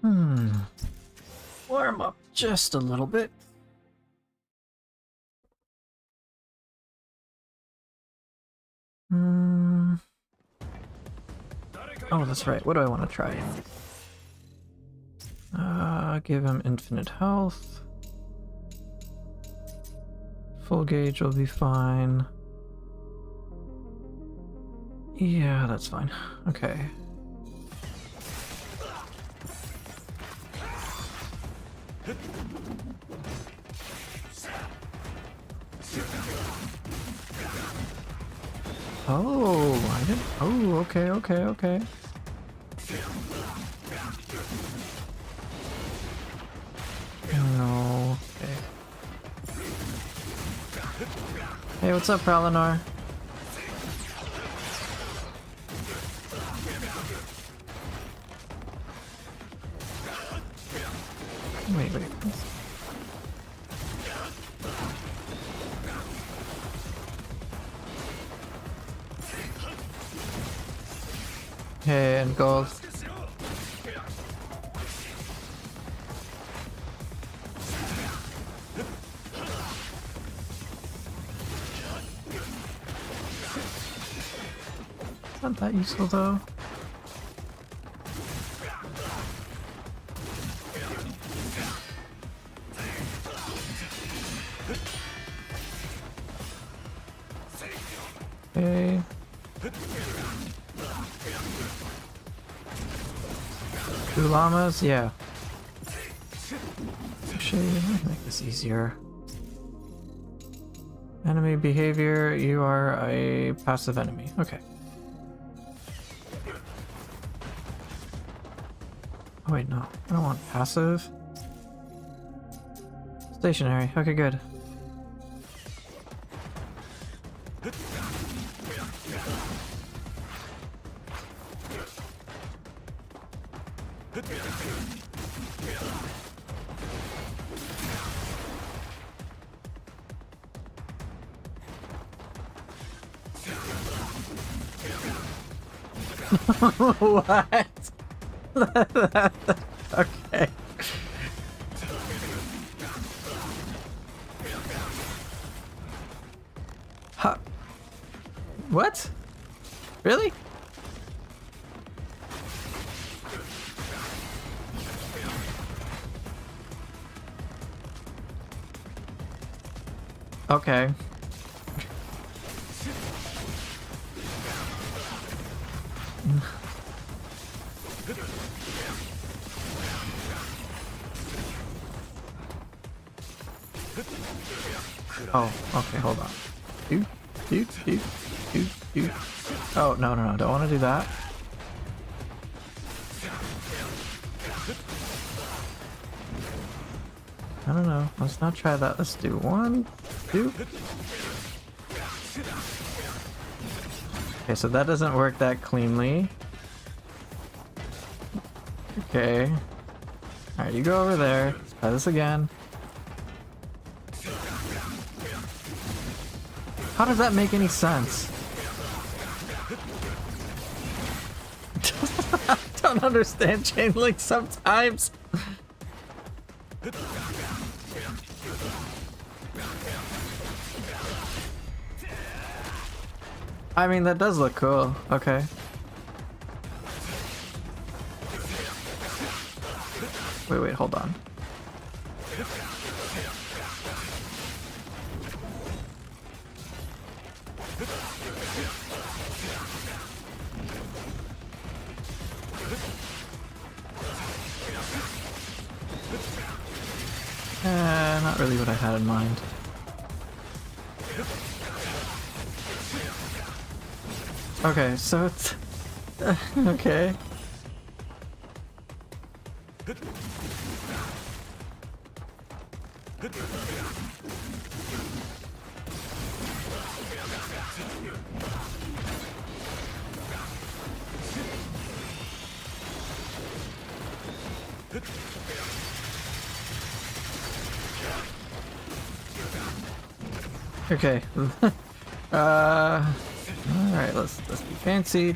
Warm up just a little bit. Oh, that's right. What do I want to try? Give him infinite health. Full gauge will be fine. Yeah, that's fine. Okay. Oh, I didn't. Oh, okay, okay, okay. No. Okay. Hey, what's up, Pralinar? Wait. Hey, and gold. It's not that useful though. Okay. Two llamas? Yeah. Actually, let me make this easier. Enemy behavior, you are a passive enemy. Okay. Oh wait, no. I don't want passive. Stationary. Okay, good. What? Okay. Huh. What? Really? Okay. Oh, okay, hold on. Do. Oh, no, don't want to do that. I don't know. Let's not try that. Let's do 1, 2. Okay, so that doesn't work that cleanly. Okay. Alright, you go over there. Let's try this again. How does that make any sense? I don't understand chain link sometimes. I mean, that does look cool. Okay. Wait, hold on. Not really what I had in mind. Okay, so it's... okay. Okay. Alright, let's be fancy.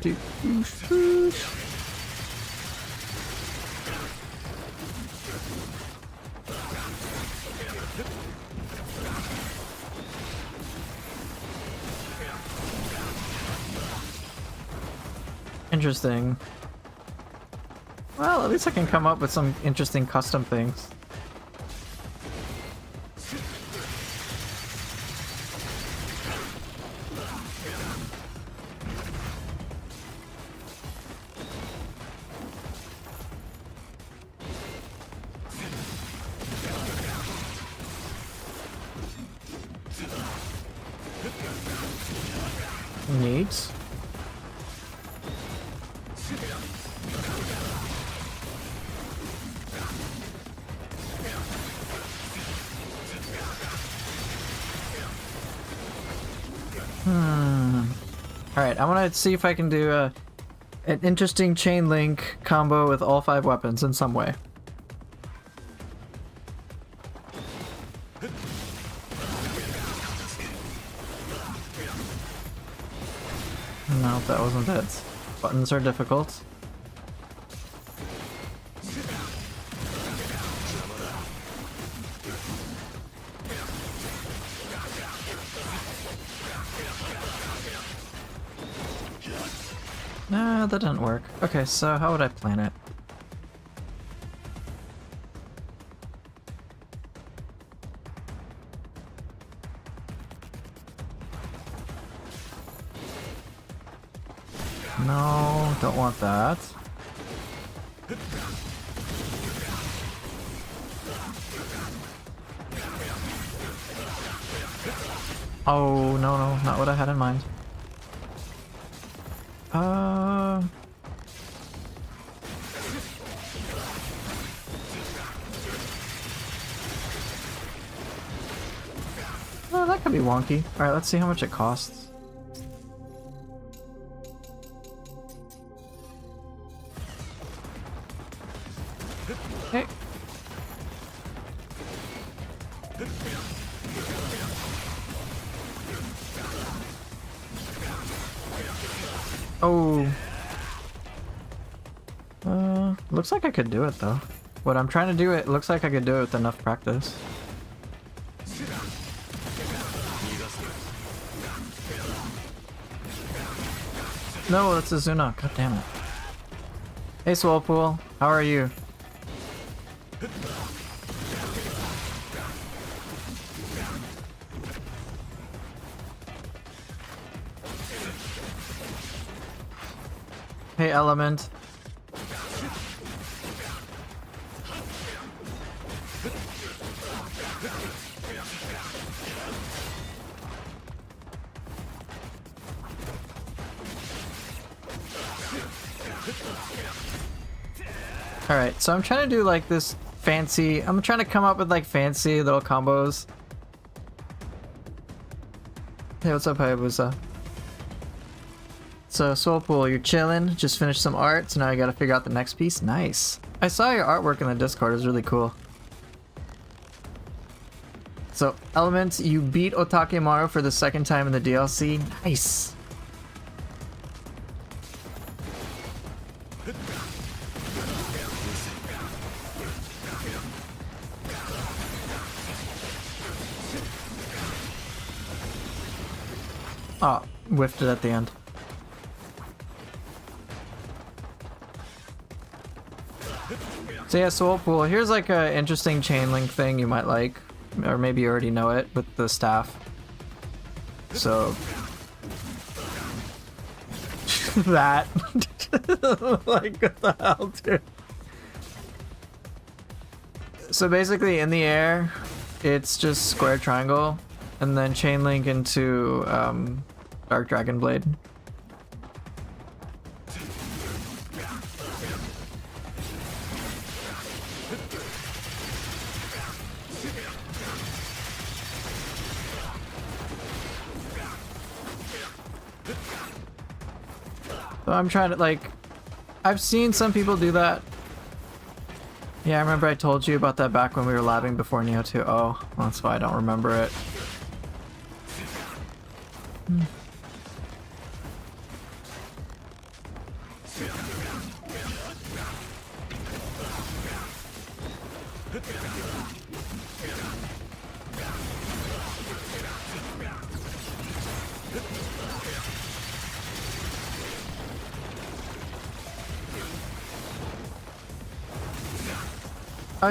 Interesting. Well, at least I can come up with some interesting custom things. Neat. Alright, I want to see if I can do an interesting chain link combo with all 5 weapons in some way. No, that wasn't it. Buttons are difficult. Nah, that didn't work. Okay, so how would I plan it? No, don't want that. Oh, no, no, not what I had in mind. Oh, that could be wonky. Alright, let's see how much it costs. Hey. Oh. Looks like I could do it though. What I'm trying to do, it looks like I could do it with enough practice. No, that's Azuna. God damn it. Hey, Swolpool. How are you? Hey, Element. Alright, so I'm trying to do like this fancy, I'm trying to come up with like fancy little combos. Hey, what's up, Hayabusa? So, Soulpool, you're chilling, just finished some art, so now you gotta figure out the next piece. Nice. I saw your artwork in the Discord, it was really cool. So, Element, you beat Otakemaru for the 2nd time in the DLC. Nice. Oh, whiffed it at the end. So yeah, Soulpool, here's like an interesting chain link thing you might like. Or maybe you already know it with the staff. So... that. Like, what the hell, dude? So basically, in the air, it's just square triangle, and then chain link into Dark Dragon Blade. So I'm trying to, like, I've seen some people do that. Yeah, I remember I told you about that back when we were labbing before Neo 2. Oh, well, that's why I don't remember it.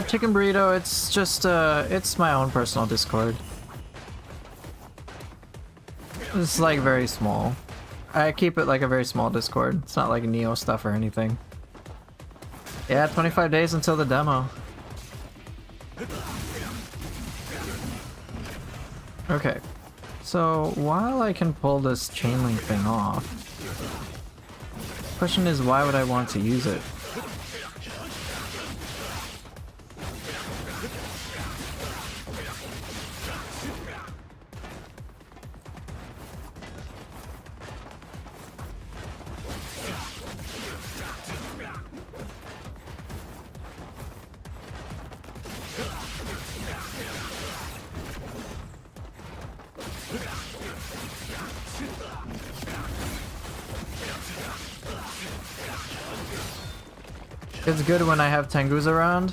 Chicken burrito, it's just, it's my own personal Discord. It's like very small. I keep it like a very small Discord. It's not like Neo stuff or anything. Yeah, 25 days until the demo. Okay. So, while I can pull this chain link thing off, the question is, why would I want to use it? It's good when I have Tengus around.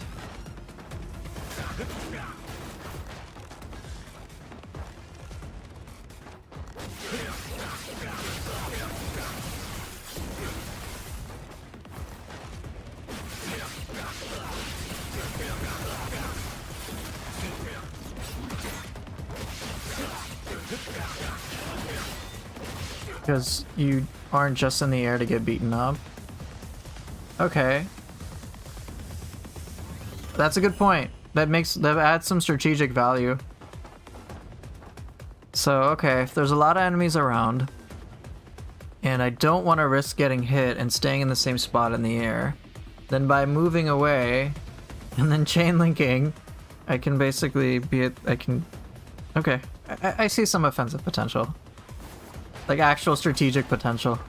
Because you aren't just in the air to get beaten up. Okay. That's a good point. That adds some strategic value. So, okay, if there's a lot of enemies around, and I don't want to risk getting hit and staying in the same spot in the air, then by moving away and then chain linking, I can basically okay. I see some offensive potential. Like actual strategic potential.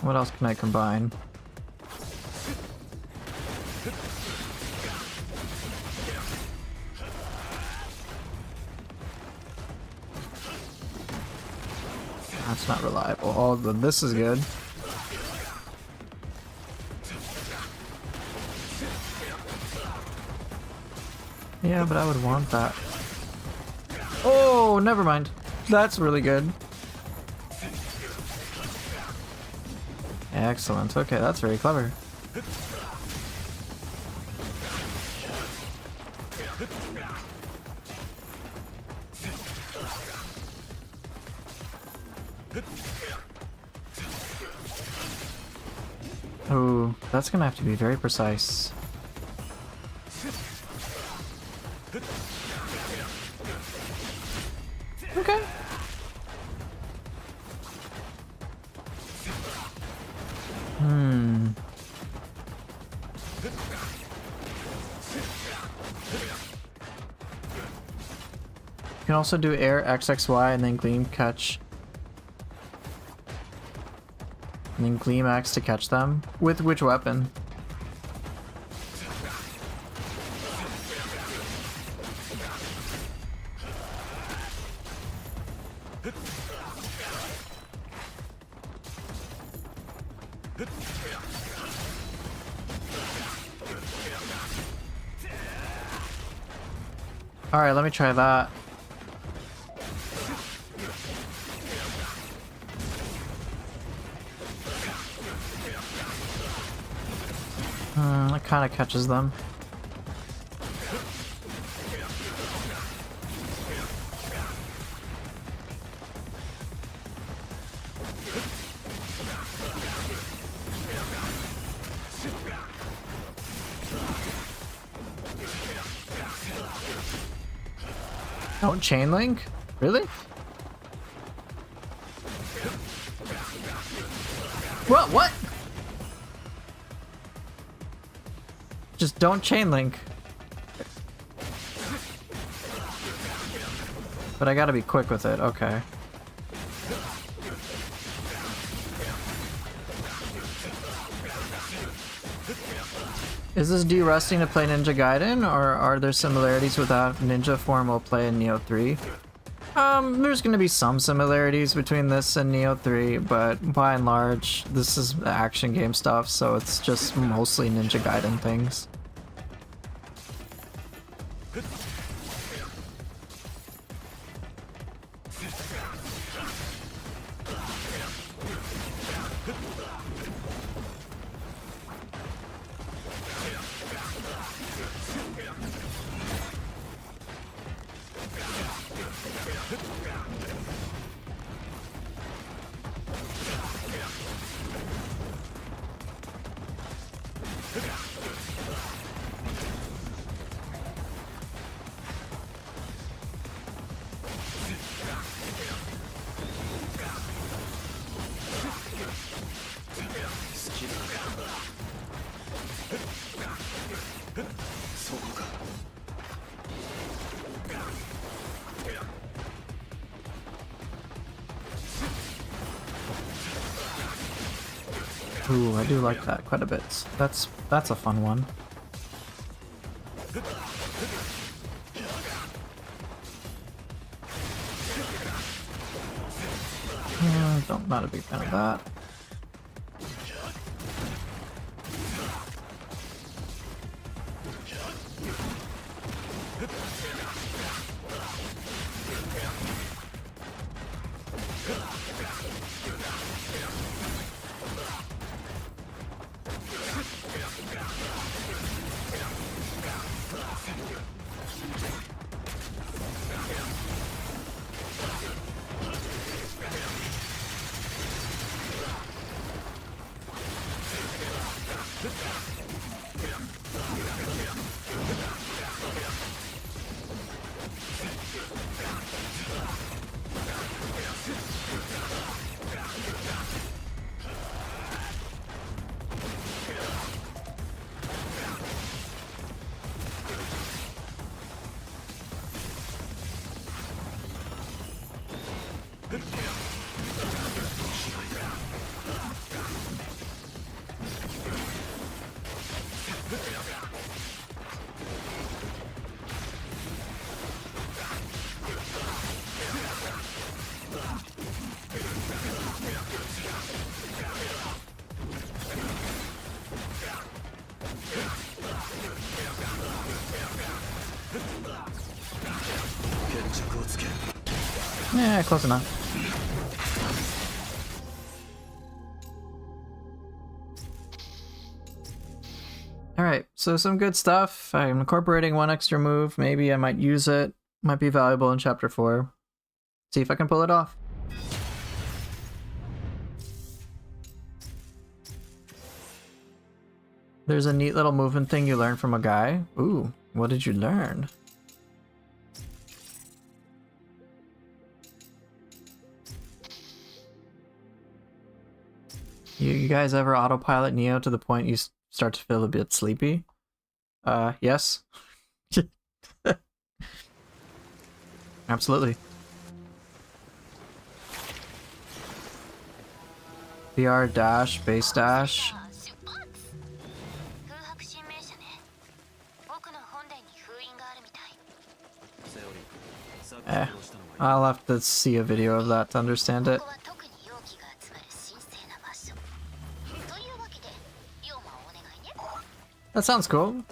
What else can I combine? That's not reliable. Oh, this is good. Yeah, but I would want that. Oh, never mind. That's really good. Excellent. Okay, that's very clever. Oh, that's gonna have to be very precise. Okay. You can also do air XXY and then gleam catch. And then gleam X to catch them. With which weapon? Alright, let me try that. It kind of catches them. Don't chain link? Really? What? Just don't chain link. But I gotta be quick with it, okay. Is this de-rusting to play Ninja Gaiden, or are there similarities with how ninja form will play in Neo 3? There's gonna be some similarities between this and Neo 3, but by and large, this is action game stuff, so it's just mostly Ninja Gaiden things. Ooh, I do like that quite a bit. That's a fun one. Not a big fan of that. Yeah, close enough. Alright, so some good stuff. I'm incorporating one extra move. Maybe I might use it. Might be valuable in Chapter 4. See if I can pull it off. There's a neat little movement thing you learn from a guy. Ooh, what did you learn? You guys ever autopilot Neo to the point you start to feel a bit sleepy? Yes. Absolutely. VR dash, base dash. I'll have to see a video of that to understand it. That sounds cool.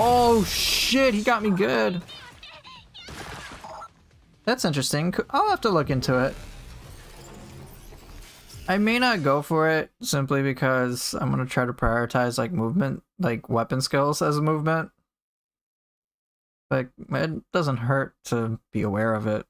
Oh shit, he got me good. That's interesting. I'll have to look into it. I may not go for it simply because I'm gonna try to prioritize like movement, like weapon skills as a movement. Like, it doesn't hurt to be aware of it.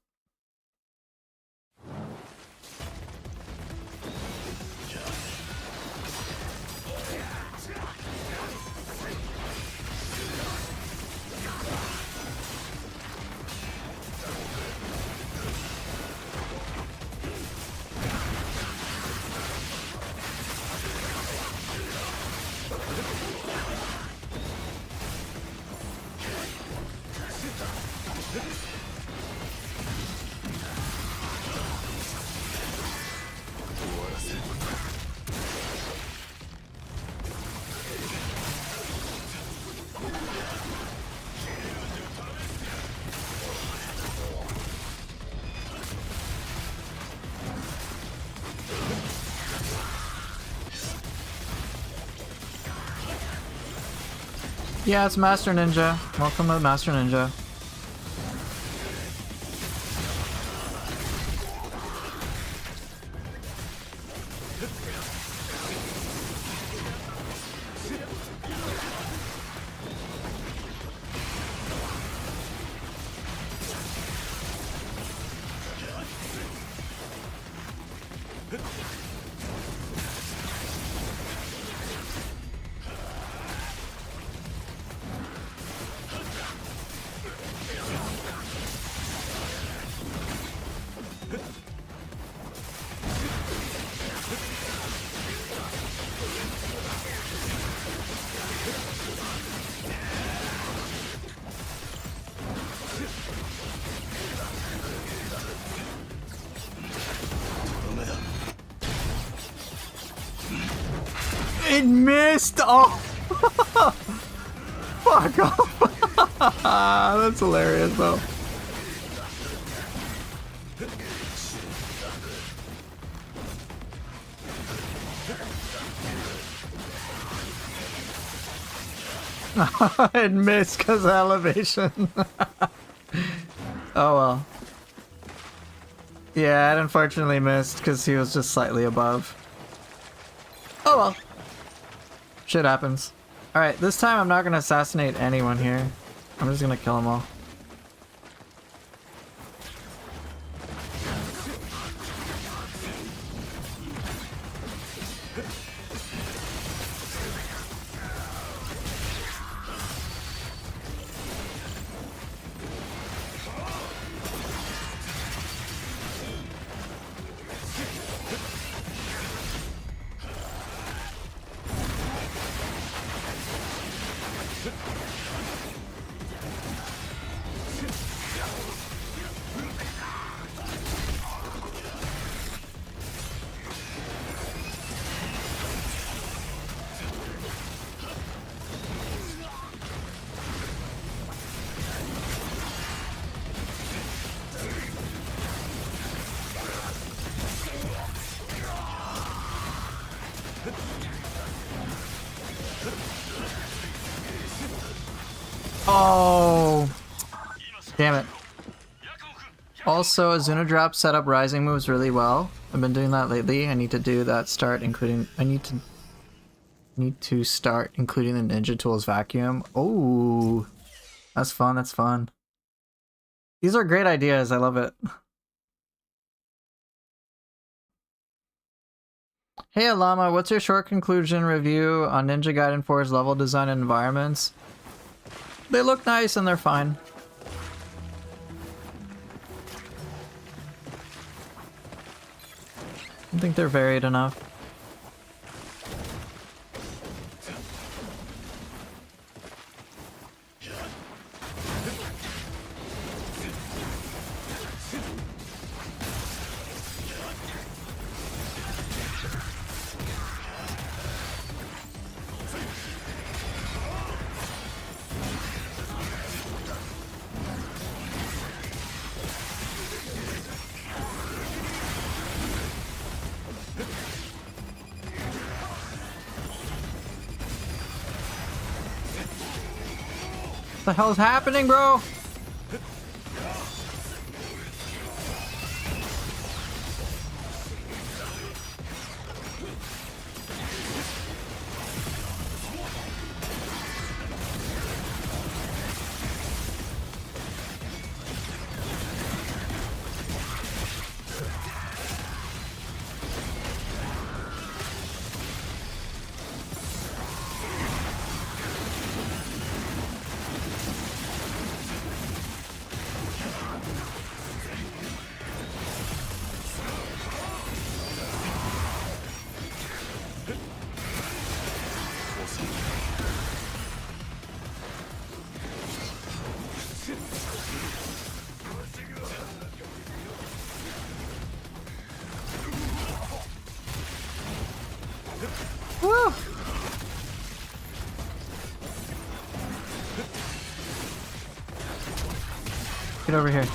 Yeah, it's Master Ninja. Welcome to Master Ninja. It missed! Oh! Fuck off! That's hilarious though. It missed because of elevation. Oh well. Yeah, it unfortunately missed because he was just slightly above. Oh well. Shit happens. Alright, this time I'm not gonna assassinate anyone here. I'm just gonna kill them all. Oh, damn it. Also, Azuna Drop set up rising moves really well. I've been doing that lately. I need to do that start including I need to start including the Ninja Tools vacuum. Oh, that's fun, that's fun. These are great ideas, I love it. Hey Alama, what's your short conclusion review on Ninja Gaiden 4's level design and environments? They look nice and they're fine. I think they're varied enough. What the hell's happening, bro? Woo! Get over here.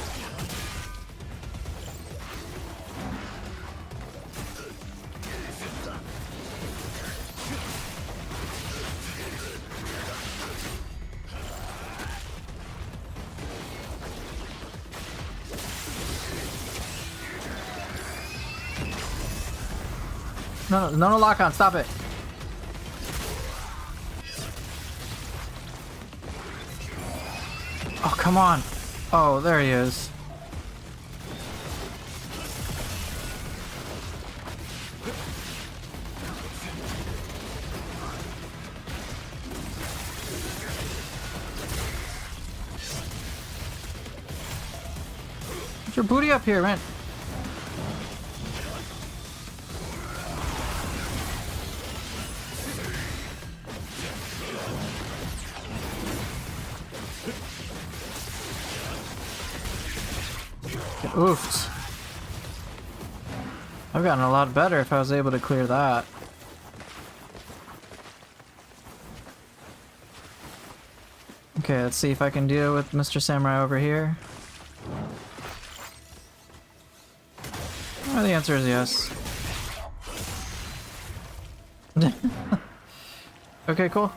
No lock on, stop it. Oh, come on. Oh, there he is. Get your booty up here, man. Oofed. I've gotten a lot better if I was able to clear that. Okay, let's see if I can deal with Mr. Samurai over here. Oh, the answer is yes. Okay, cool.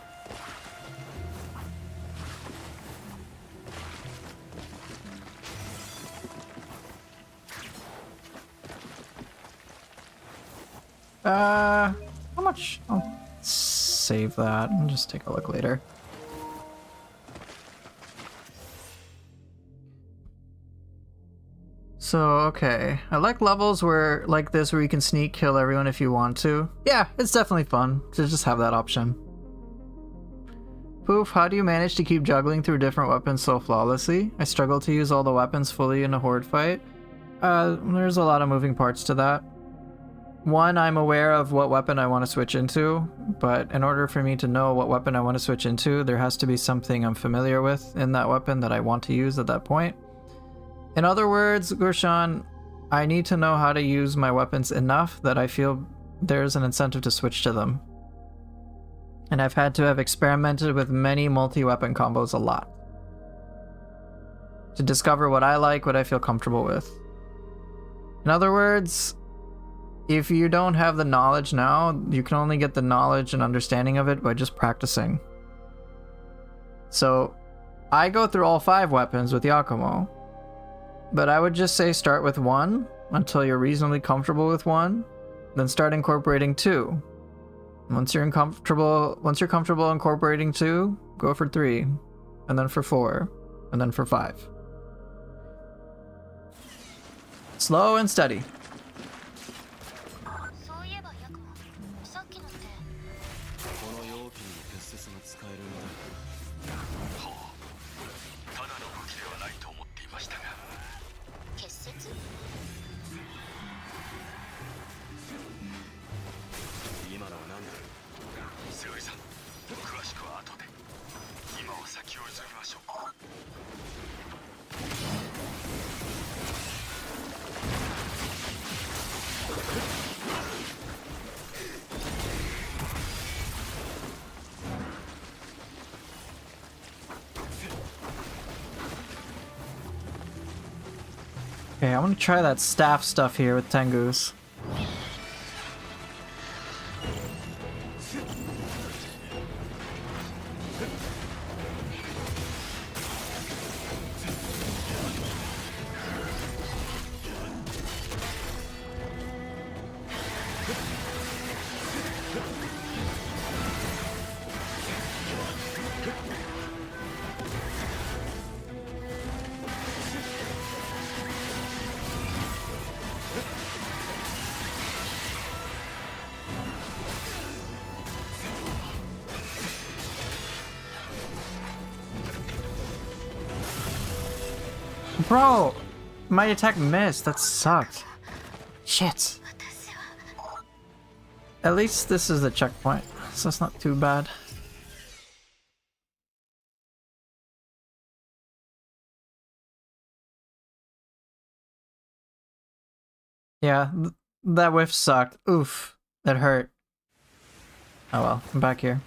How much? I'll save that and just take a look later. So, okay. I like levels where, like this, where you can sneak kill everyone if you want to. Yeah, it's definitely fun to just have that option. Poof, how do you manage to keep juggling through different weapons so flawlessly? I struggle to use all the weapons fully in a horde fight. There's a lot of moving parts to that. One, I'm aware of what weapon I want to switch into, but in order for me to know what weapon I want to switch into, there has to be something I'm familiar with in that weapon that I want to use at that point. In other words, Gurshan, I need to know how to use my weapons enough that I feel there's an incentive to switch to them. And I've had to have experimented with many multi-weapon combos a lot to discover what I like, what I feel comfortable with. In other words, if you don't have the knowledge now, you can only get the knowledge and understanding of it by just practicing. So, I go through all 5 weapons with Yakumo, but I would just say start with 1 until you're reasonably comfortable with 1, then start incorporating 2. Once you're comfortable incorporating 2, go for 3, and then for 4, and then for 5. Slow and steady. Okay, I want to try that staff stuff here with Tengus. Bro! My attack missed. That sucked. Shit. At least this is the checkpoint, so it's not too bad. Yeah, that whiff sucked. Oof. That hurt. Oh well, I'm back here.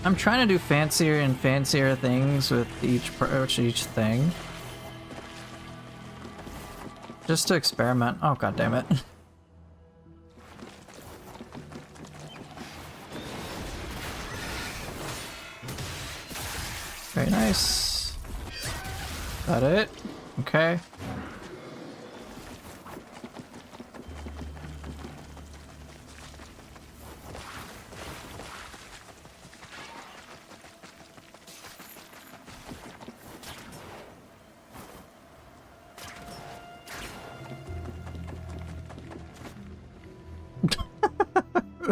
I'm trying to do fancier and fancier things with each thing. Just to experiment. Oh god damn it. Very nice. That it? Okay.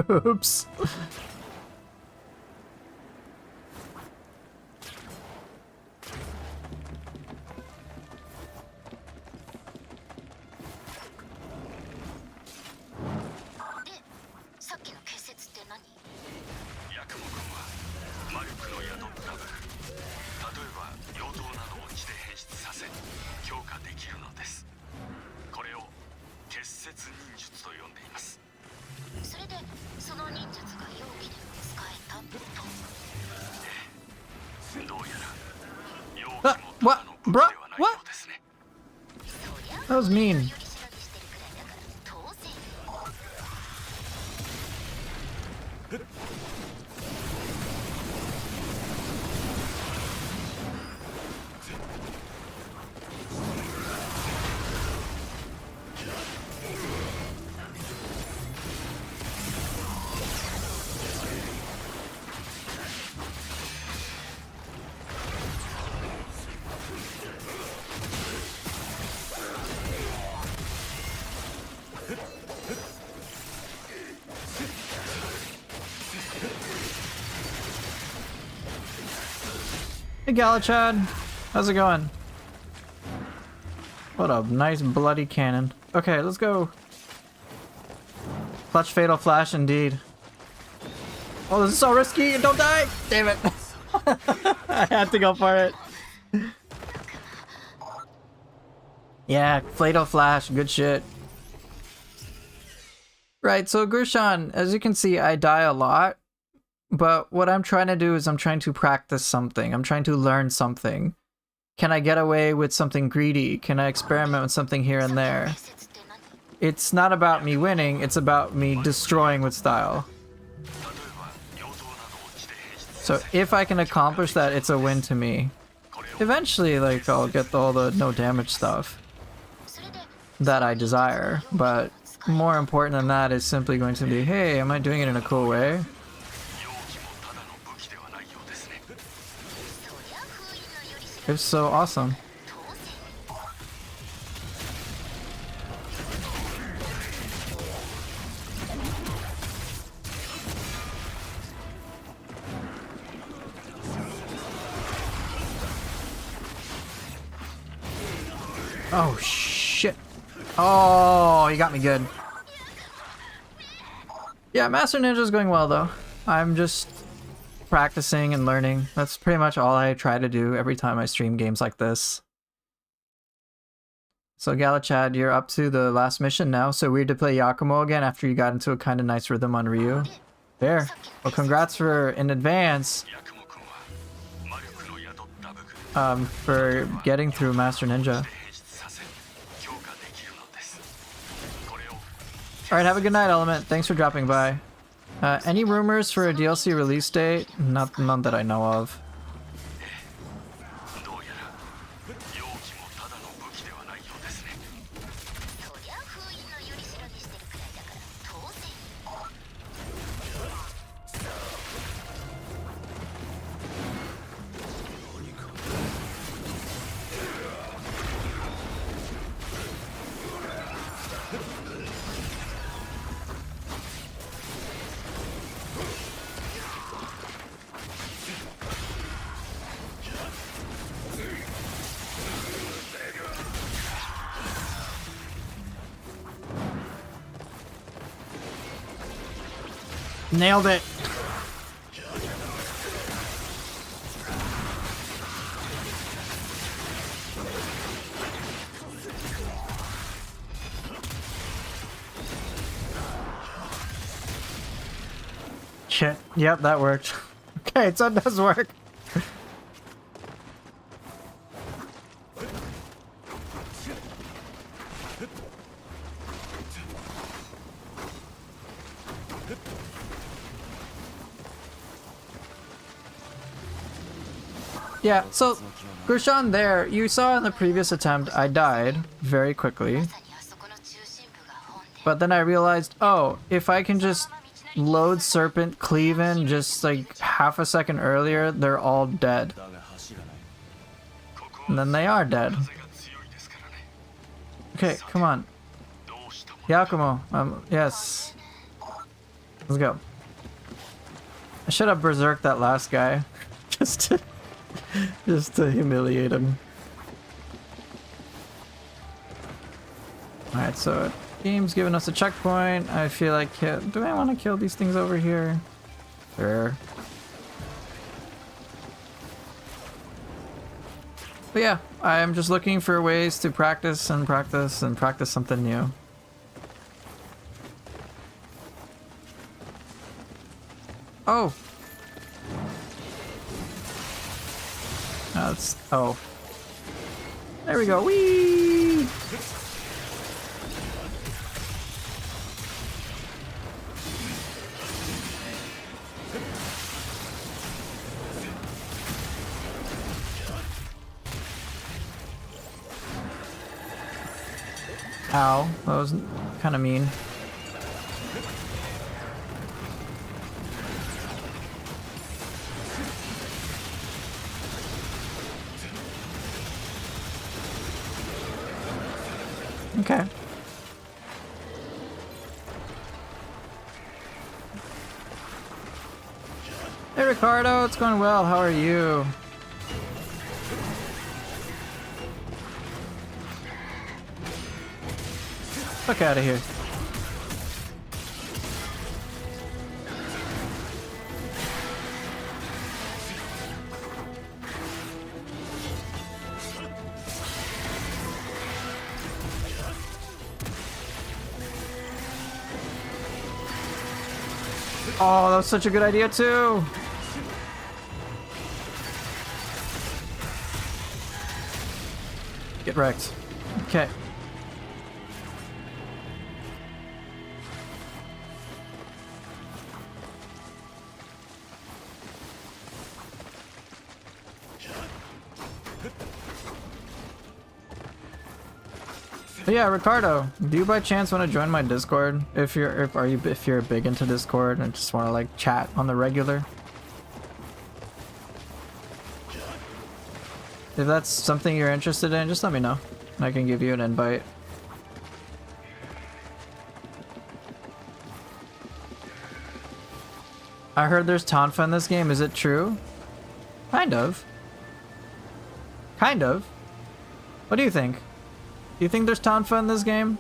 Oops. What? Bruh? What? That was mean. Hey Galachad, how's it going? What a nice bloody cannon. Okay, let's go. Clutch Fatal Flash indeed. Oh, this is so risky, don't die! Damn it! I had to go for it. Yeah, Fatal Flash, good shit. Right, so Grushan, as you can see, I die a lot. But what I'm trying to do is I'm trying to practice something. I'm trying to learn something. Can I get away with something greedy? Can I experiment with something here and there? It's not about me winning, it's about me destroying with style. So if I can accomplish that, it's a win to me. Eventually, like, I'll get all the no damage stuff that I desire. But more important than that is simply going to be, hey, am I doing it in a cool way? If so, awesome. Oh shit. Oh, you got me good. Yeah, Master Ninja's going well though. I'm just practicing and learning. That's pretty much all I try to do every time I stream games like this. So Galachad, you're up to the last mission now. So weird to play Yakumo again after you got into a kind of nice rhythm on Ryu. Fair. Well, congrats for in advance for getting through Master Ninja. Alright, have a good night, Element. Thanks for dropping by. Any rumors for a DLC release date? None that I know of. Nailed it. Shit. Yep, that worked. Okay, so it does work. Yeah, so Grushan there, you saw in the previous attempt I died very quickly. But then I realized, oh, if I can just load Serpent Cleave in just like half a second earlier, they're all dead. And then they are dead. Okay, come on. Yakumo, yes. Let's go. I should have berserked that last guy. Just to humiliate him. Alright, so game's giving us a checkpoint. I feel like, do I want to kill these things over here? Sure. But yeah, I'm just looking for ways to practice and practice and practice something new. Oh! That's, oh. There we go. Whee! Ow, that was kind of mean. Okay. Hey Ricardo, it's going well. How are you? Fuck out of here. Oh, that was such a good idea too. Get wrecked. Okay. But yeah, Ricardo, do you by chance want to join my Discord? If you're big into Discord and just want to like chat on the regular? If that's something you're interested in, just let me know. I can give you an invite. I heard there's Tonfa in this game. Is it true? Kind of. Kind of. What do you think? Do you think there's Tonfa in this game?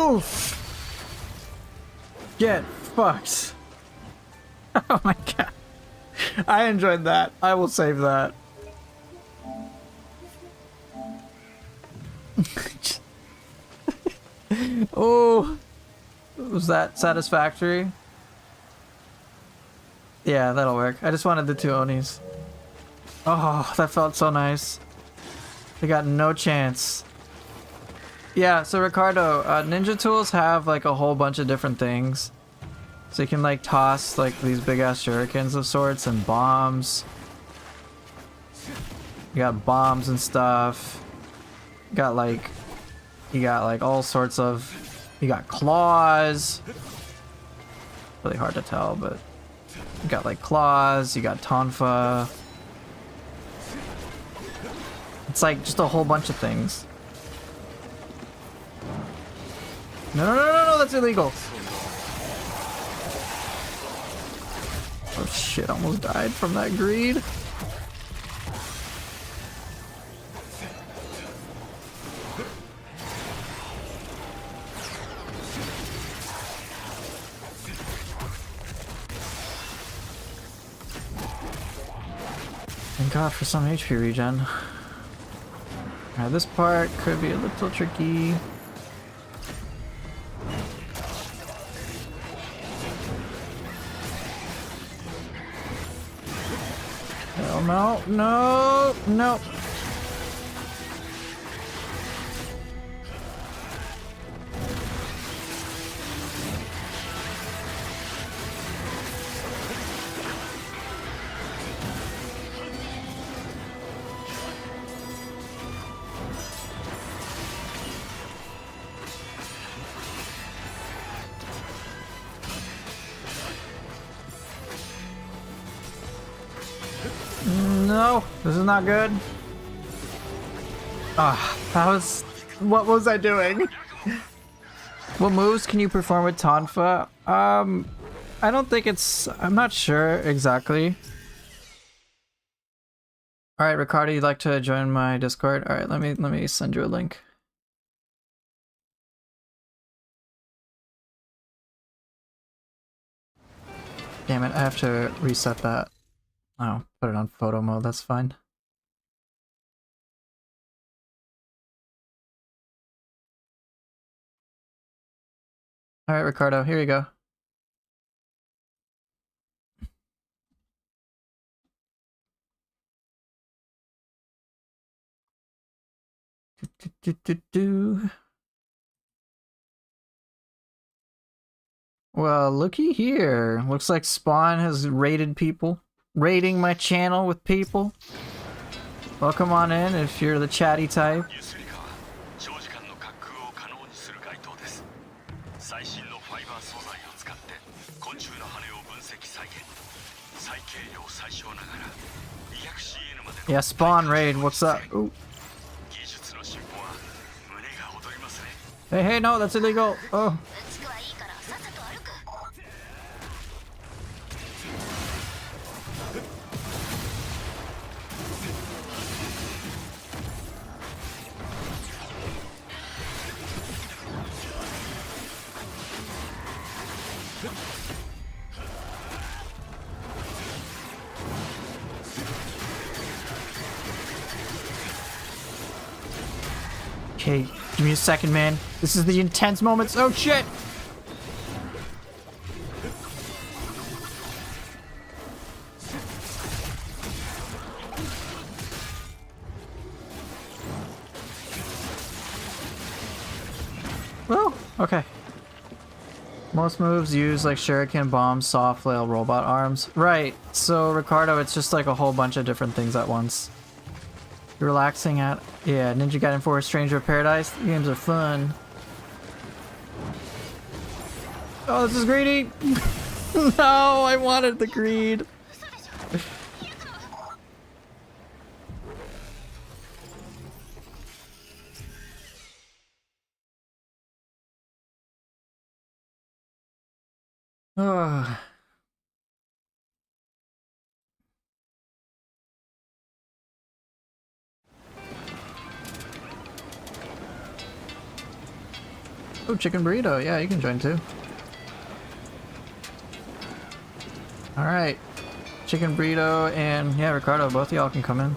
Oof. Get fucked. Oh my god. I enjoyed that. I will save that. Oh. Was that satisfactory? Yeah, that'll work. I just wanted the two Onis. Oh, that felt so nice. They got no chance. Yeah, so Ricardo, ninja tools have like a whole bunch of different things. So you can like toss like these big ass shurikens of sorts and bombs. You got bombs and stuff. You got like all sorts of, you got claws. Really hard to tell, but you got like claws, you got tonfa. It's like just a whole bunch of things. No, that's illegal. Oh shit, almost died from that greed. Thank God for some HP regen. Alright, this part could be a little tricky. Hell no, no, no. No, this is not good. Ah, that was... What was I doing? What moves can you perform with Tonfa? I don't think it's... I'm not sure exactly. Alright, Ricardo, you'd like to join my Discord? Alright, let me send you a link. Damn it, I have to reset that. Oh, put it on photo mode, that's fine. Alright, Ricardo, here you go. Well, looky here. Looks like Spawn has raided people. Raiding my channel with people. Welcome on in if you're the chatty type. Yeah, Spawn raid, what's up? Ooh. Hey, no, that's illegal. Oh. Okay, give me a second, man. This is the intense moments. Oh, shit! Oh, okay. Most moves use like shuriken, bombs, soft flail, robot arms. Right, so Ricardo, it's just like a whole bunch of different things at once. Relaxing at... Yeah, Ninja Gaiden 4 Stranger of Paradise. The games are fun. Oh, this is greedy! No, I wanted the greed. Ugh. Oh, chicken burrito. Yeah, you can join too. Alright. Chicken burrito and yeah, Ricardo, both of y'all can come in.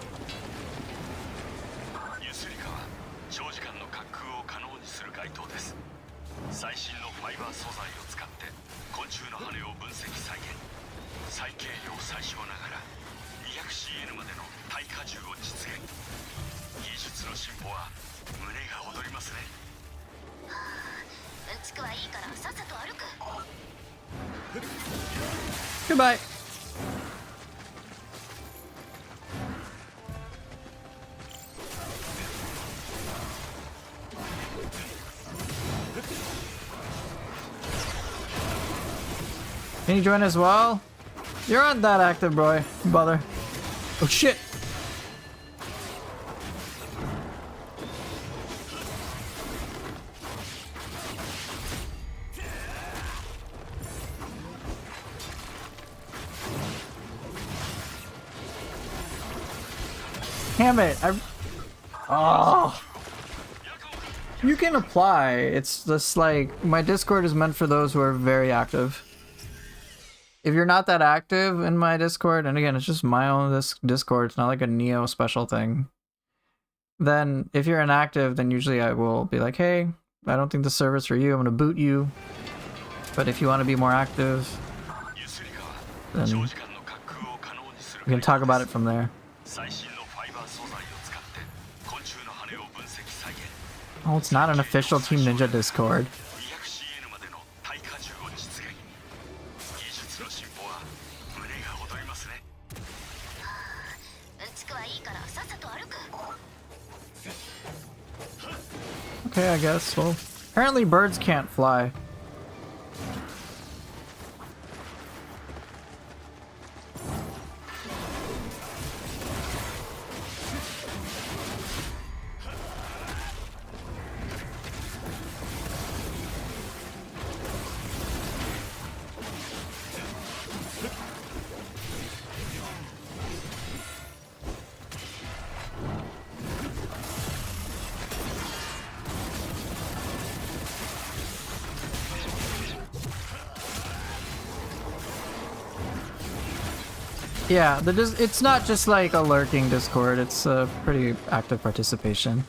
Goodbye. Can you join as well? You're not that active, boy. Bother. Oh shit. Damn it! Oh! You can apply. It's just like my Discord is meant for those who are very active. If you're not that active in my Discord, and again, it's just my own Discord, it's not like a Neo special thing. Then, if you're inactive, then usually I will be like, hey, I don't think the server's for you, I'm gonna boot you. But if you want to be more active, then we can talk about it from there. Oh, it's not an official Team Ninja Discord. Okay, I guess. Well, apparently birds can't fly. Yeah, it's not just like a lurking Discord, it's a pretty active participation.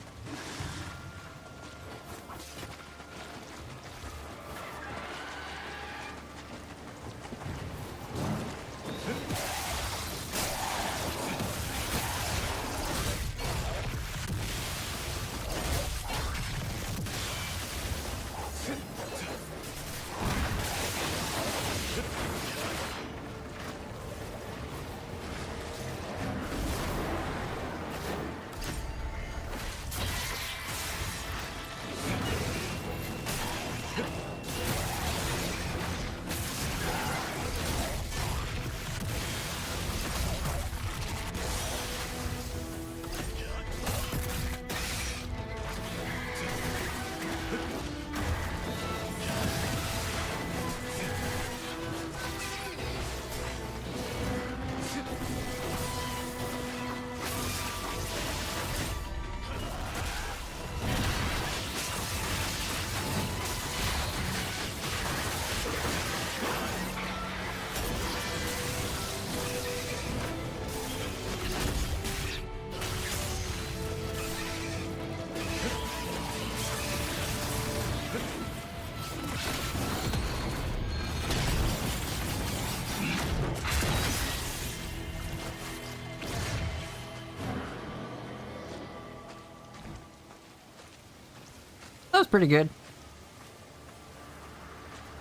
That was pretty good.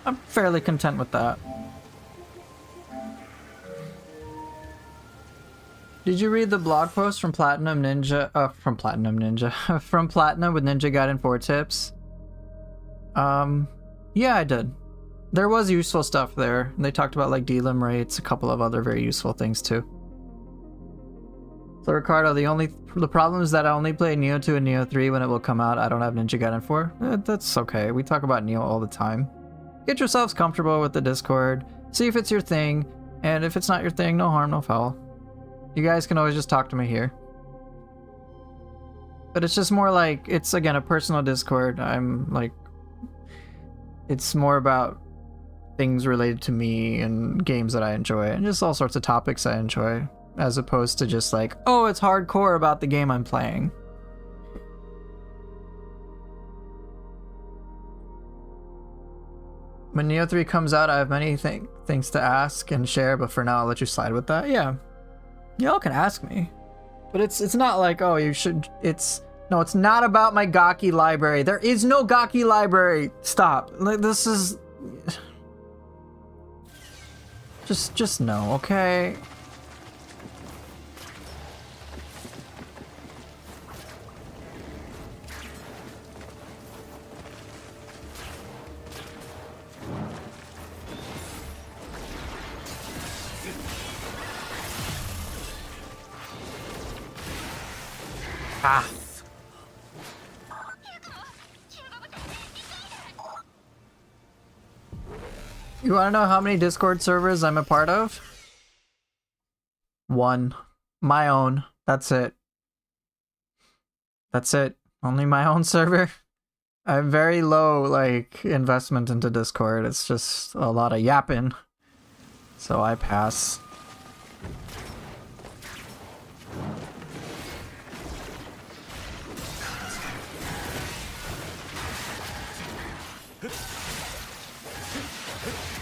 I'm fairly content with that. Did you read the blog post from Platinum Ninja? From Platinum Ninja. From Platinum with Ninja Gaiden 4 tips? Yeah, I did. There was useful stuff there. They talked about like delim rates, a couple of other very useful things too. So Ricardo, the problem is that I only play Neo 2 and Neo 3 when it will come out. I don't have Ninja Gaiden 4. That's okay. We talk about Neo all the time. Get yourselves comfortable with the Discord. See if it's your thing. And if it's not your thing, no harm, no foul. You guys can always just talk to me here. But it's just more like, it's again a personal Discord. I'm like, It's more about things related to me and games that I enjoy and just all sorts of topics I enjoy, as opposed to just like, oh, it's hardcore about the game I'm playing. When Neo 3 comes out, I have many things to ask and share, but for now I'll let you slide with that. Yeah. Y'all can ask me. But it's not like, oh, you should, no, it's not about my Gaki library. There is no Gaki library. Stop. Like, this is... Just no, okay? Ah. You want to know how many Discord servers I'm a part of? One. My own. That's it. That's it. Only my own server. I have very low, like, investment into Discord. It's just a lot of yapping. So I pass.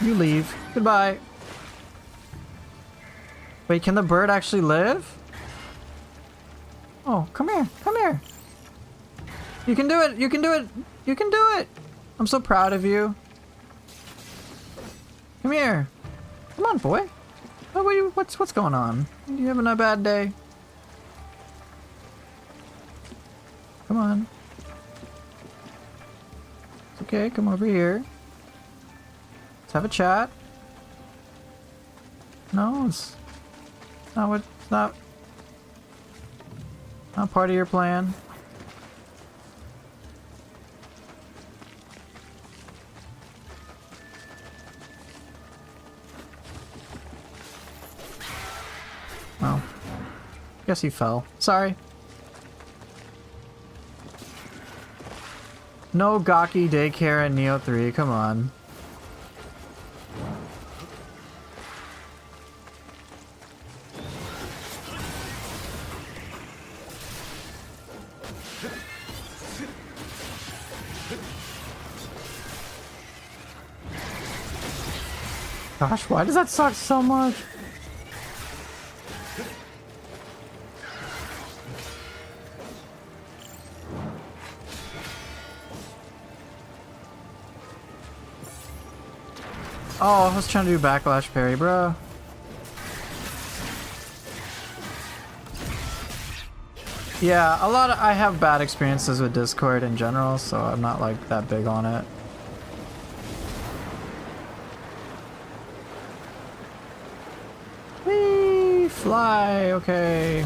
You leave. Goodbye. Wait, can the bird actually live? Oh, come here. Come here. You can do it. You can do it. You can do it. I'm so proud of you. Come here. Come on, boy. What's going on? You having a bad day? Come on. It's okay. Come over here. Let's have a chat. No, it's not what. It's not part of your plan. Well, guess he fell. Sorry. No Gaki daycare in Neo 3. Come on. Gosh, why does that suck so much? Oh, I was trying to do backlash parry, bro. Yeah, I have bad experiences with Discord in general, so I'm not like that big on it. Whee! Fly, okay.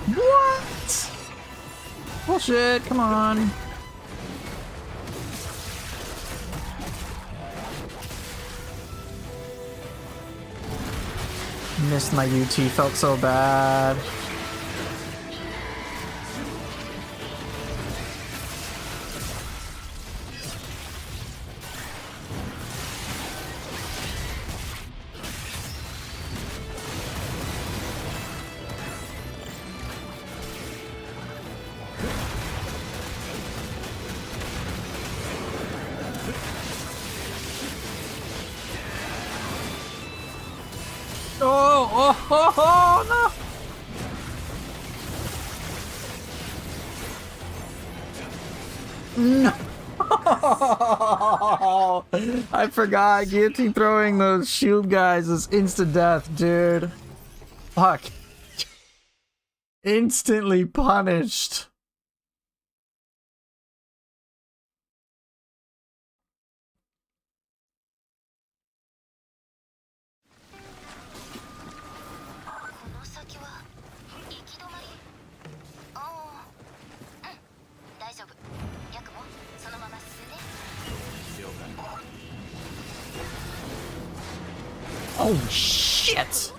What? Bullshit, come on. Missed my UT, felt so bad. No! I forgot. Guillotine throwing those shield guys is instant death, dude. Fuck. Instantly punished. Oh shit!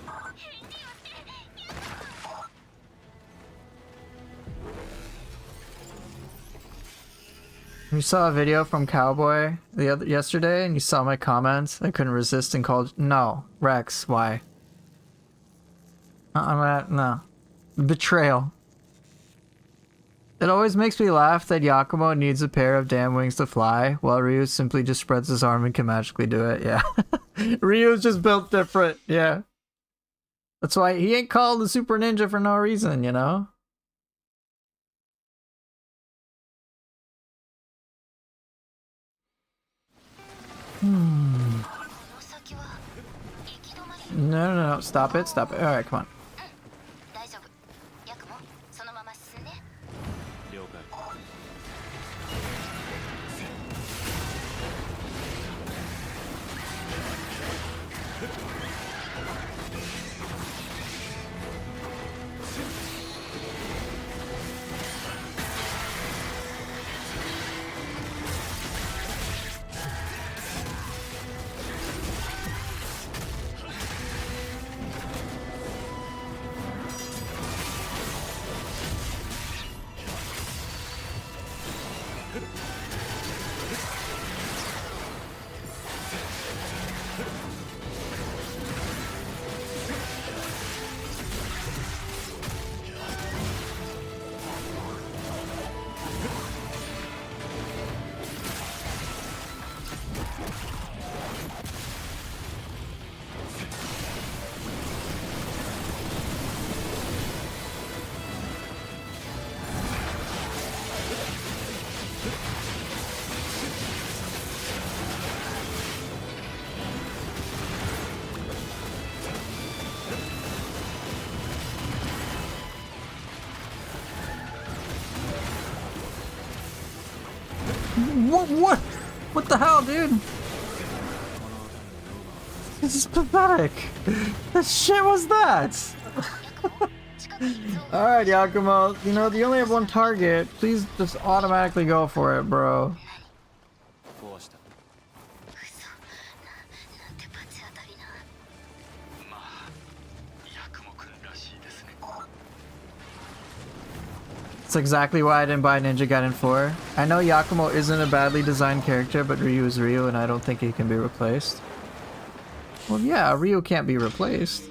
You saw a video from Cowboy yesterday and you saw my comments? I couldn't resist and called. No. Rex, why? No. Betrayal. It always makes me laugh that Yakumo needs a pair of damn wings to fly, while Ryu simply just spreads his arm and can magically do it. Yeah. Ryu's just built different. Yeah. That's why he ain't called the Super Ninja for no reason, you know? No. Stop it. Alright, come on. What the hell, dude? This is pathetic. What shit was that? Alright, Yakumo. You know, you only have one target. Please just automatically go for it, bro. That's exactly why I didn't buy Ninja Gaiden 4. I know Yakumo isn't a badly designed character, but Ryu is Ryu and I don't think he can be replaced. Well, yeah, Ryu can't be replaced.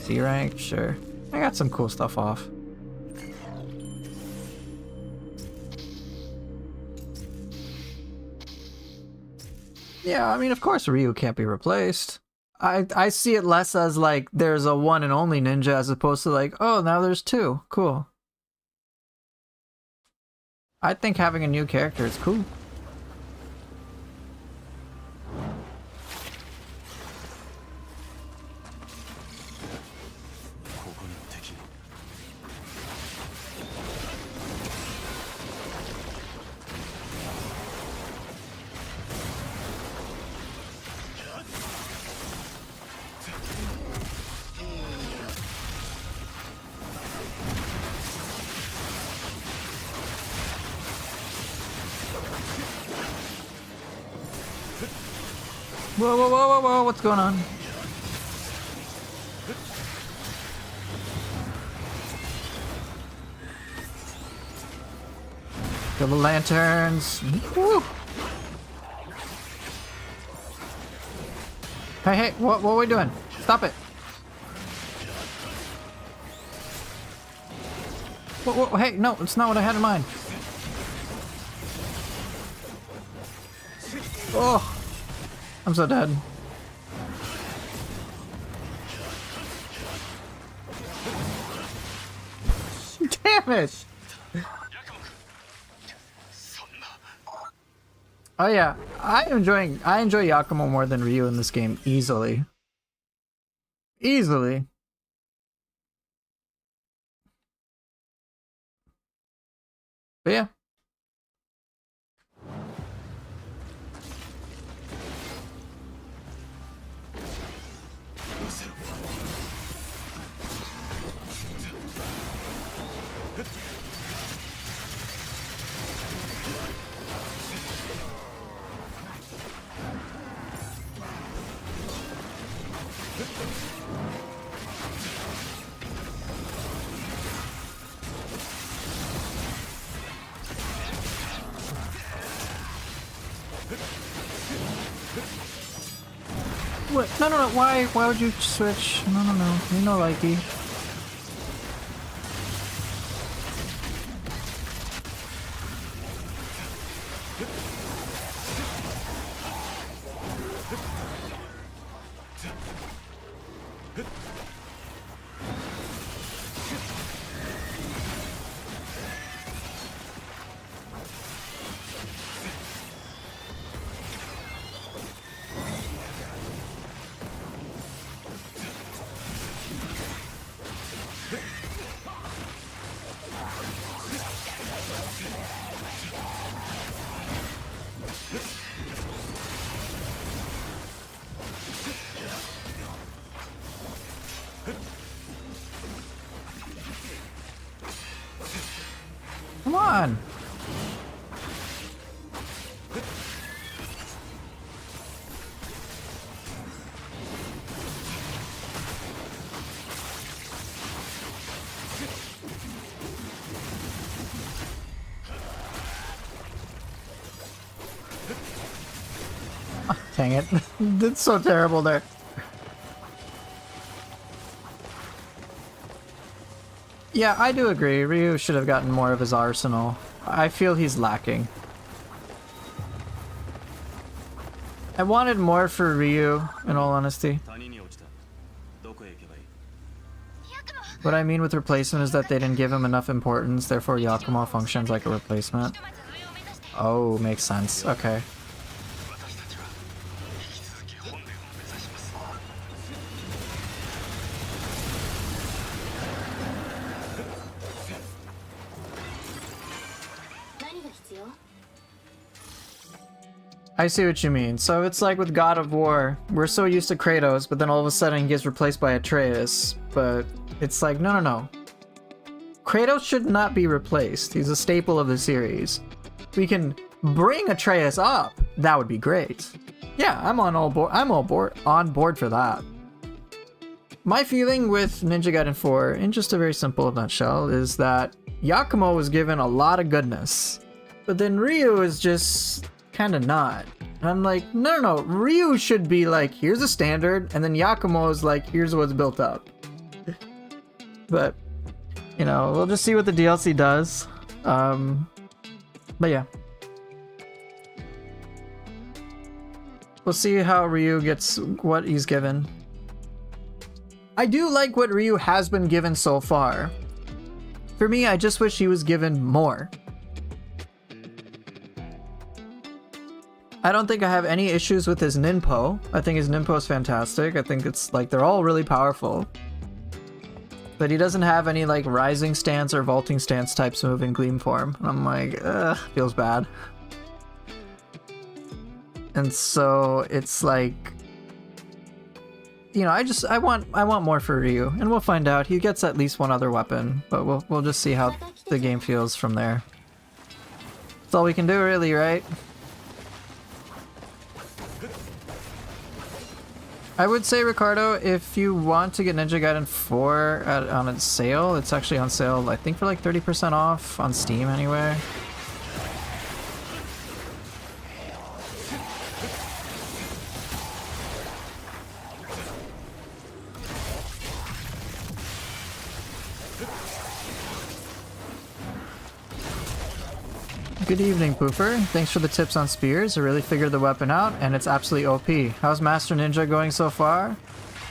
C rank, sure. I got some cool stuff off. Yeah, I mean, of course Ryu can't be replaced. I see it less as like there's a one and only ninja as opposed to like, oh, now there's two. Cool. I think having a new character is cool. Whoa, what's going on? Double lanterns. Woo. Hey, what are we doing? Stop it. Hey, no, it's not what I had in mind. Oh. I'm so dead. Damn it! Oh yeah, I enjoy Yakumo more than Ryu in this game easily. Easily. But yeah. What? No, no, no. Why would you switch? No, no, no. You know, likey. Come on. Dang it. That's so terrible there. Yeah, I do agree. Ryu should have gotten more of his arsenal. I feel he's lacking. I wanted more for Ryu, in all honesty. What I mean with replacement is that they didn't give him enough importance, therefore Yakumo functions like a replacement. Oh, makes sense. Okay. I see what you mean. So it's like with God of War. We're so used to Kratos, but then all of a sudden he gets replaced by Atreus. But it's like, no, no, no. Kratos should not be replaced. He's a staple of the series. We can bring Atreus up. That would be great. Yeah, I'm on board for that. My feeling with Ninja Gaiden 4, in just a very simple nutshell, is that Yakumo was given a lot of goodness, but then Ryu is just kind of not. And I'm like, no, no, no, Ryu should be like, here's a standard, and then Yakumo is like, here's what's built up. But, you know, we'll just see what the DLC does. But yeah. We'll see how Ryu gets what he's given. I do like what Ryu has been given so far. For me, I just wish he was given more. I don't think I have any issues with his Ninpo. I think his Ninpo is fantastic. I think it's like they're all really powerful. But he doesn't have any like rising stance or vaulting stance types move in Gleam form. And I'm like, ugh, feels bad. And so it's like, you know, I want more for Ryu, and we'll find out. He gets at least one other weapon, but we'll just see how the game feels from there. That's all we can do, really, right? I would say, Ricardo, if you want to get Ninja Gaiden 4 on its sale, it's actually on sale, I think, for like 30% off on Steam anyway. Good evening, Poofer. Thanks for the tips on spears. I really figured the weapon out, and it's absolutely OP. How's Master Ninja going so far?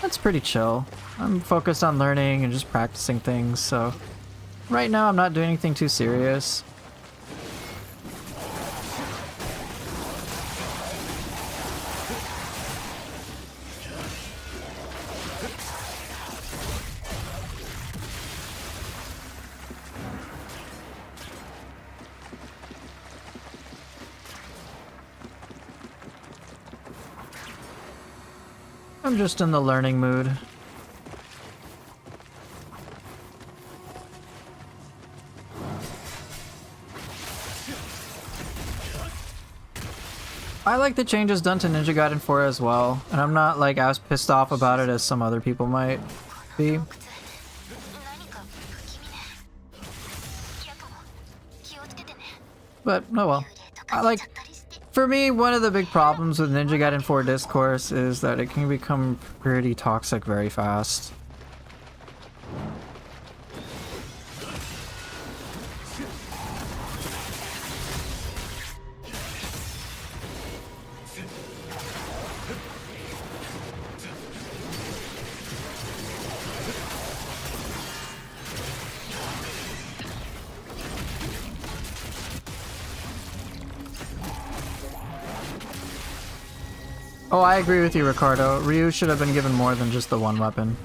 That's pretty chill. I'm focused on learning and just practicing things, so right now I'm not doing anything too serious. I'm just in the learning mood. I like the changes done to Ninja Gaiden 4 as well, and I'm not like as pissed off about it as some other people might be. But oh well. For me, one of the big problems with Ninja Gaiden 4 discourse is that it can become pretty toxic very fast. Oh, I agree with you, Ricardo. Ryu should have been given more than just the one weapon.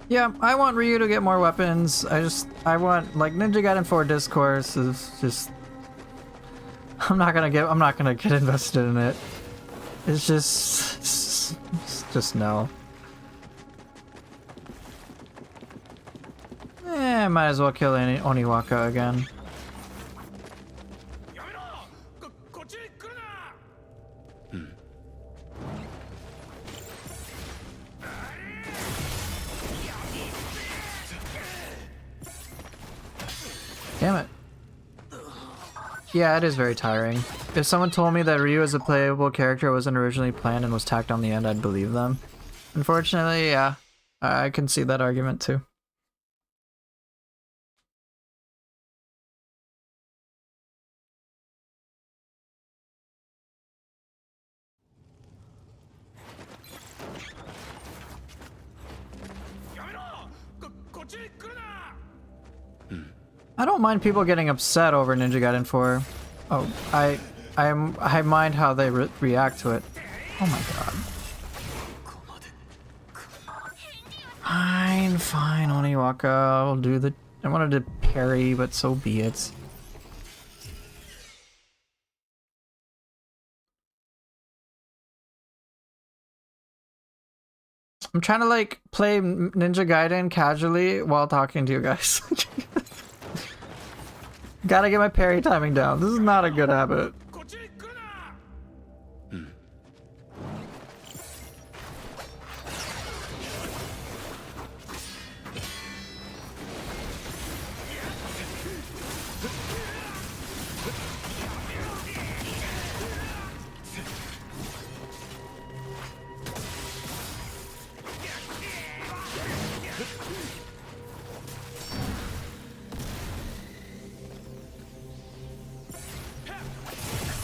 Yeah, I want Ryu to get more weapons. I want, like, Ninja Gaiden 4 discourse is just... I'm not gonna get invested in it. It's just no. Might as well kill Oniwaka again. Damn it. Yeah, it is very tiring. If someone told me that Ryu as a playable character wasn't originally planned and was tacked on the end, I'd believe them. Unfortunately, yeah, I can see that argument too. I don't mind people getting upset over Ninja Gaiden 4. Oh, I mind how they react to it. Oh my god. Fine, Oniwaka. I'll do the... I wanted to parry, but so be it. I'm trying to, like, play Ninja Gaiden casually while talking to you guys. Gotta get my parry timing down. This is not a good habit.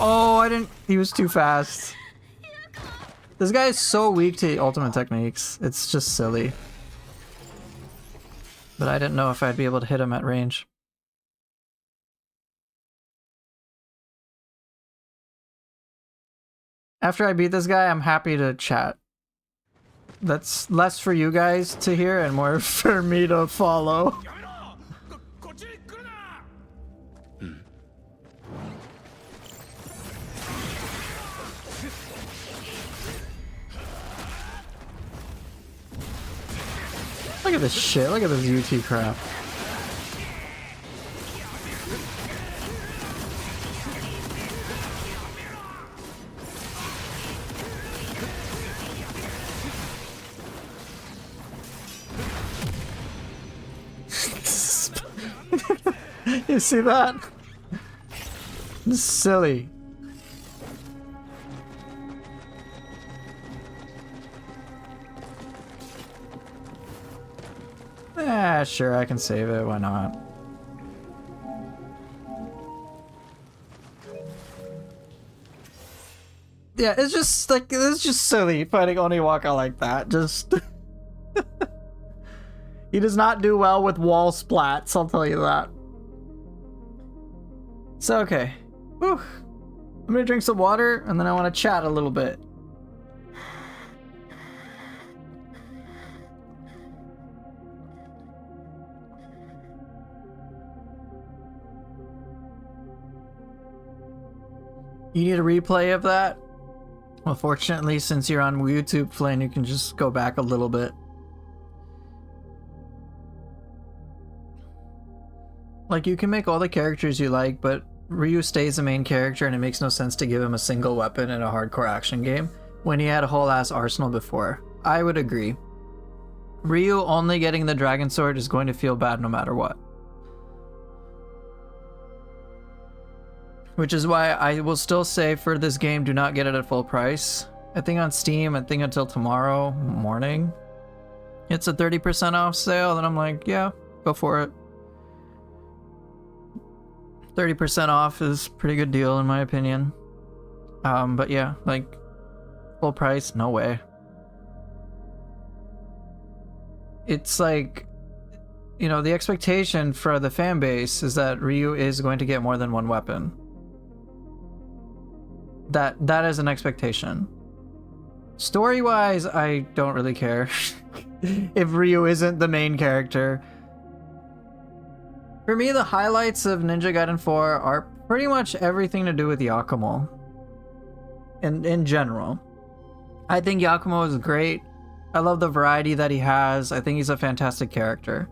Oh, I didn't... He was too fast. This guy is so weak to ultimate techniques. It's just silly. But I didn't know if I'd be able to hit him at range. After I beat this guy, I'm happy to chat. That's less for you guys to hear and more for me to follow. Look at this shit, look at this UT crap. You see that? This is silly. Sure, I can save it. Why not? Yeah, it's just like, it's just silly fighting Oniwaka like that. Just he does not do well with wall splats, I'll tell you that. So okay. Whew. I'm gonna drink some water and then I want to chat a little bit. You need a replay of that? Well, fortunately, since you're on YouTube, Flynn, you can just go back a little bit. Like, you can make all the characters you like, but Ryu stays the main character and it makes no sense to give him a single weapon in a hardcore action game when he had a whole ass arsenal before. I would agree. Ryu only getting the Dragon Sword is going to feel bad no matter what. Which is why I will still say for this game, do not get it at full price. I think on Steam, until tomorrow morning, it's a 30% off sale, and I'm like, yeah, go for it. 30% off is a pretty good deal in my opinion. But yeah, like, full price, no way. It's like, you know, the expectation for the fan base is that Ryu is going to get more than one weapon. That is an expectation. Story-wise, I don't really care if Ryu isn't the main character. For me, the highlights of Ninja Gaiden 4 are pretty much everything to do with Yakumo. In general. I think Yakumo is great. I love the variety that he has. I think he's a fantastic character.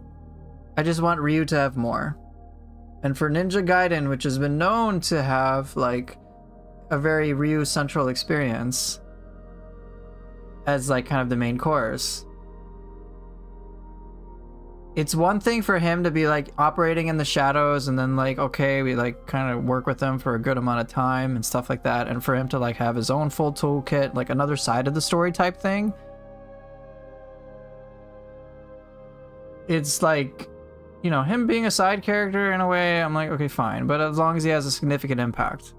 I just want Ryu to have more. And for Ninja Gaiden, which has been known to have, like, a very Ryu central experience as like kind of the main course. It's one thing for him to be like operating in the shadows and then like, okay, we like kind of work with him for a good amount of time and stuff like that, and for him to like have his own full toolkit, like another side of the story type thing. It's like, you know, him being a side character in a way, I'm like, okay, fine, but as long as he has a significant impact.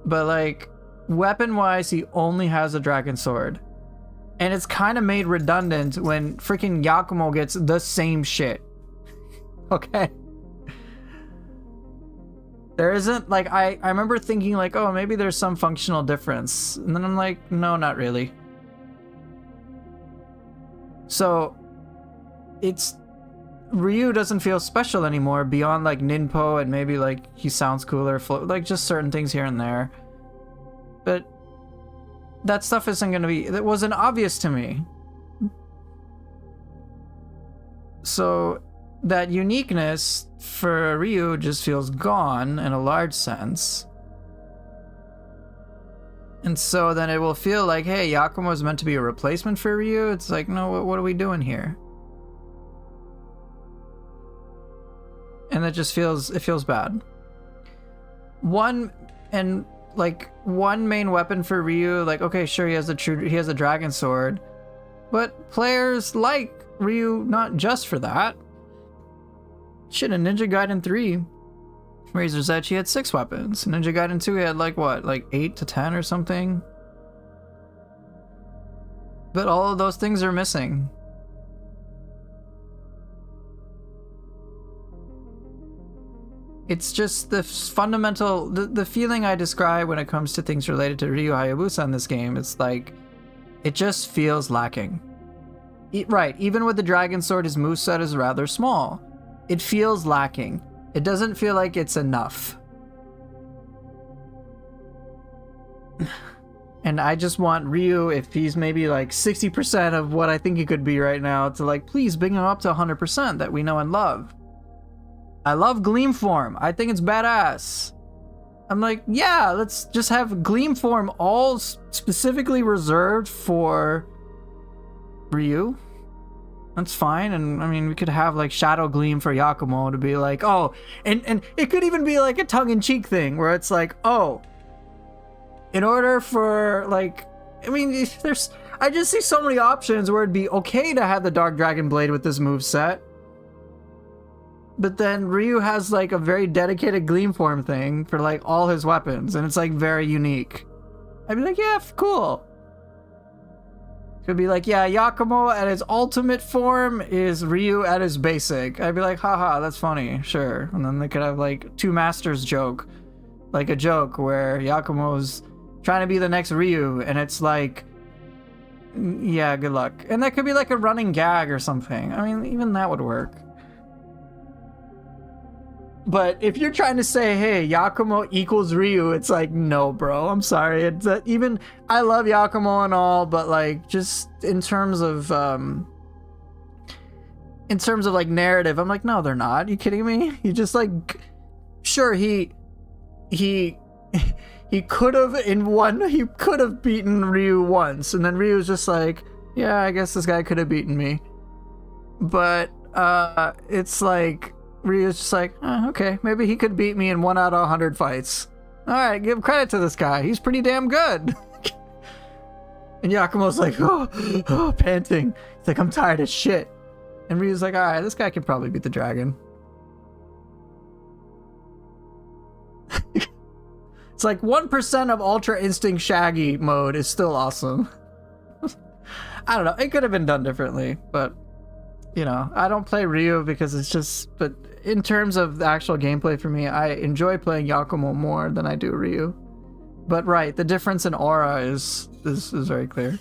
But like, weapon-wise, he only has a Dragon Sword. And it's kind of made redundant when freaking Yakumo gets the same shit. Okay? There isn't, like, I remember thinking like, oh, maybe there's some functional difference. And then I'm like, no, not really. So, it's... Ryu doesn't feel special anymore beyond like Ninpo and maybe like he sounds cooler, like just certain things here and there. But that stuff isn't going to be, that wasn't obvious to me. So that uniqueness for Ryu just feels gone in a large sense. And so then it will feel like, hey, Yakumo is meant to be a replacement for Ryu. It's like, no, what are we doing here? And it just feels, it feels bad. One main weapon for Ryu, like, okay, sure, he has a Dragon Sword, but players like Ryu not just for that. Shit, in Ninja Gaiden 3, Razor's Edge, he had 6 weapons. In Ninja Gaiden 2, he had like what, like 8 to 10 or something. But all of those things are missing. It's just the fundamental, the feeling I describe when it comes to things related to Ryu Hayabusa in this game. It's like, it just feels lacking. Right, even with the Dragon Sword, his moveset is rather small. It feels lacking. It doesn't feel like it's enough. And I just want Ryu, if he's maybe like 60% of what I think he could be right now, to like, please bring him up to 100% that we know and love. I love Gleam Form. I think it's badass. I'm like, yeah, let's just have Gleam Form all specifically reserved for Ryu. That's fine. And I mean, we could have like Shadow Gleam for Yakumo to be like, oh, and it could even be like a tongue-in-cheek thing where it's like, oh, in order for like, I mean, I just see so many options where it'd be okay to have the Dark Dragon Blade with this moveset. But then Ryu has like a very dedicated Gleam Form thing for like all his weapons, and it's like very unique. I'd be like, yeah, cool. Could be like, yeah, Yakumo at his ultimate form is Ryu at his basic. I'd be like, haha, that's funny, sure. And then they could have like two masters joke. Like a joke where Yakumo's trying to be the next Ryu, and it's like, yeah, good luck. And that could be like a running gag or something. I mean, even that would work. But if you're trying to say, hey, Yakumo equals Ryu, it's like, no, bro, I'm sorry. It's even, I love Yakumo and all, but like, just in terms of like narrative, I'm like, no, they're not. You kidding me? You just like, sure, he could have he could have beaten Ryu once, and then Ryu's just like, yeah, I guess this guy could have beaten me. But it's like, Ryu's just like, okay, maybe he could beat me in 1 out of 100 fights. Alright, give credit to this guy. He's pretty damn good. And Yakumo's like, oh, panting. He's like, I'm tired of shit. And Ryu's like, alright, this guy can probably beat the dragon. It's like 1% of Ultra Instinct Shaggy mode is still awesome. I don't know, it could have been done differently, but you know, I don't play Ryu because it's just, but in terms of the actual gameplay for me, I enjoy playing Yakumo more than I do Ryu. But right, the difference in aura is very clear.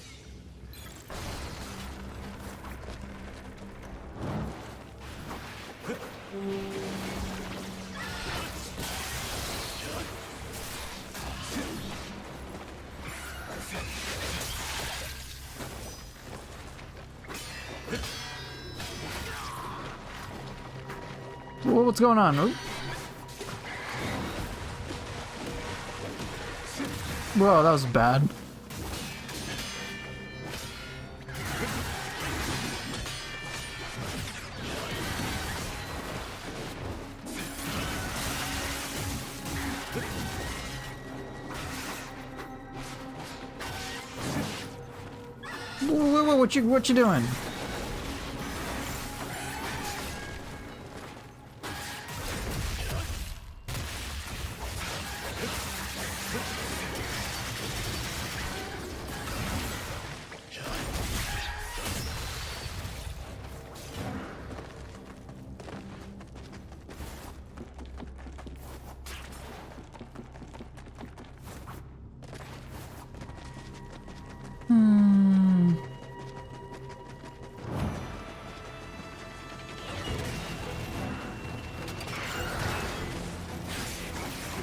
What's going on? Ooh. Whoa, that was bad. Whoa, what you doing?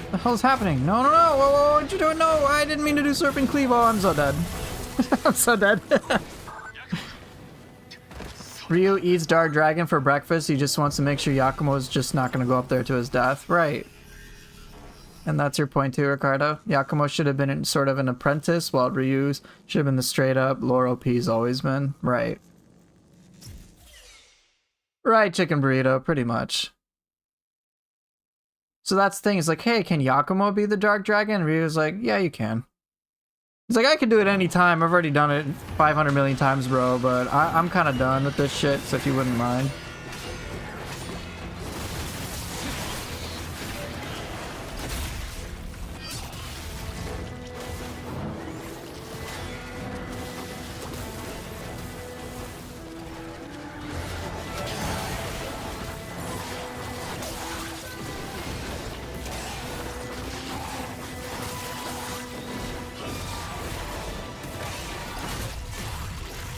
What the hell's happening? No, whoa, what you doing? No, I didn't mean to do Serpent Cleave. Oh, I'm so dead. I'm so dead. Ryu eats Dark Dragon for breakfast. He just wants to make sure Yakumo's just not going to go up there to his death. Right. And that's your point too, Ricardo? Yakumo should have been sort of an apprentice, while Ryu should have been the straight up lore OP he's always been. Right. Right, Chicken Burrito, pretty much. So that's the thing, it's like, hey, can Yakumo be the Dark Dragon? And Ryu's like, yeah, you can. He's like, I can do it anytime. I've already done it 500 million times, bro, but I'm kind of done with this shit, so if you wouldn't mind.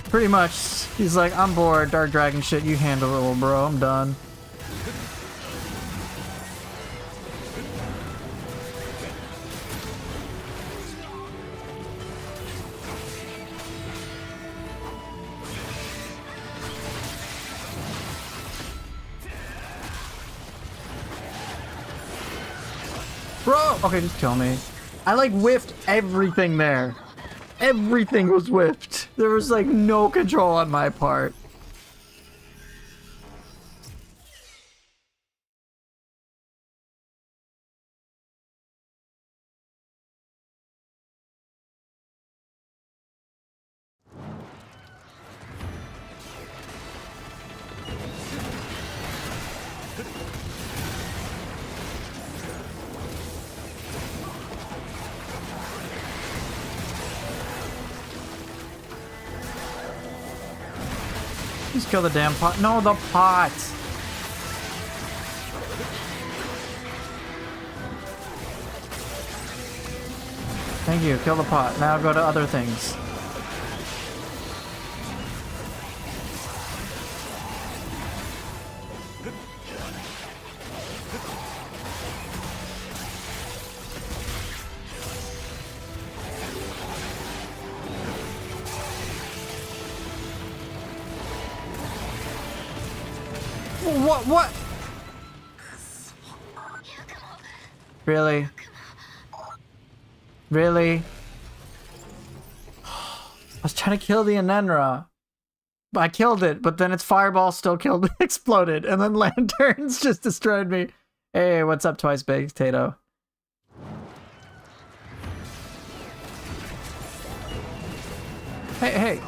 Pretty much, he's like, I'm bored, Dark Dragon shit, you handle it, little bro, I'm done. Bro! Okay, just kill me. I like whiffed everything there. Everything was whiffed. There was like no control on my part. Just kill the damn pot. No, the pot! Thank you, kill the pot. Now go to other things. What? Really? Really? I was trying to kill the Anenra. I killed it, but then its fireball still killed, exploded, and then lanterns just destroyed me. Hey, what's up, Twice Baked Potato? Hey.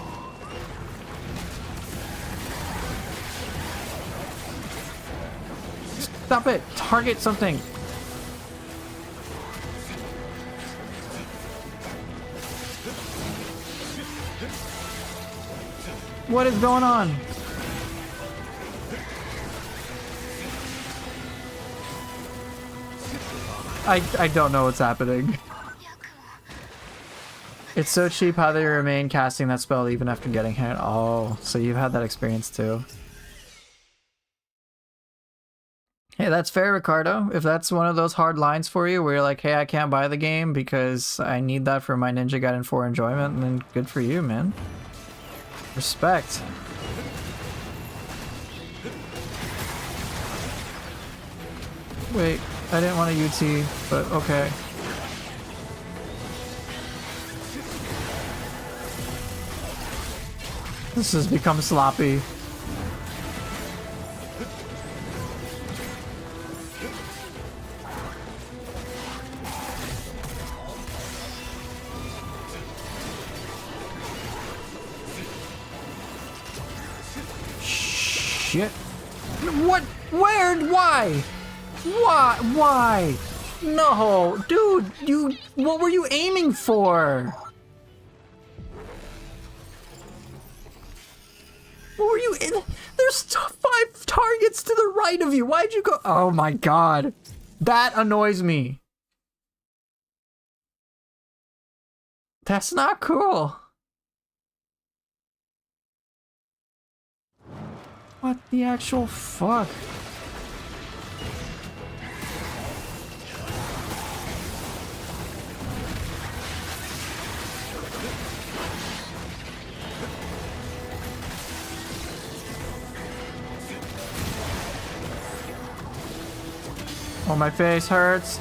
Stop it! Target something! What is going on? I don't know what's happening. It's so cheap how they remain casting that spell even after getting hit. Oh, so you've had that experience too. Hey, that's fair, Ricardo. If that's one of those hard lines for you where you're like, hey, I can't buy the game because I need that for my Ninja Gaiden 4 enjoyment, then good for you, man. Respect. Wait, I didn't want a UT, but okay. This has become sloppy. Shit. What? Where? Why? Why? No, dude, what were you aiming for? What were you in? There's 5 targets to the right of you. Why'd you go? Oh my god. That annoys me. That's not cool. What the actual fuck? Oh, my face hurts.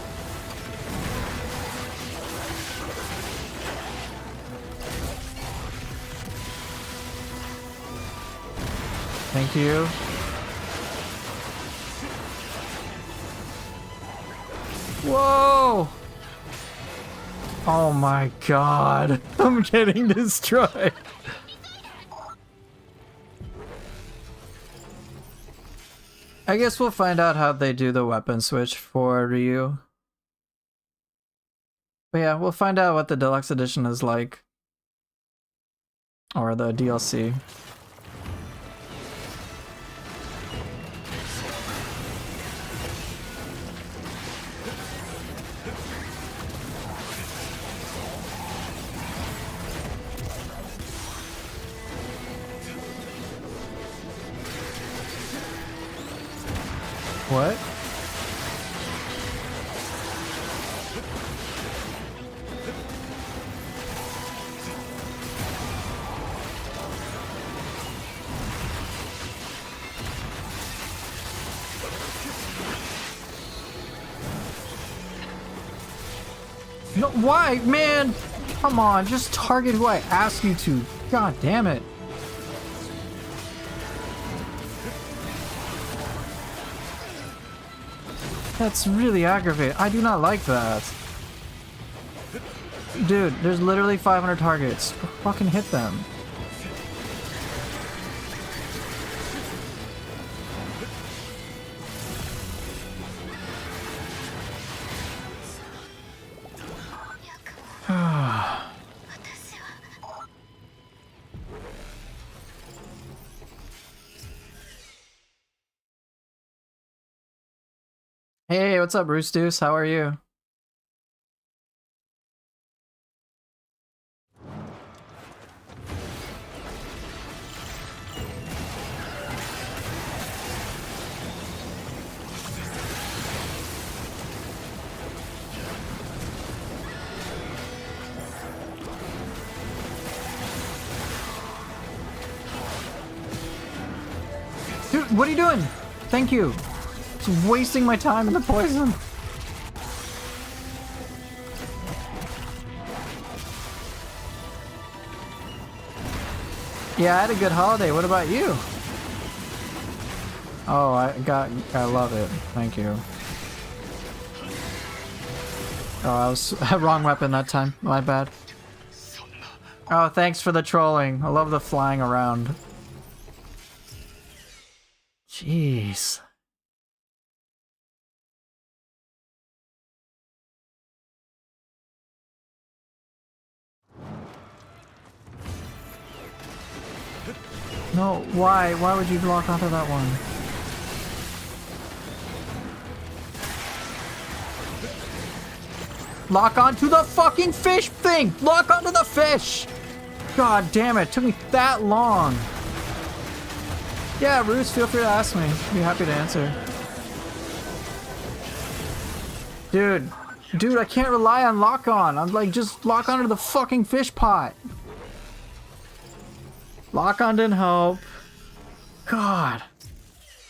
Thank you. Whoa! Oh my god. I'm getting destroyed. I guess we'll find out how they do the weapon switch for Ryu. But yeah, we'll find out what the deluxe edition is like. Or the DLC. What? No, why, man? Come on, just target who I ask you to. God damn it. That's really aggravating. I do not like that. Dude, there's literally 500 targets. Fucking hit them. Hey, what's up, Bruce Deuce? How are you? Dude, what are you doing? Thank you. Just wasting my time in the poison. Yeah, I had a good holiday. What about you? Oh, I love it. Thank you. Oh, I was wrong weapon that time. My bad. Oh, thanks for the trolling. I love the flying around. Jeez. No, why? Why would you lock onto that one? Lock onto the fucking fish thing! Lock onto the fish! God damn it, took me that long. Yeah, Bruce, feel free to ask me. I'd be happy to answer. Dude, I can't rely on lock on. I'm like, just lock onto the fucking fish pot. Lock on didn't help. God.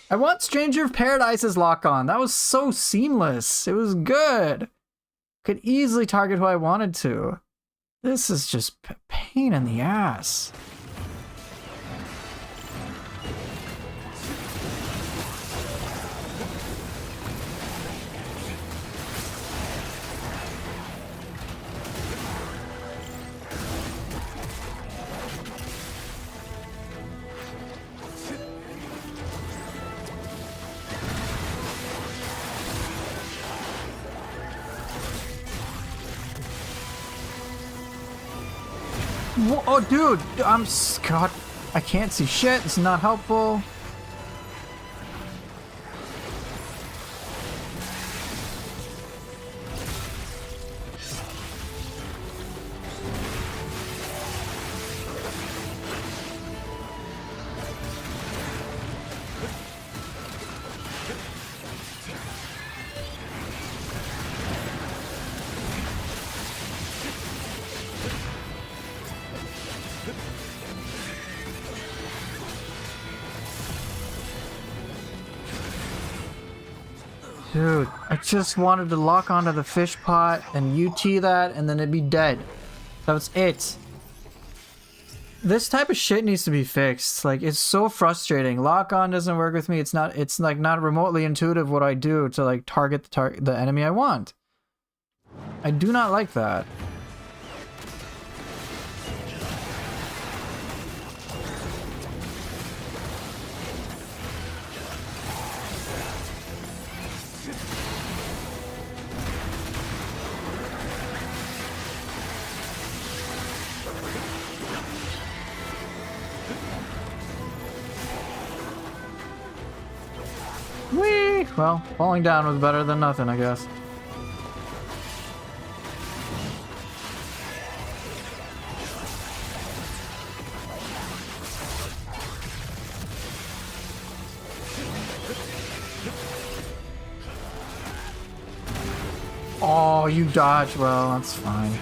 I want Stranger of Paradise's lock on. That was so seamless. It was good. Could easily target who I wanted to. This is just pain in the ass. Whoa, oh, dude, God, I can't see shit. It's not helpful. Dude, I just wanted to lock onto the fish pot and UT that and then it'd be dead. That was it. This type of shit needs to be fixed. Like, it's so frustrating. Lock on doesn't work with me. It's like not remotely intuitive what I do to like target the enemy I want. I do not like that. Whee! Well, falling down was better than nothing, I guess. Oh, you dodge well, that's fine.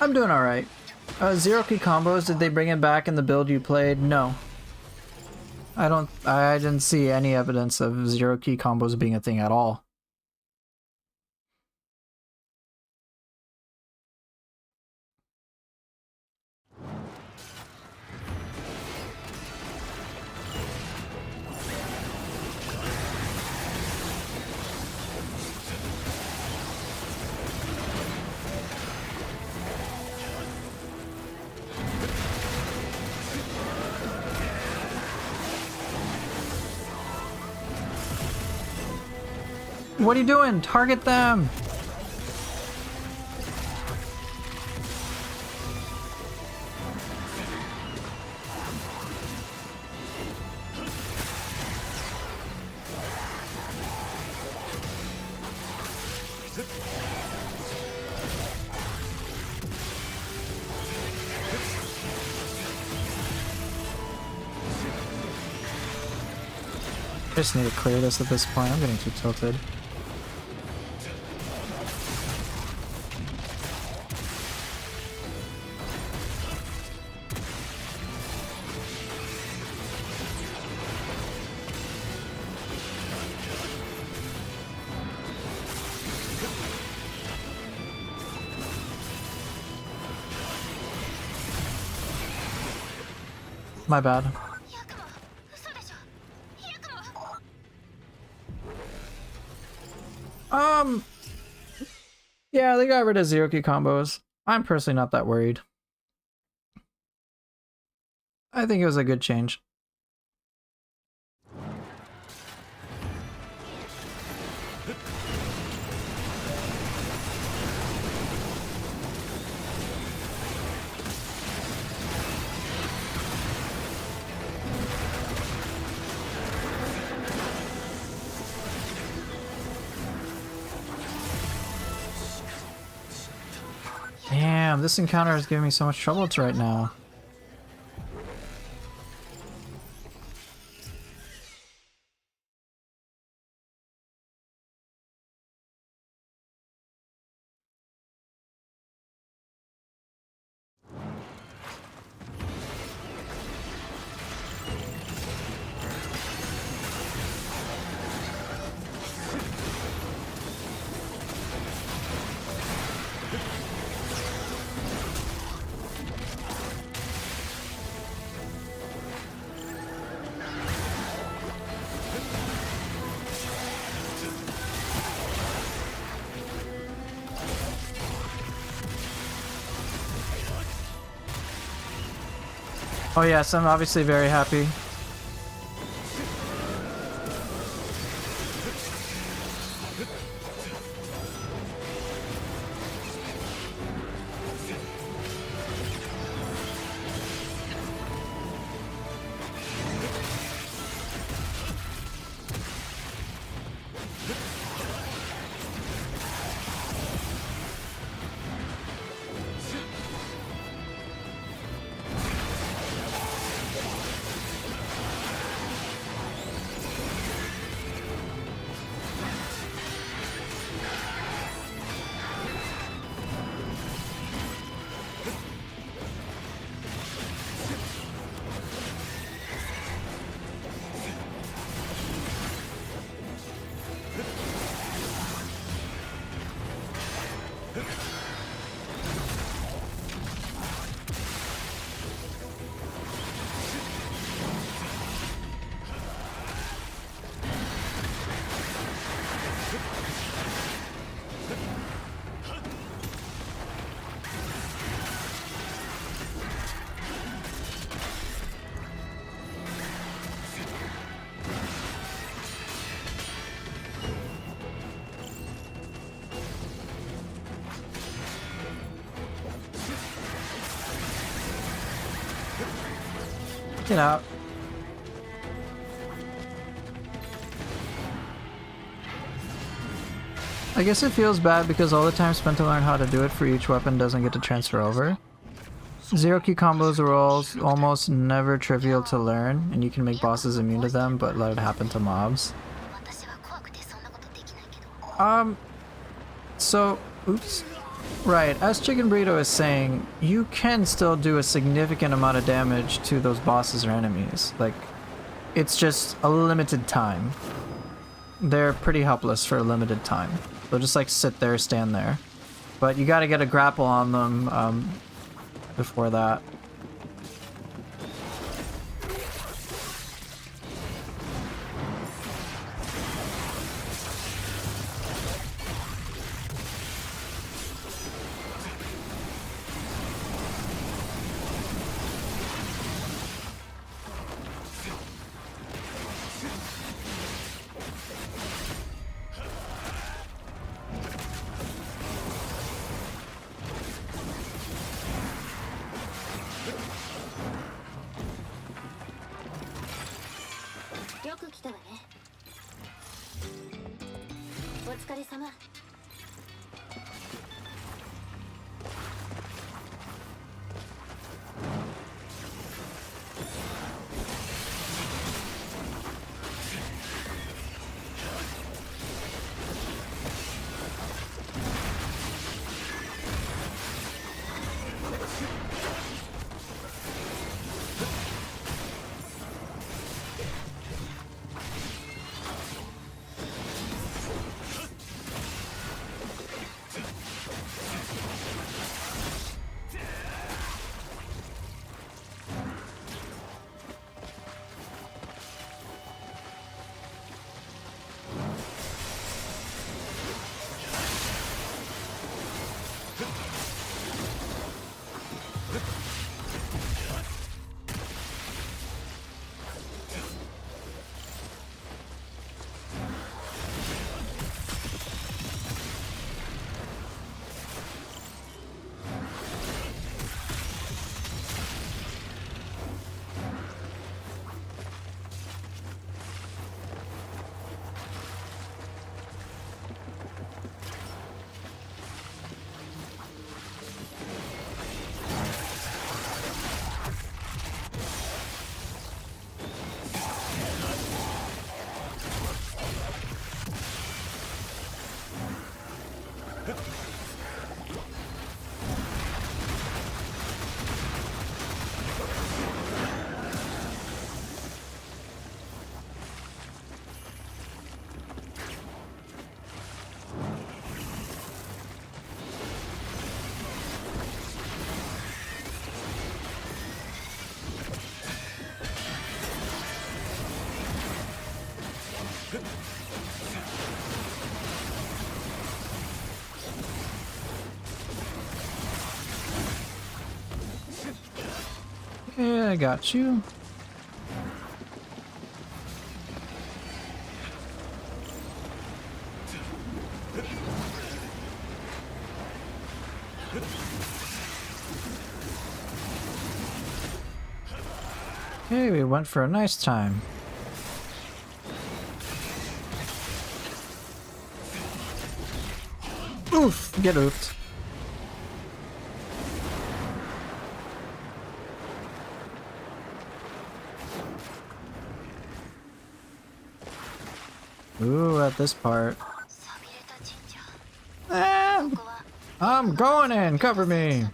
I'm doing alright. Zero key combos, did they bring it back in the build you played? No. I didn't see any evidence of zero key combos being a thing at all. What are you doing? Target them! I just need to clear this at this point. I'm getting too tilted. My bad. Yeah, they got rid of zero key combos. I'm personally not that worried. I think it was a good change. Damn, this encounter is giving me so much trouble right now. Oh yes, I'm obviously very happy. Get out. I guess it feels bad because all the time spent to learn how to do it for each weapon doesn't get to transfer over. Zero key combos are almost never trivial to learn, and you can make bosses immune to them, but let it happen to mobs. So, oops. Right, as Chicken Burrito is saying, you can still do a significant amount of damage to those bosses or enemies. Like, it's just a limited time. They're pretty helpless for a limited time. They'll just like sit there, stand there. But you gotta get a grapple on them before that. Yeah, I got you. Okay, we went for a nice time. Oof! Get oofed. Ooh, at this part. Ah, I'm going in! Cover me!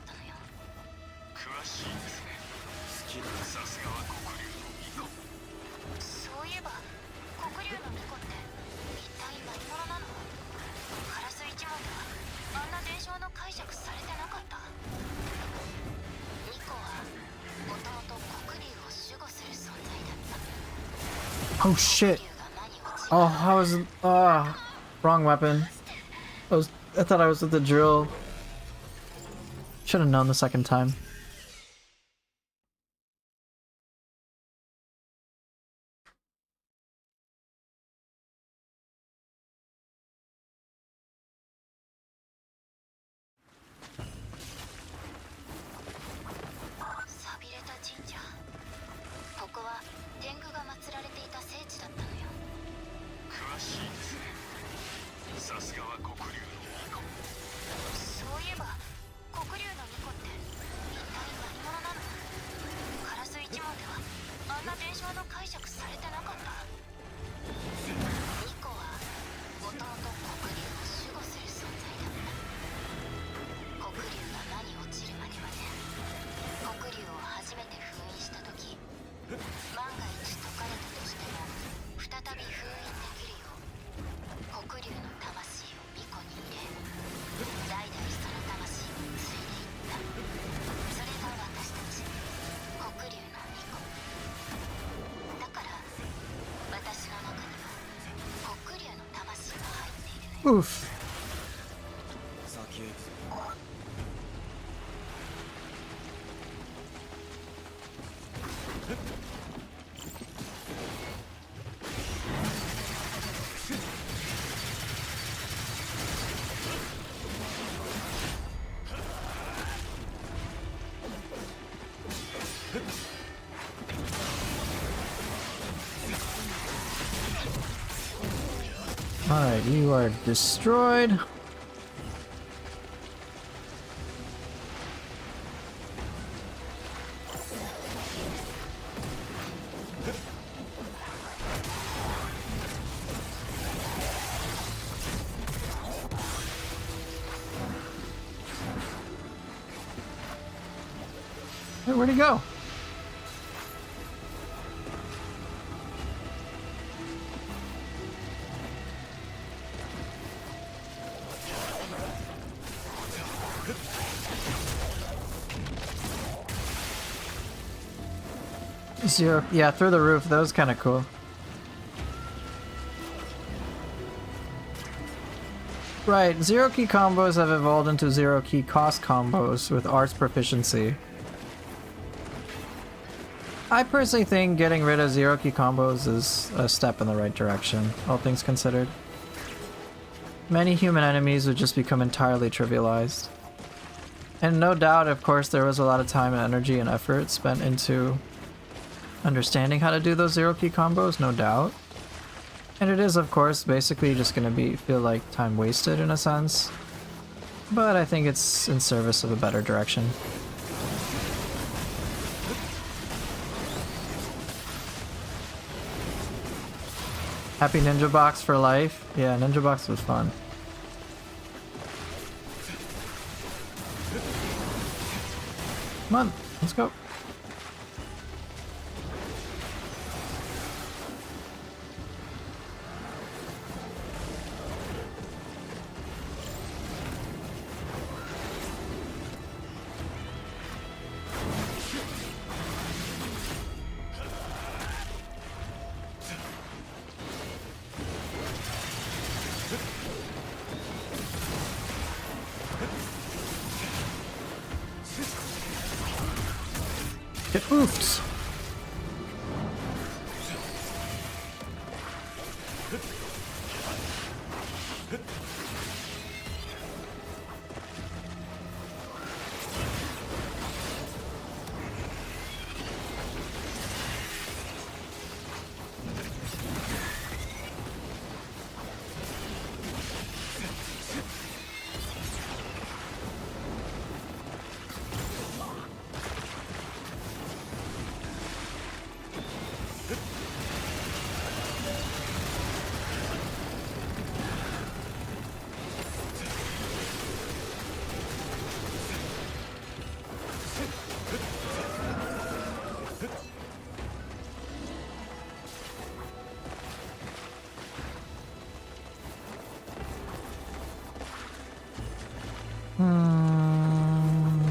Oh shit! Oh, I was wrong weapon. I thought I was with the drill. Should have known the second time. Oof. Alright, you are destroyed. Hey, where'd he go? Zero, yeah, through the roof. That was kind of cool. Right, zero key combos have evolved into zero key cost combos with arts proficiency. I personally think getting rid of zero key combos is a step in the right direction, all things considered. Many human enemies would just become entirely trivialized. And no doubt, of course, there was a lot of time and energy and effort spent into understanding how to do those zero key combos, no doubt. And it is, of course, basically just gonna feel like time wasted in a sense. But I think it's in service of a better direction. Happy Ninja Box for life. Yeah, Ninja Box was fun. Come on, let's go. Get oofed!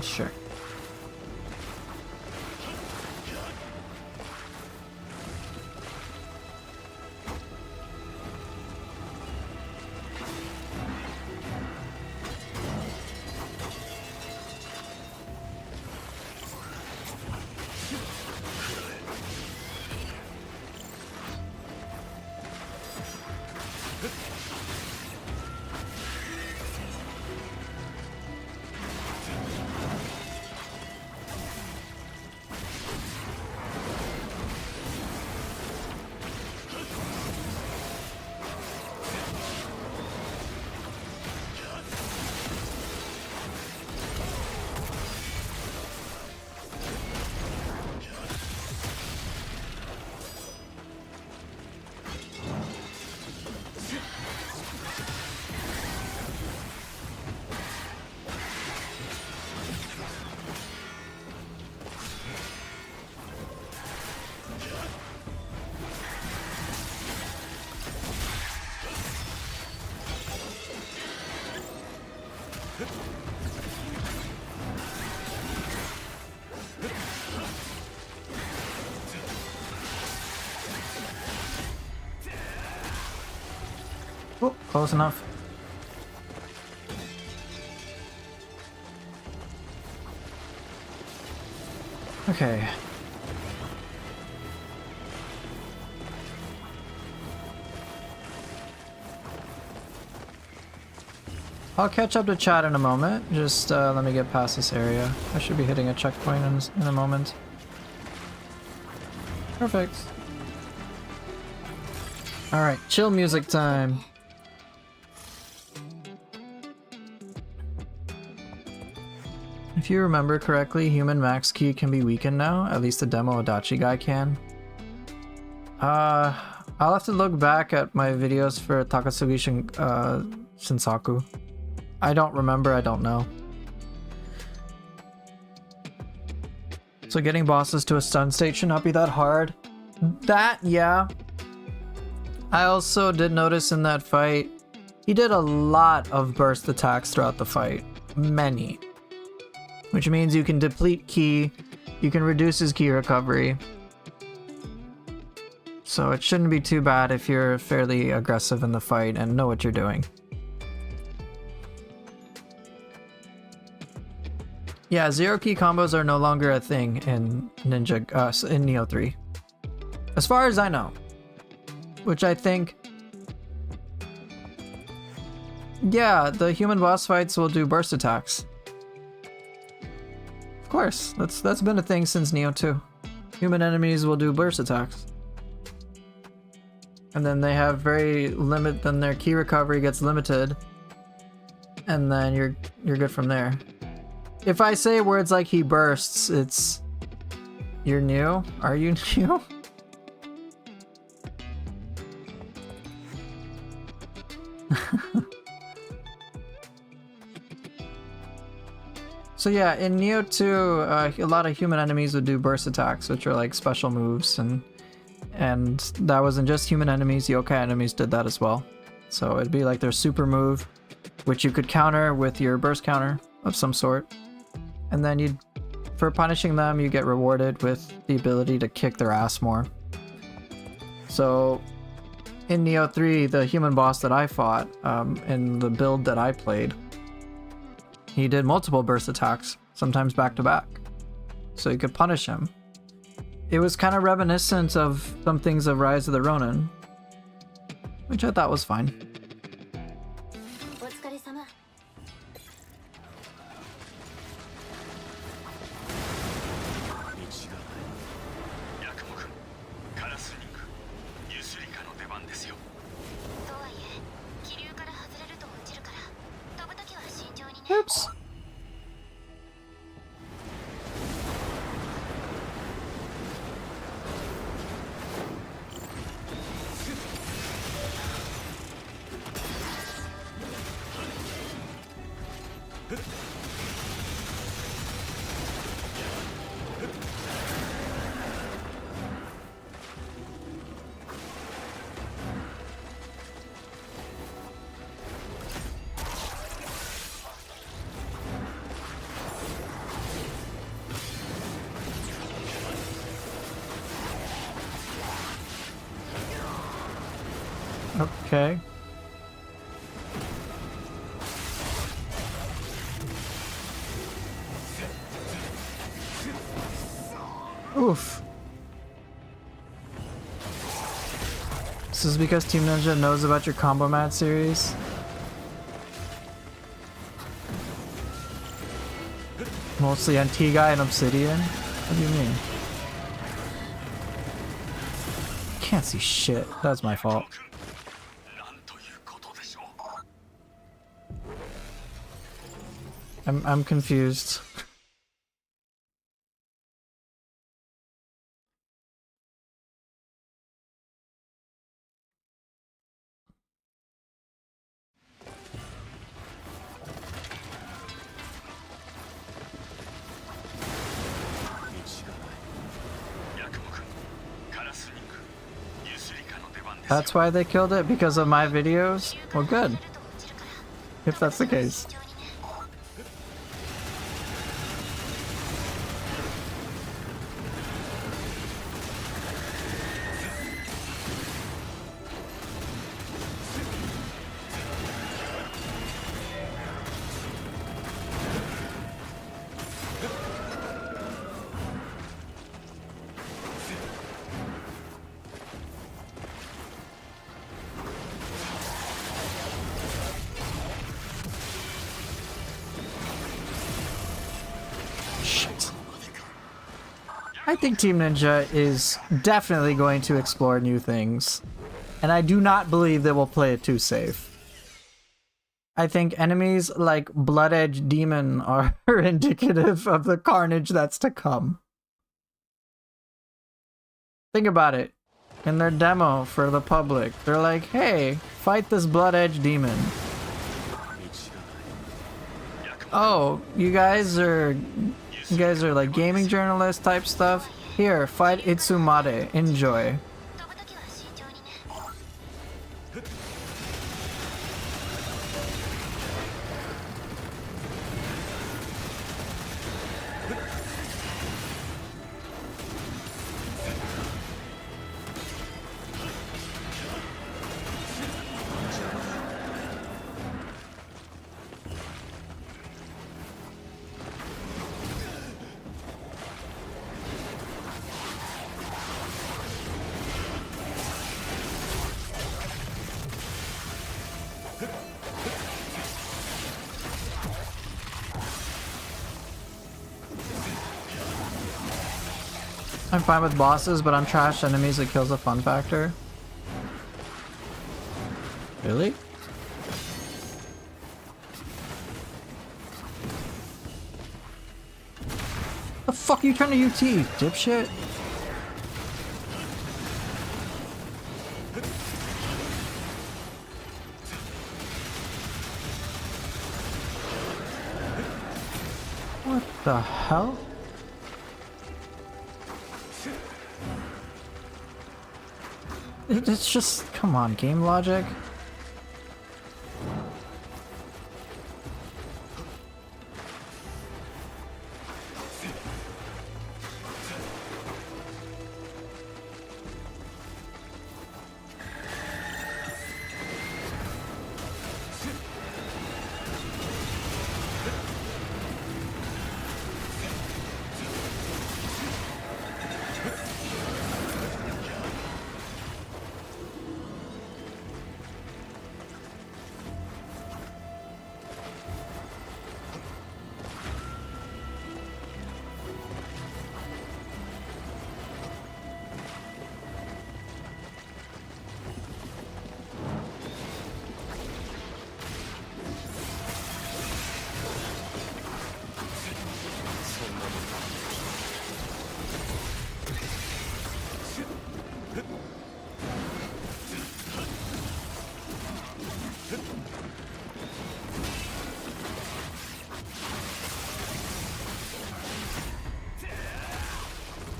Sure. Oh, close enough. Okay. I'll catch up to chat in a moment. Just let me get past this area. I should be hitting a checkpoint in a moment. Perfect. Alright, chill music time. If you remember correctly, human max ki can be weakened now. At least the demo Adachi guy can. I'll have to look back at my videos for Takasugi Shinsaku. I don't remember, I don't know. So getting bosses to a stun state should not be that hard. That, yeah. I also did notice in that fight, he did a lot of burst attacks throughout the fight. Many. Which means you can deplete ki, you can reduce his ki recovery. So it shouldn't be too bad if you're fairly aggressive in the fight and know what you're doing. Yeah, zero ki combos are no longer a thing in in Nioh 3. As far as I know. Which I think... Yeah, the human boss fights will do burst attacks. Of course, that's been a thing since Nioh 2. Human enemies will do burst attacks. And then they have then their ki recovery gets limited. And then you're good from there. If I say words like he bursts, it's... You're new? Are you new? So yeah, in Nioh 2, a lot of human enemies would do burst attacks, which are like special moves, and that wasn't just human enemies, yokai enemies did that as well. So it'd be like their super move, which you could counter with your burst counter of some sort. And then for punishing them, you get rewarded with the ability to kick their ass more. So in Nioh 3, the human boss that I fought, in the build that I played, he did multiple burst attacks, sometimes back to back. So you could punish him. It was kind of reminiscent of some things of Rise of the Ronin, which I thought was fine. Oops. Okay. Oof. This is because Team Ninja knows about your Combo Mat series? Mostly Antigai and Obsidian? What do you mean? Can't see shit. That's my fault. I'm confused. That's why they killed it? Because of my videos? Well, good. If that's the case. I think Team Ninja is definitely going to explore new things, and I do not believe they will play it too safe. I think enemies like Blood Edge Demon are indicative of the carnage that's to come. Think about it. In their demo for the public, they're like, hey, fight this Blood Edge Demon. Oh, you guys are like gaming journalist type stuff? Here, fight Itsumade. Enjoy. I'm fine with bosses, but I'm trash enemies. It kills the fun factor. Really? The fuck you trying to UT, dipshit? What the hell? It's just, come on, game logic.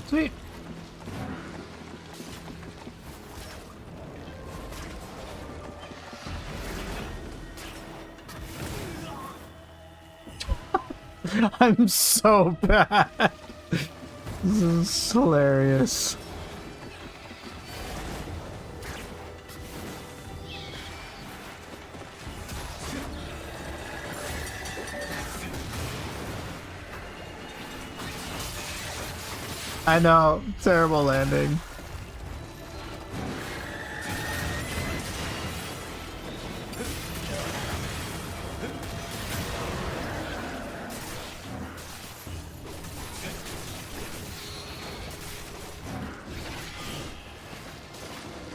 Sweet. I'm so bad. This is hilarious. I know, terrible landing.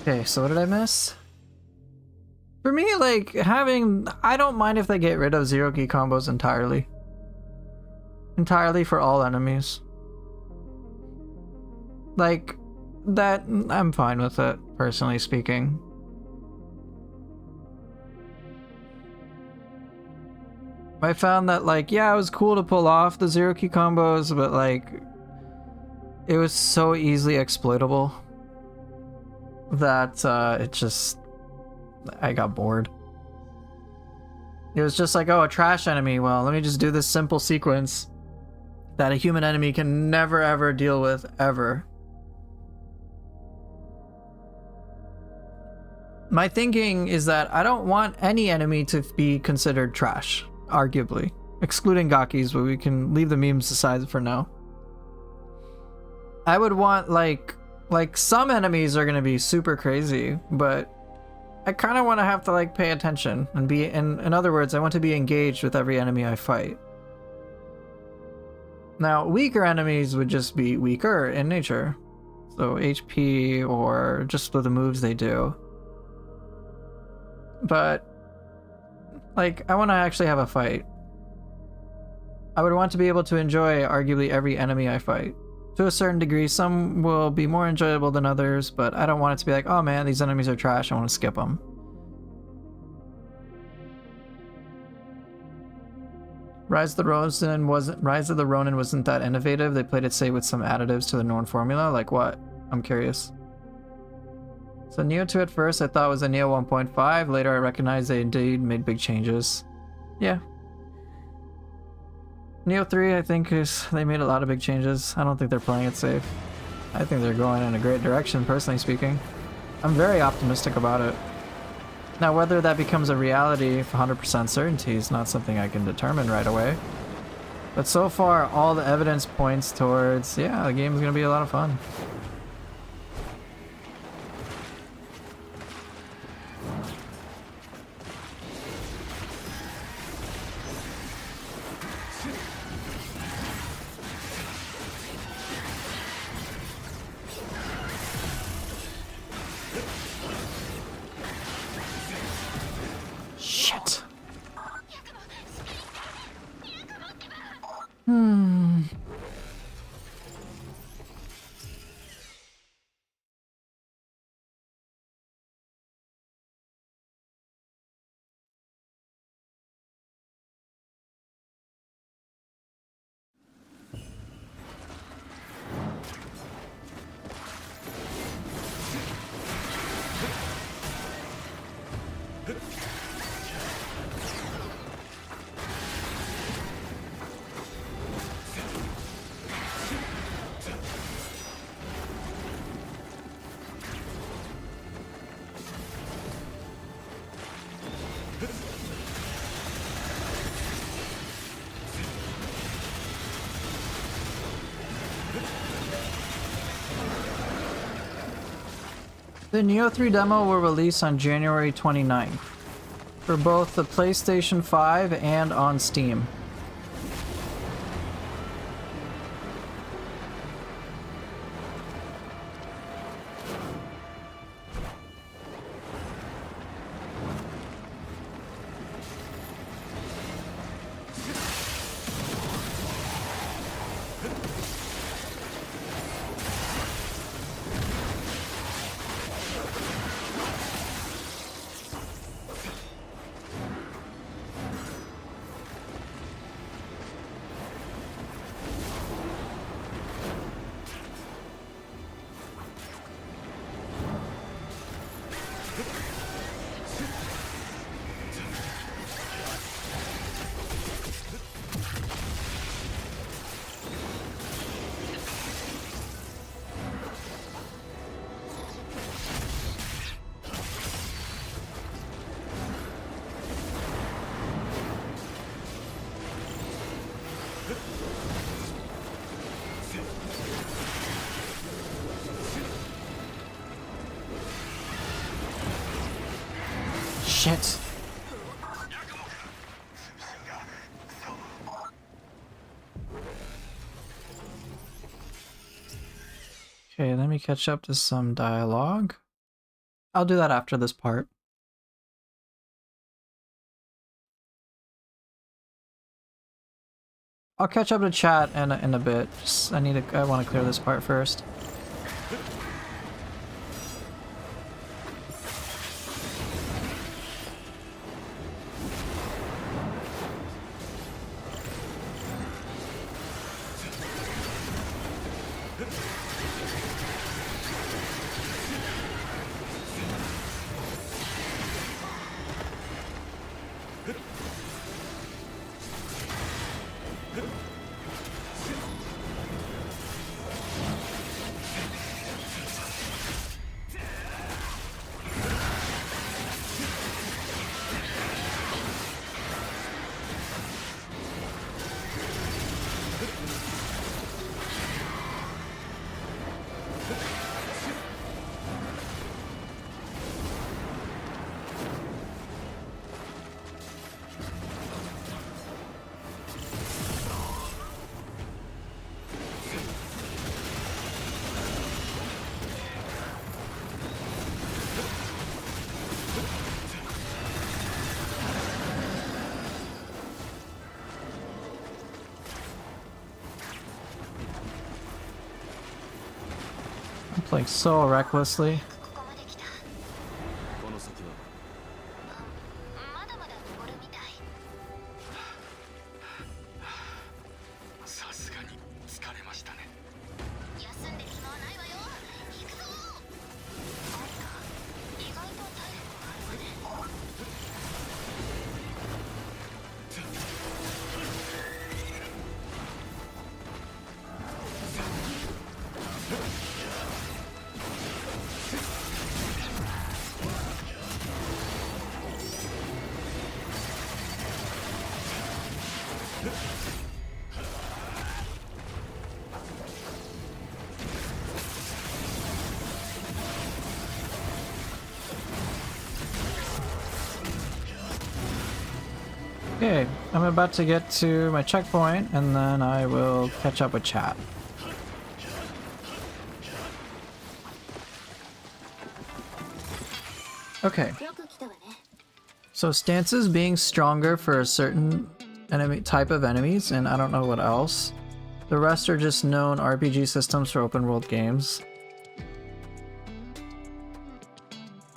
Okay, so what did I miss? For me, like, I don't mind if they get rid of zero key combos entirely. Entirely for all enemies. Like, that, I'm fine with it, personally speaking. I found that, like, yeah, it was cool to pull off the zero key combos, but, like, it was so easily exploitable that it just, I got bored. It was just like, oh, a trash enemy, well, let me just do this simple sequence that a human enemy can never ever deal with, ever. My thinking is that I don't want any enemy to be considered trash, arguably. Excluding Gakis, but we can leave the memes aside for now. I would want, like some enemies are gonna be super crazy, but I kind of want to have to, like, pay attention and be, in other words, I want to be engaged with every enemy I fight. Now, weaker enemies would just be weaker in nature. So HP or just with the moves they do. But Like, I want to actually have a fight. I would want to be able to enjoy arguably every enemy I fight. To a certain degree, some will be more enjoyable than others, but I don't want it to be like, oh man, these enemies are trash, I want to skip them. Rise of the Ronin wasn't that innovative. They played it safe with some additives to the known formula. Like what? I'm curious. So Neo 2 at first I thought was a Neo 1.5. Later I recognized they indeed made big changes. Yeah. Neo 3 I think they made a lot of big changes. I don't think they're playing it safe. I think they're going in a great direction, personally speaking. I'm very optimistic about it. Now, whether that becomes a reality with 100% certainty is not something I can determine right away. But so far, all the evidence points towards, yeah, the game's gonna be a lot of fun. Shit. The Neo 3 demo will release on January 29th for both the PlayStation 5 and on Steam. Shit. Okay, let me catch up to some dialogue. I'll do that after this part. I'll catch up to chat in a bit. Just, I want to clear this part first. Like so recklessly. この先はまだまだ登るみたい。さすがに疲れましたね。休んでる暇はないわよ。行くぞ。ありか、意外と体力あるわね。Okay, I'm about to get to my checkpoint and then I will catch up with chat. Okay, よく来たわね。 so stances being stronger for a certain enemy type of enemies, and I don't know what else. The rest are just known RPG systems for open world games.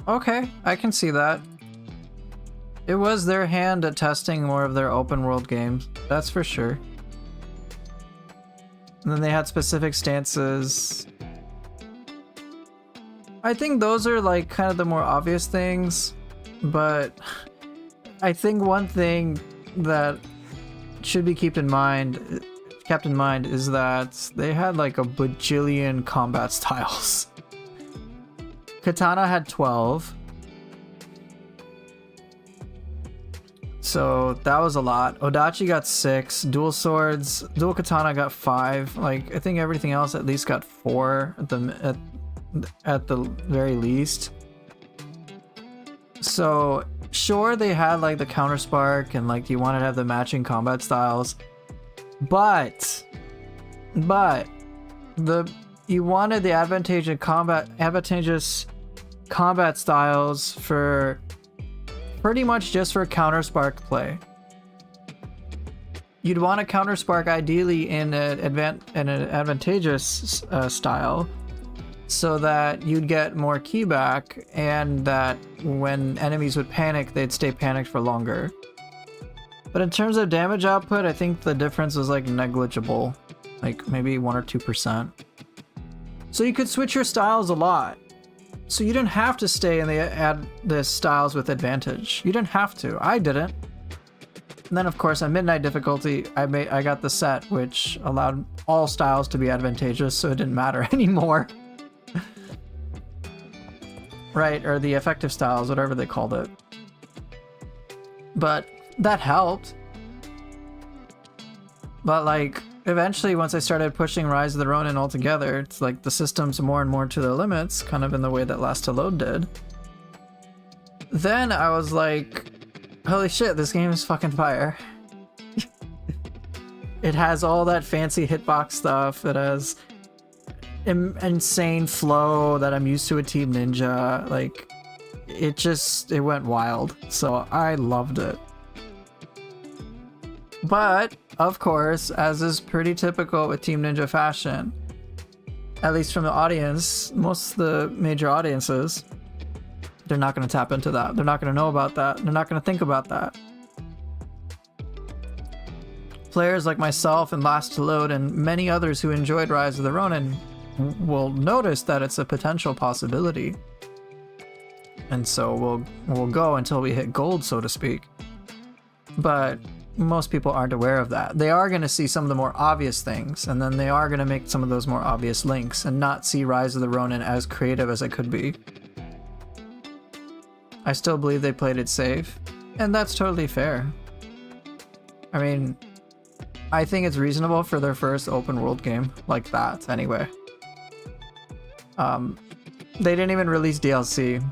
Okay, I can see that. It was their hand at testing more of their open world games, that's for sure. And then they had specific stances. I think those are like kind of the more obvious things, but I think one thing that should be kept in mind is that they had like a bajillion combat styles. Katana had 12. So that was a lot. Odachi got 6. Dual swords, dual katana got 5. Like I think everything else at least got 4 at the very least. So sure, they had like the counter spark and like you wanted to have the matching combat styles, but you wanted the advantageous combat styles for pretty much just for counter spark play. You'd want a counter spark ideally in an advantageous style, so that you'd get more key back and that when enemies would panic, they'd stay panicked for longer. But in terms of damage output, I think the difference was like negligible, like maybe 1 or 2%. So you could switch your styles a lot. So you didn't have to stay in the styles with advantage. You didn't have to. I didn't. And then of course on midnight difficulty, I got the set which allowed all styles to be advantageous, so it didn't matter anymore. Right, or the effective styles, whatever they called it. But that helped. But like eventually once I started pushing Rise of the Ronin altogether, it's like the system's more and more to their limits, kind of in the way that Last to Load did. Then I was like, holy shit, this game is fucking fire. It has all that fancy hitbox stuff, it has insane flow that I'm used to with Team Ninja, like it went wild, so I loved it. But of course, as is pretty typical with Team Ninja fashion, at least from the audience, most of the major audiences, they're not going to tap into that. They're not going to know about that. They're not going to think about that. Players like myself and Last to Load and many others who enjoyed Rise of the Ronin will notice that it's a potential possibility. And so we'll go until we hit gold, so to speak. But most people aren't aware of that. They are going to see some of the more obvious things, and then they are going to make some of those more obvious links and not see Rise of the Ronin as creative as it could be. I still believe they played it safe, and that's totally fair. I mean, I think it's reasonable for their first open world game like that anyway. They didn't even release DLC.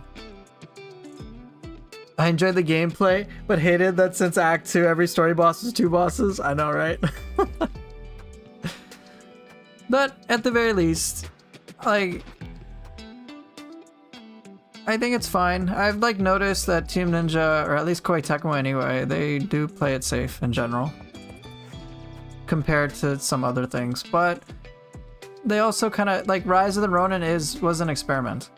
I enjoyed the gameplay, but hated that since Act 2, every story boss was 2 bosses. I know, right? But at the very least, like, I think it's fine. I've like noticed that Team Ninja, or at least Koei Tecmo anyway, they do play it safe in general compared to some other things. But they also kind of like Rise of the Ronin was an experiment.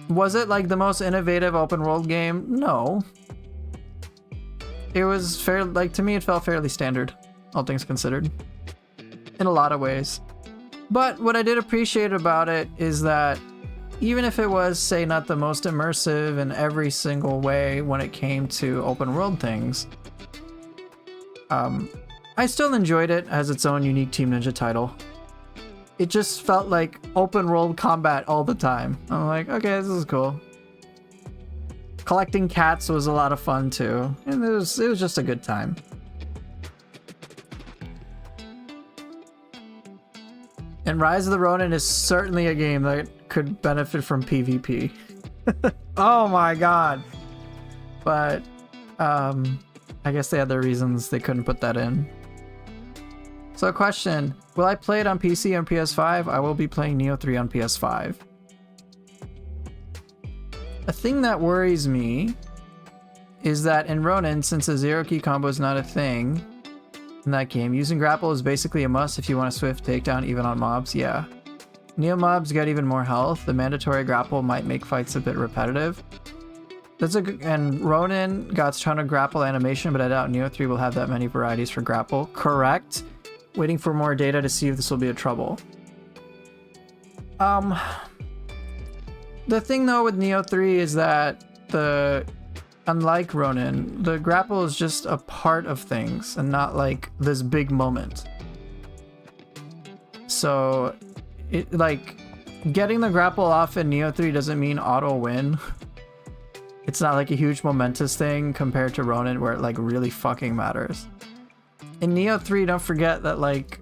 Was it like the most innovative open world game? No. It was fair, like to me it felt fairly standard, all things considered. In a lot of ways. But what I did appreciate about it is that even if it was, say, not the most immersive in every single way when it came to open world things, I still enjoyed it as its own unique Team Ninja title. It just felt like open world combat all the time. I'm like, okay, this is cool. Collecting cats was a lot of fun too, and it was just a good time. And Rise of the Ronin is certainly a game that could benefit from PvP. Oh my god. But I guess they had their reasons they couldn't put that in. So a question, will I play it on PC and PS5? I will be playing Nioh 3 on PS5. A thing that worries me is that in Ronin, since a zero key combo is not a thing in that game, using grapple is basically a must if you want a swift takedown even on mobs. Yeah. Nioh mobs get even more health. The mandatory grapple might make fights a bit repetitive. And Ronin got a ton of grapple animation, but I doubt Nioh 3 will have that many varieties for grapple. Correct. Waiting for more data to see if this will be a trouble. The thing though with Nioh 3 is that unlike Ronin, the grapple is just a part of things and not like this big moment. So getting the grapple off in Nioh 3 doesn't mean auto win. It's not like a huge momentous thing compared to Ronin where it like really fucking matters. In Nioh 3, don't forget that like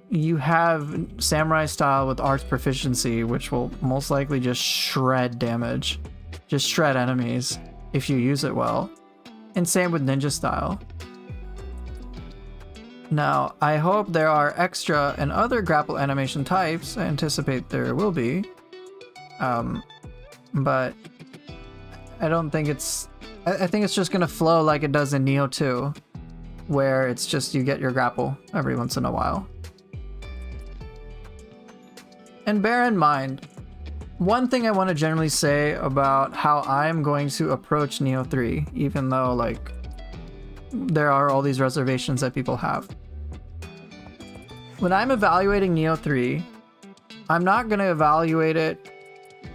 you have samurai style with arts proficiency, which will most likely just shred damage, just shred enemies if you use it well. And same with ninja style. Now, I hope there are extra and other grapple animation types. I anticipate there will be. But I don't think I think it's just gonna flow like it does in Nioh 2, where it's just you get your grapple every once in a while. And bear in mind, one thing I want to generally say about how I'm going to approach Nioh 3, even though like there are all these reservations that people have. When I'm evaluating Nioh 3, I'm not going to evaluate it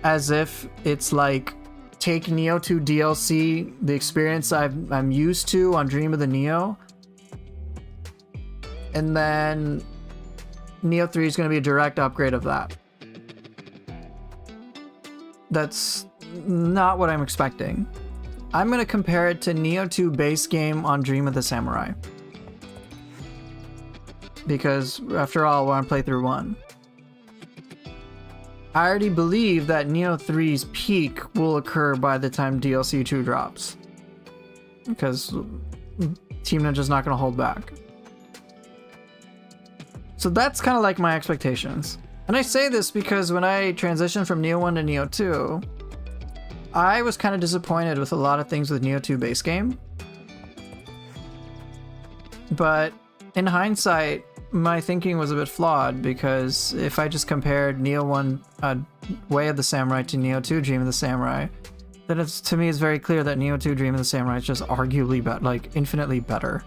as if it's like take Nioh 2 DLC, the experience I'm used to on Dream of the Neo, and then Nioh 3 is going to be a direct upgrade of that. That's not what I'm expecting. I'm going to compare it to Nioh 2 base game on Dream of the Samurai. Because, after all, we're on playthrough 1. I already believe that Nioh 3's peak will occur by the time DLC 2 drops. Because Team Ninja's not going to hold back. So that's kind of like my expectations. And I say this because when I transitioned from Nioh 1 to Nioh 2, I was kind of disappointed with a lot of things with Nioh 2 base game. But in hindsight, my thinking was a bit flawed, because if I just compared Nioh 1 Way of the Samurai to Nioh 2 Dream of the Samurai, then to me it's very clear that Nioh 2 Dream of the Samurai is just arguably like infinitely better.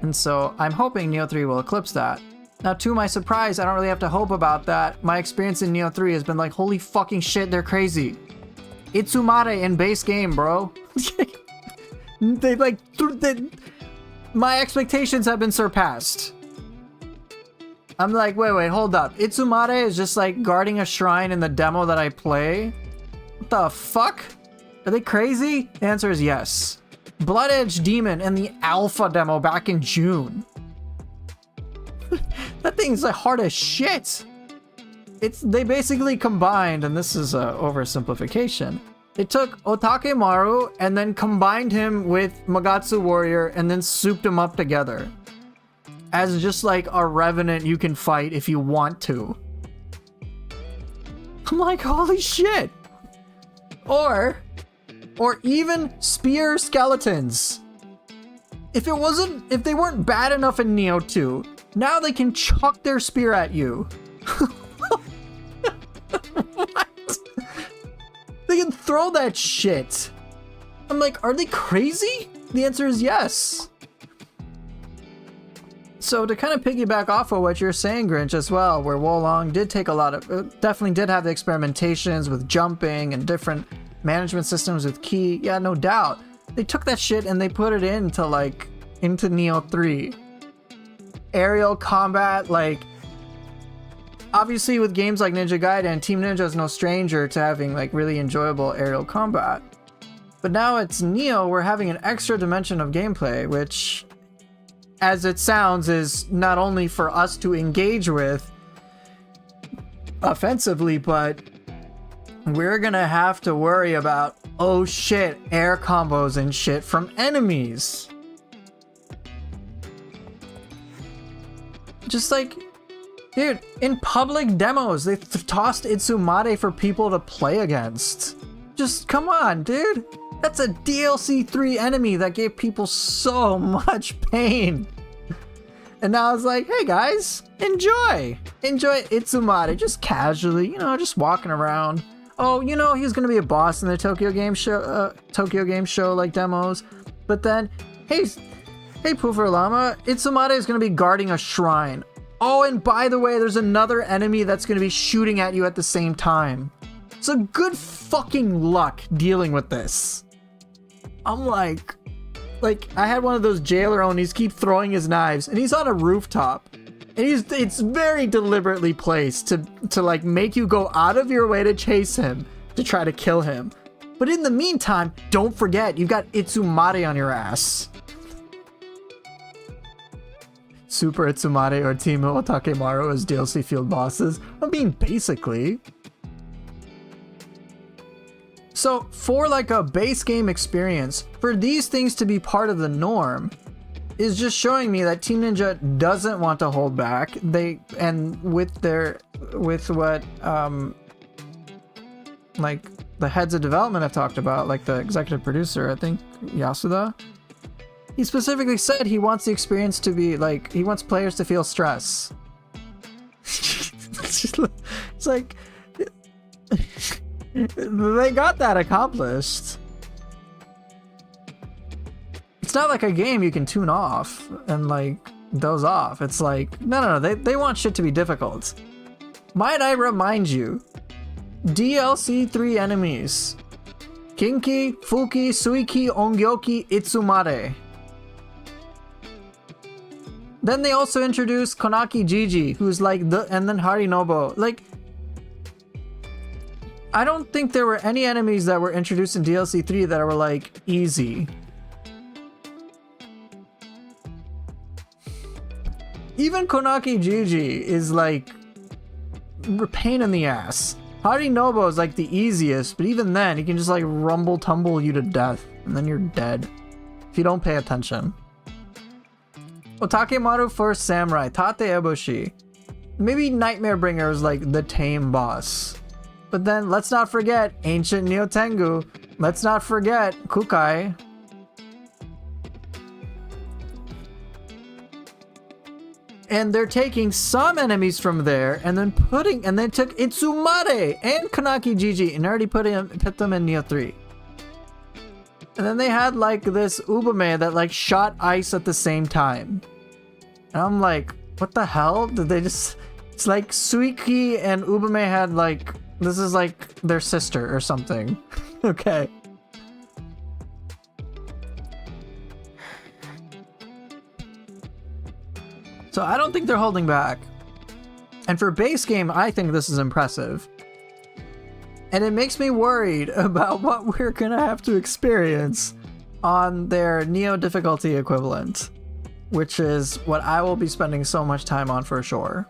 And so I'm hoping Nioh 3 will eclipse that. Now, to my surprise, I don't really have to hope about that. My experience in Nioh 3 has been like, holy fucking shit, they're crazy. Itsumare in base game, bro. My expectations have been surpassed. I'm like, wait, hold up. Itsumare is just like guarding a shrine in the demo that I play? What the fuck? Are they crazy? The answer is yes. Blood Edge Demon in the alpha demo back in June. That thing's like hard as shit. They basically combined, and this is a oversimplification. They took Otake and then combined him with Magatsu Warrior and then souped them up together as just like a revenant you can fight if you want to. I'm like, holy shit. Or even spear skeletons. If they weren't bad enough in Neo 2, now they can chuck their spear at you. What? They can throw that shit. I'm like, are they crazy? The answer is yes. So to kind of piggyback off of what you're saying, Grinch, as well, where Wo Long did take a lot of, definitely did have the experimentations with jumping and different management systems with ki. Yeah, no doubt. They took that shit and they put it into Neo 3. Aerial combat, like, obviously with games like Ninja Gaiden, Team Ninja is no stranger to having like really enjoyable aerial combat. But now it's Neo, we're having an extra dimension of gameplay, which, as it sounds, is not only for us to engage with offensively, but we're gonna have to worry about, oh shit, air combos and shit from enemies. Just like, dude, in public demos, they tossed Itsumade for people to play against. Just come on, dude. That's a DLC 3 enemy that gave people so much pain. And now it's like, hey guys, enjoy Itsumade, just casually, you know, just walking around. Oh, you know, he's gonna be a boss in the Tokyo Game Show like demos. But then, hey Poofer Llama, Itsumade is gonna be guarding a shrine. Oh, and by the way, there's another enemy that's gonna be shooting at you at the same time. So good fucking luck dealing with this. I'm like, I had one of those jailer onis keep throwing his knives, and he's on a rooftop. And it's very deliberately placed to like make you go out of your way to chase him, to try to kill him. But in the meantime, don't forget, you've got Itsumade on your ass. Super Itsumade or Team Otakemaru as DLC field bosses. I mean, basically. So for like a base game experience, for these things to be part of the norm is just showing me that Team Ninja doesn't want to hold back. With what like the heads of development have talked about, like the executive producer, I think Yasuda, he specifically said he wants the experience to be like, he wants players to feel stress. It's like they got that accomplished. It's not like a game you can tune off and like doze off. It's like, no, they want shit to be difficult. Might I remind you, DLC 3 enemies: Kinki, Fuki, Suiki, Ongyoki, Itsumade. Then they also introduced Konaki Jiji, who's like and then Harinobo. Like, I don't think there were any enemies that were introduced in DLC 3 that were like easy. Even Konaki Jiji is like a pain in the ass. Harinobo is like the easiest, but even then he can just like rumble tumble you to death and then you're dead if you don't pay attention. Otakemaru First Samurai, Tate Eboshi. Maybe Nightmare Bringer is like the tame boss. But then let's not forget Ancient Neo Tengu. Let's not forget Kukai. And they're taking some enemies from there and then took Itsumade and Konaki Jiji and already put them in Neo 3. And then they had like this Ubume that like shot ice at the same time. And I'm like, what the hell? Did they just... It's like Suiki and Ubume had like... This is like their sister or something. Okay. So I don't think they're holding back. And for base game, I think this is impressive. And it makes me worried about what we're gonna have to experience on their Neo difficulty equivalent, which is what I will be spending so much time on for sure.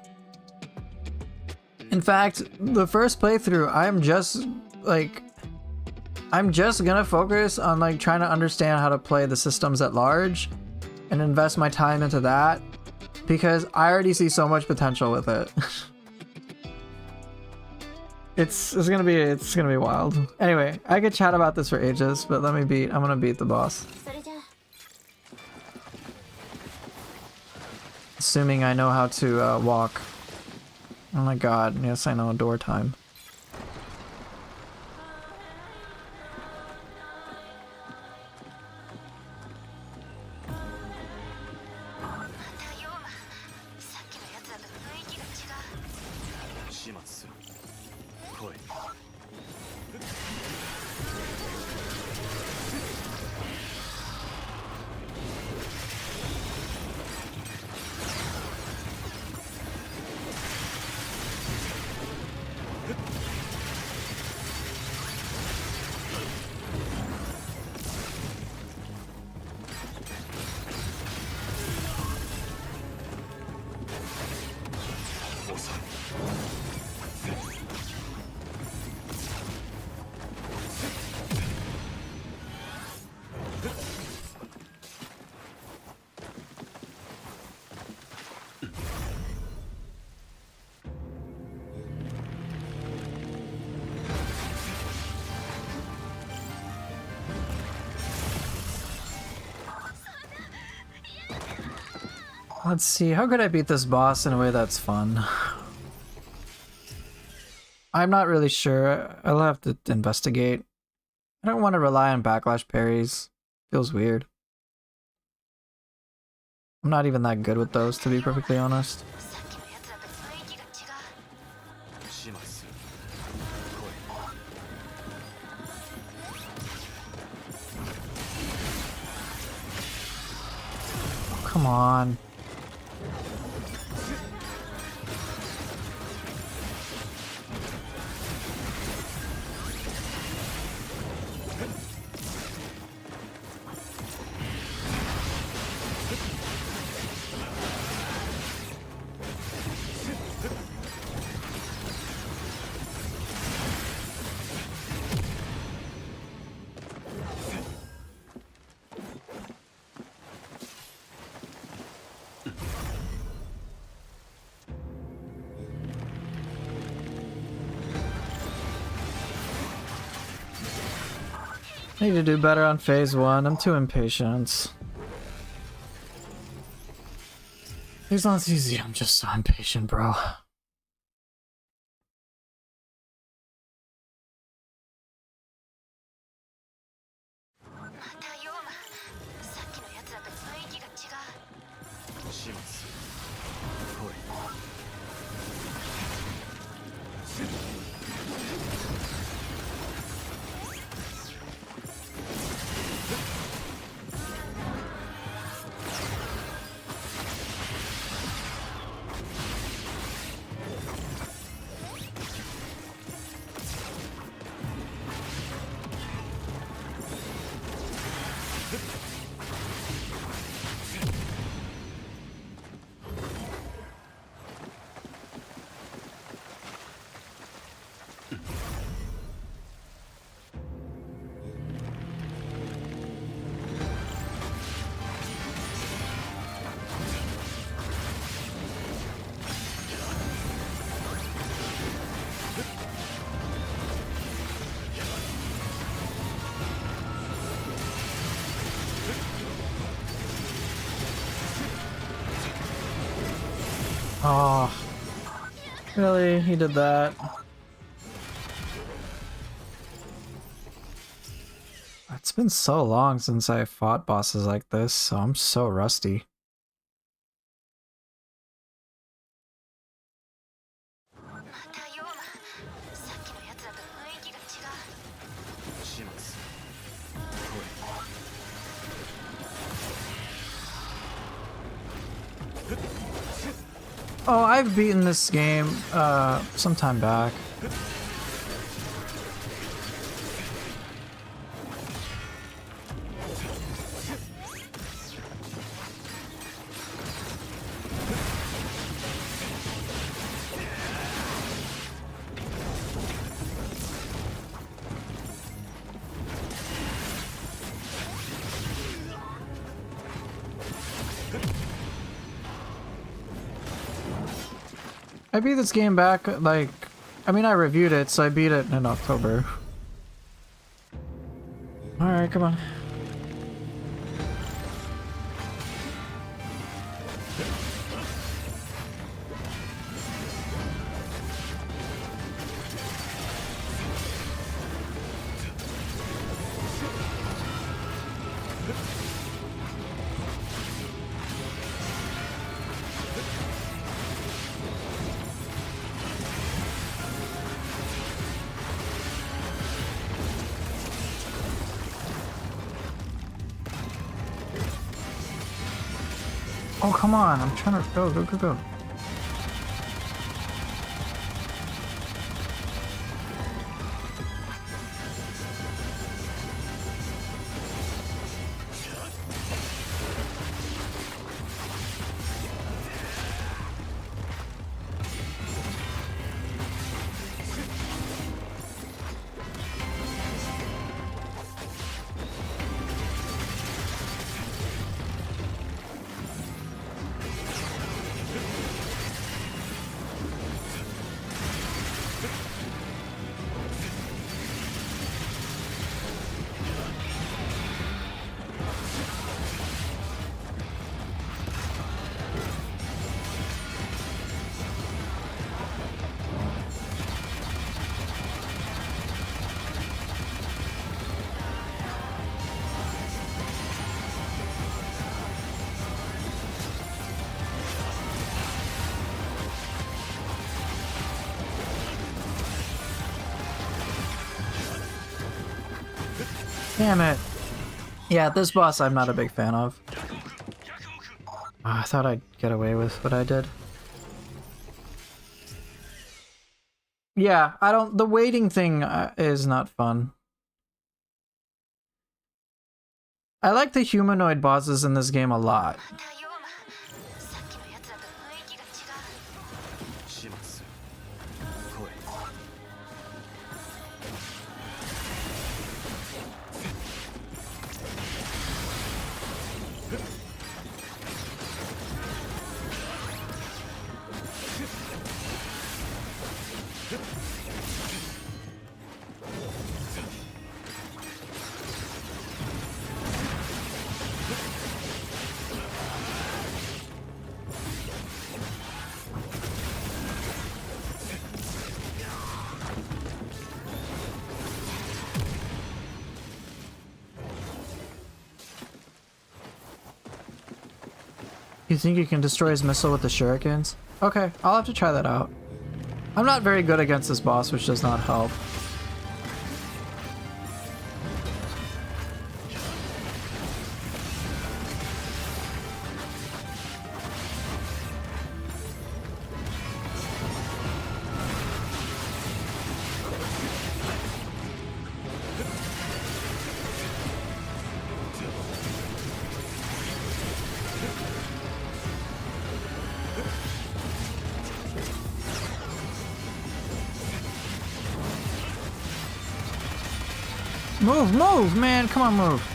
In fact, the first playthrough, I'm just gonna focus on like trying to understand how to play the systems at large and invest my time into that, because I already see so much potential with it. It's gonna be wild. Anyway, I could chat about this for ages, but I'm gonna beat the boss. Assuming I know how to walk. Oh my god, yes I know door time. またヨーマ、さっきのやつらと雰囲気が違う。始末する。来い。遅い。Let's see, how could I beat this boss in a way that's fun? I'm not really sure. I'll have to investigate. I don't want to rely on backlash parries. Feels weird. I'm not even that good with those, to be perfectly honest. さっきのやつらと雰囲気が違う。始末する。来い。 Come on. I need to do better on phase 1. I'm too impatient. Phase 1's easy. I'm just so impatient, bro. またヨーマ、さっきのやつらと雰囲気が違う。始末する。来い。 Oh, really? He did that? It's been so long since I fought bosses like this, so I'm so rusty. またヨーマ、さっきのやつらと雰囲気が違う。始末する。来い。 Oh, I've beaten this game some time back. I beat this game back, like, I mean, I reviewed it, so I beat it in October. Alright, come on. Oh, come on. I'm trying to go. Damn it. Yeah, this boss I'm not a big fan of. I thought I'd get away with what I did. Yeah, the waiting thing is not fun. I like the humanoid bosses in this game a lot. またヨーマ、さっきのやつらと雰囲気が違う。始末来い。You think you can destroy his missile with the shurikens? Okay, I'll have to try that out. I'm not very good against this boss, which does not help. Move, man! Come on, move!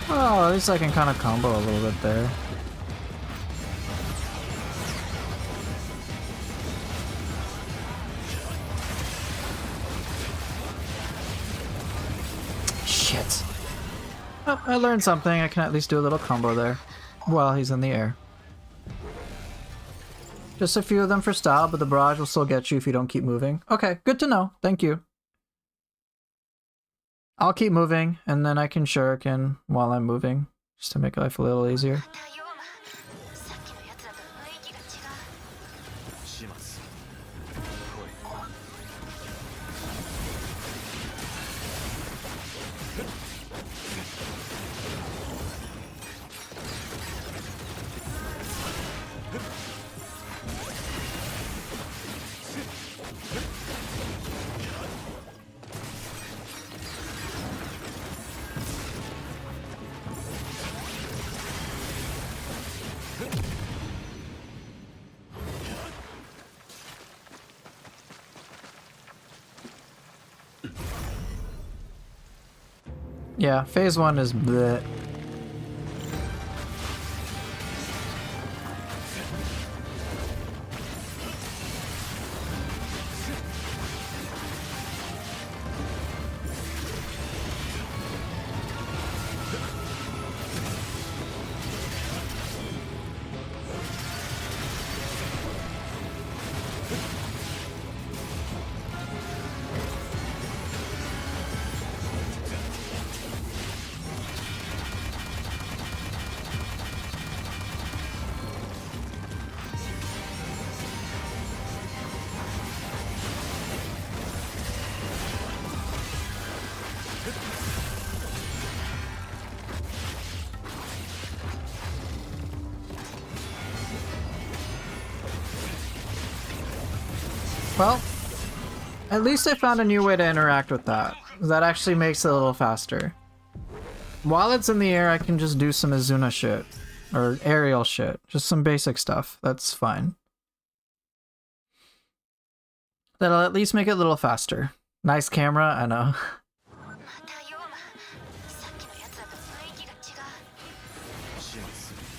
Oh, at least I can kind of combo a little bit there. Shit. Oh, I learned something. I can at least do a little combo there while he's in the air. Just a few of them for style, but the barrage will still get you if you don't keep moving. Okay, good to know. Thank you. I'll keep moving, and then I can shuriken while I'm moving, just to make life a little easier. またヨーマ、さっきのやつらと雰囲気が違う。始末来Yeah, phase 1 is bleh. Well, at least I found a new way to interact with that. That actually makes it a little faster. While it's in the air, I can just do some Izuna shit. Or aerial shit. Just some basic stuff. That's fine. That'll at least make it a little faster. Nice camera, I know. またヨーマ、さっきのやつらと雰囲気が違う。始末来い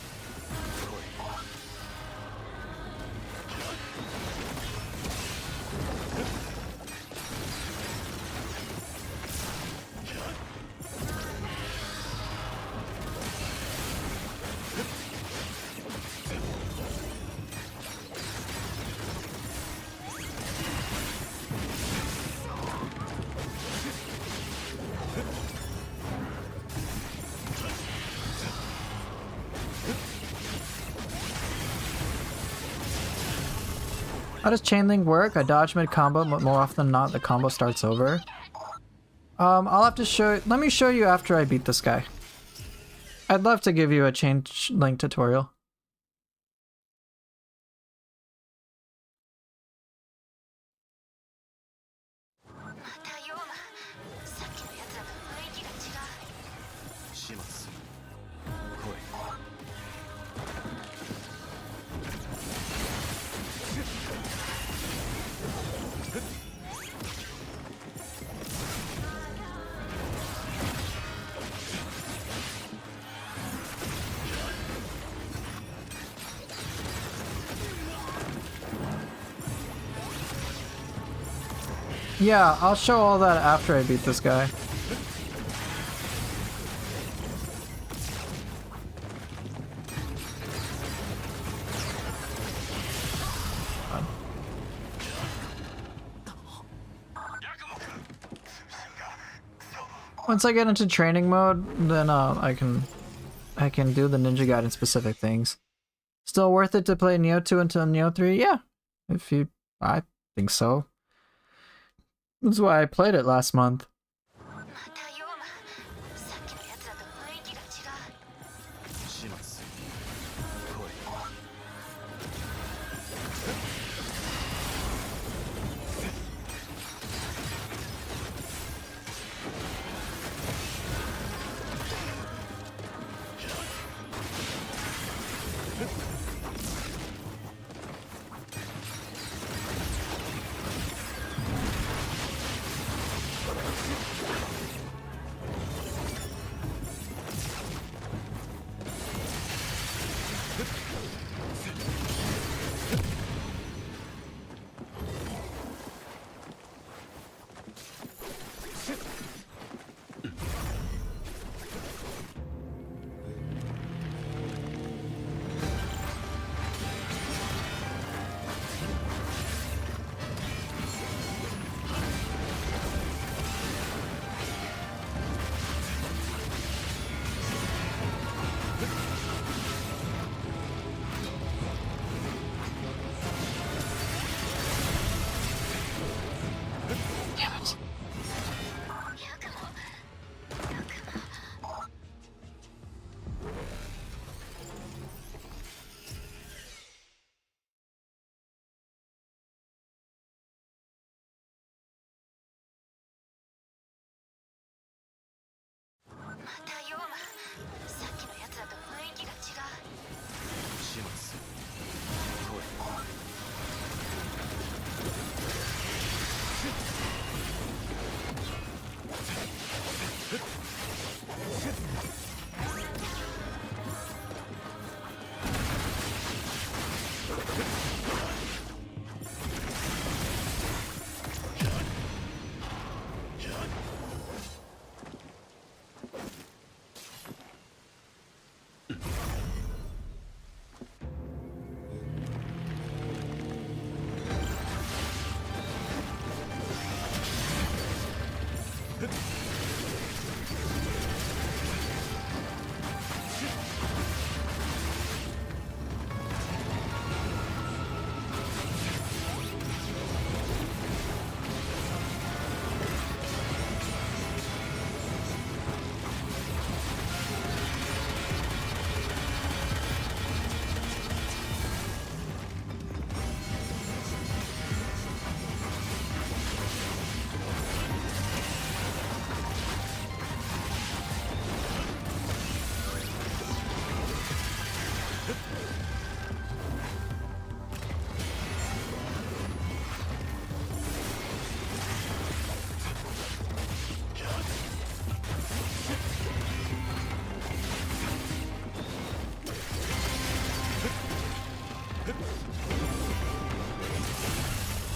How does chain link work? I dodge mid combo, but more often than not, the combo starts over. I'll have to show. Let me show you after I beat this guy. I'd love to give you a chain link tutorial. Yeah, I'll show all that after I beat this guy. Once I get into training mode, then I can do the Ninja Gaiden specific things. Still worth it to play Neo 2 until Neo 3? Yeah. I think so. That's why I played it last month. またヨーマ、さっきのやつらと雰囲気が違う。始末来い またヨーマ、さっきのやつらと雰囲気が違う。始末来い ま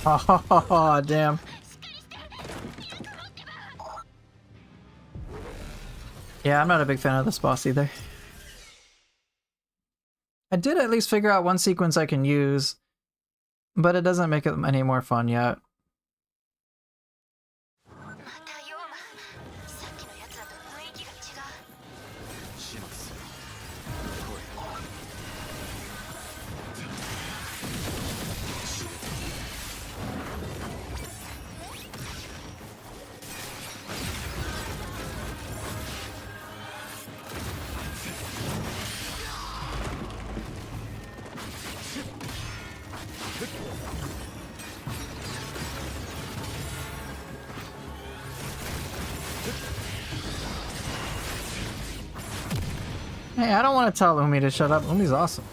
Oh, damn. Yeah, I'm not a big fan of this boss either. I did at least figure out one sequence I can use, but it doesn't make it any more fun yet. またヨーマ、さっきのやつらと雰囲気が違う。始末する。Hey, I don't want to tell Umi to shut up. Umi's awesome.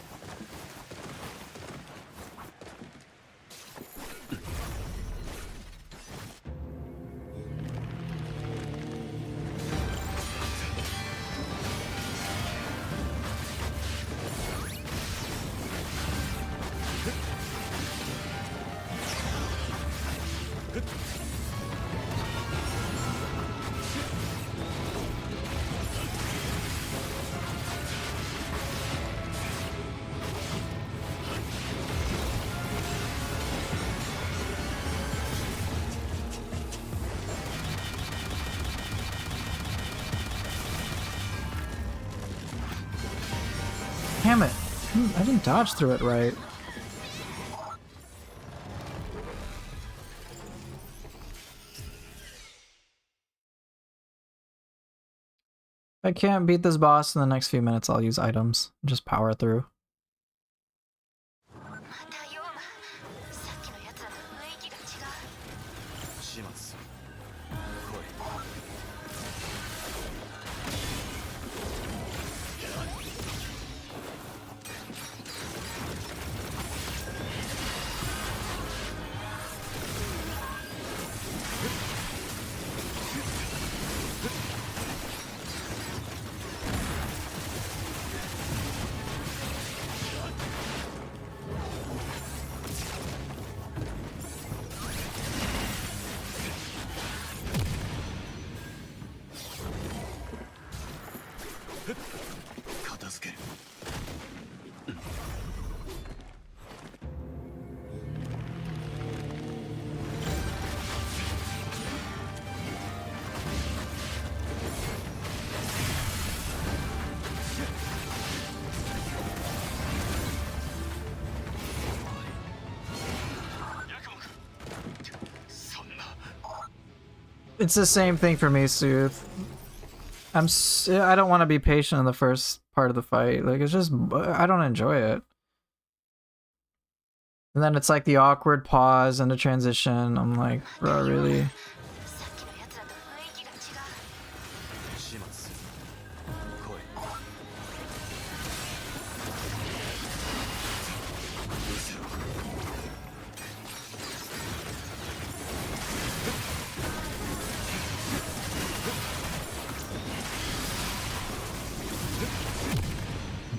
Damn it. I didn't dodge through it right. If I can't beat this boss in the next few minutes, I'll use items. Just power through. またヨーマ、さっきのやつらと雰囲気が違う。始末する。片付ける。そんな。 It's the same thing for me, Sooth. I don't want to be patient in the first part of the fight. Like, it's just, I don't enjoy it. And then it's like the awkward pause and the transition. I'm like, bro, really? さっきのやつらと雰囲気が違う。始末する。来い。見せろ。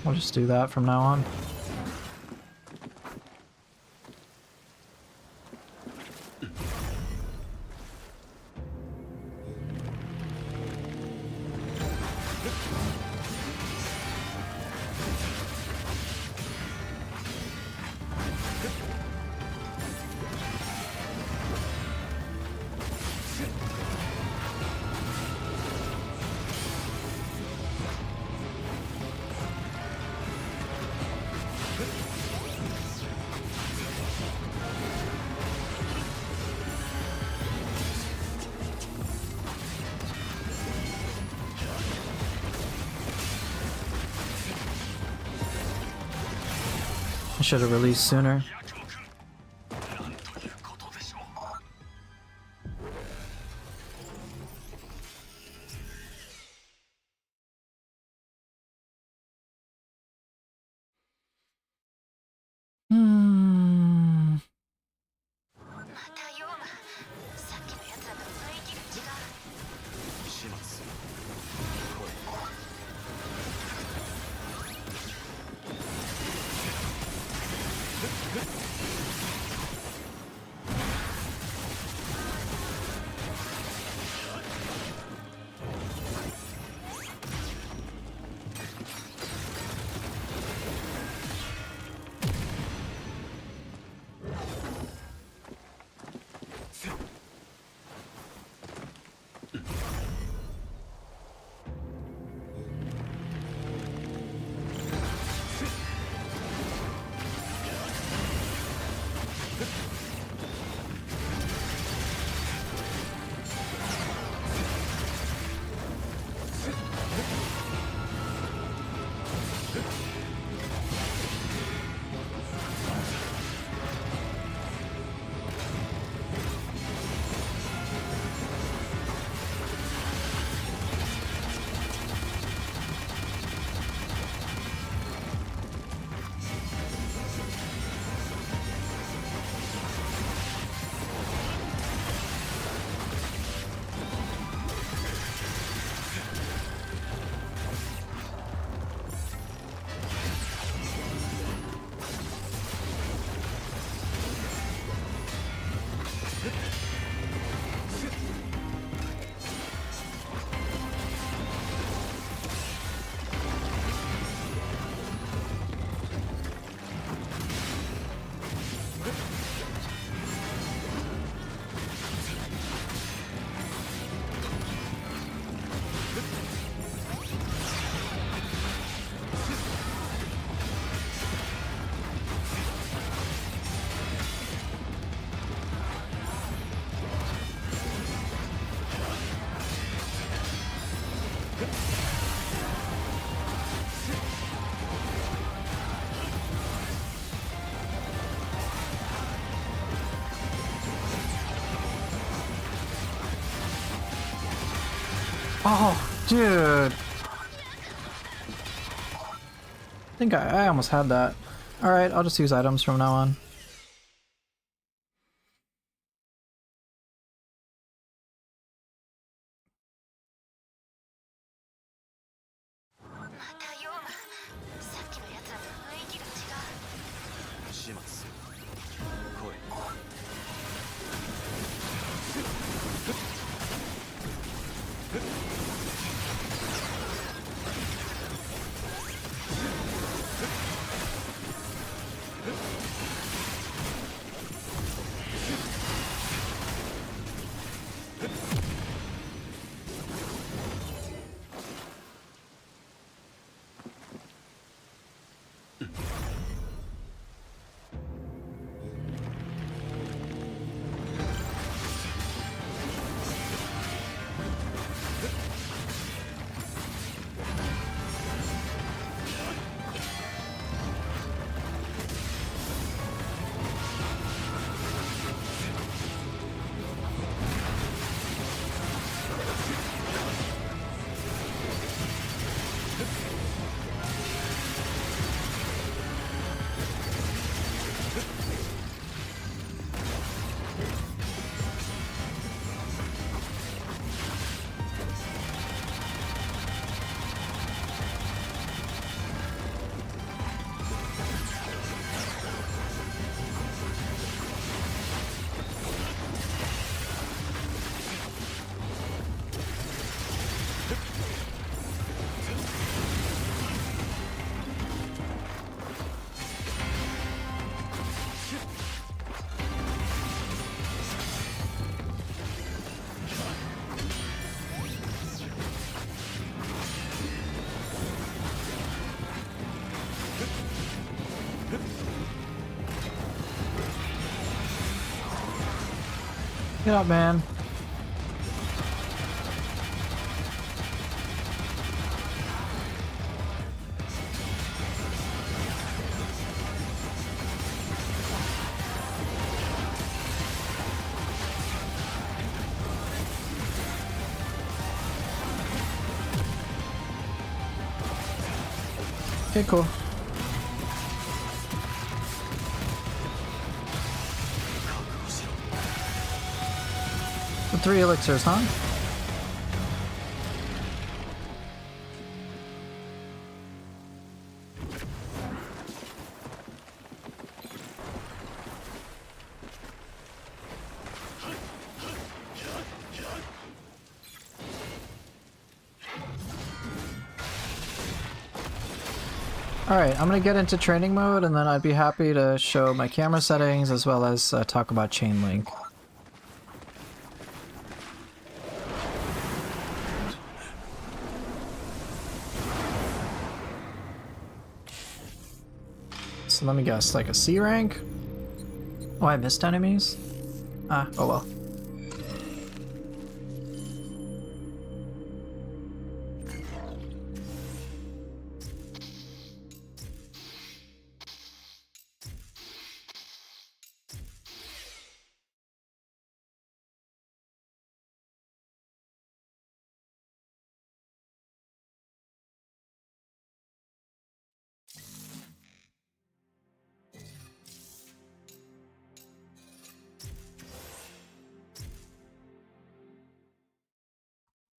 I'll just do that from now on. I should have released sooner. なんということでしょう。 Hmm. またヨーマ、さっきのやつらと雰囲気が違う。始末する。来い。Oh, dude. I think I almost had that. Alright, I'll just use items from now on. Get up, man. Okay, cool. The 3 elixirs, huh? Alright, I'm gonna get into training mode and then I'd be happy to show my camera settings as well as talk about chain link. So let me guess, like a C rank? Oh, I missed enemies? Ah, oh well.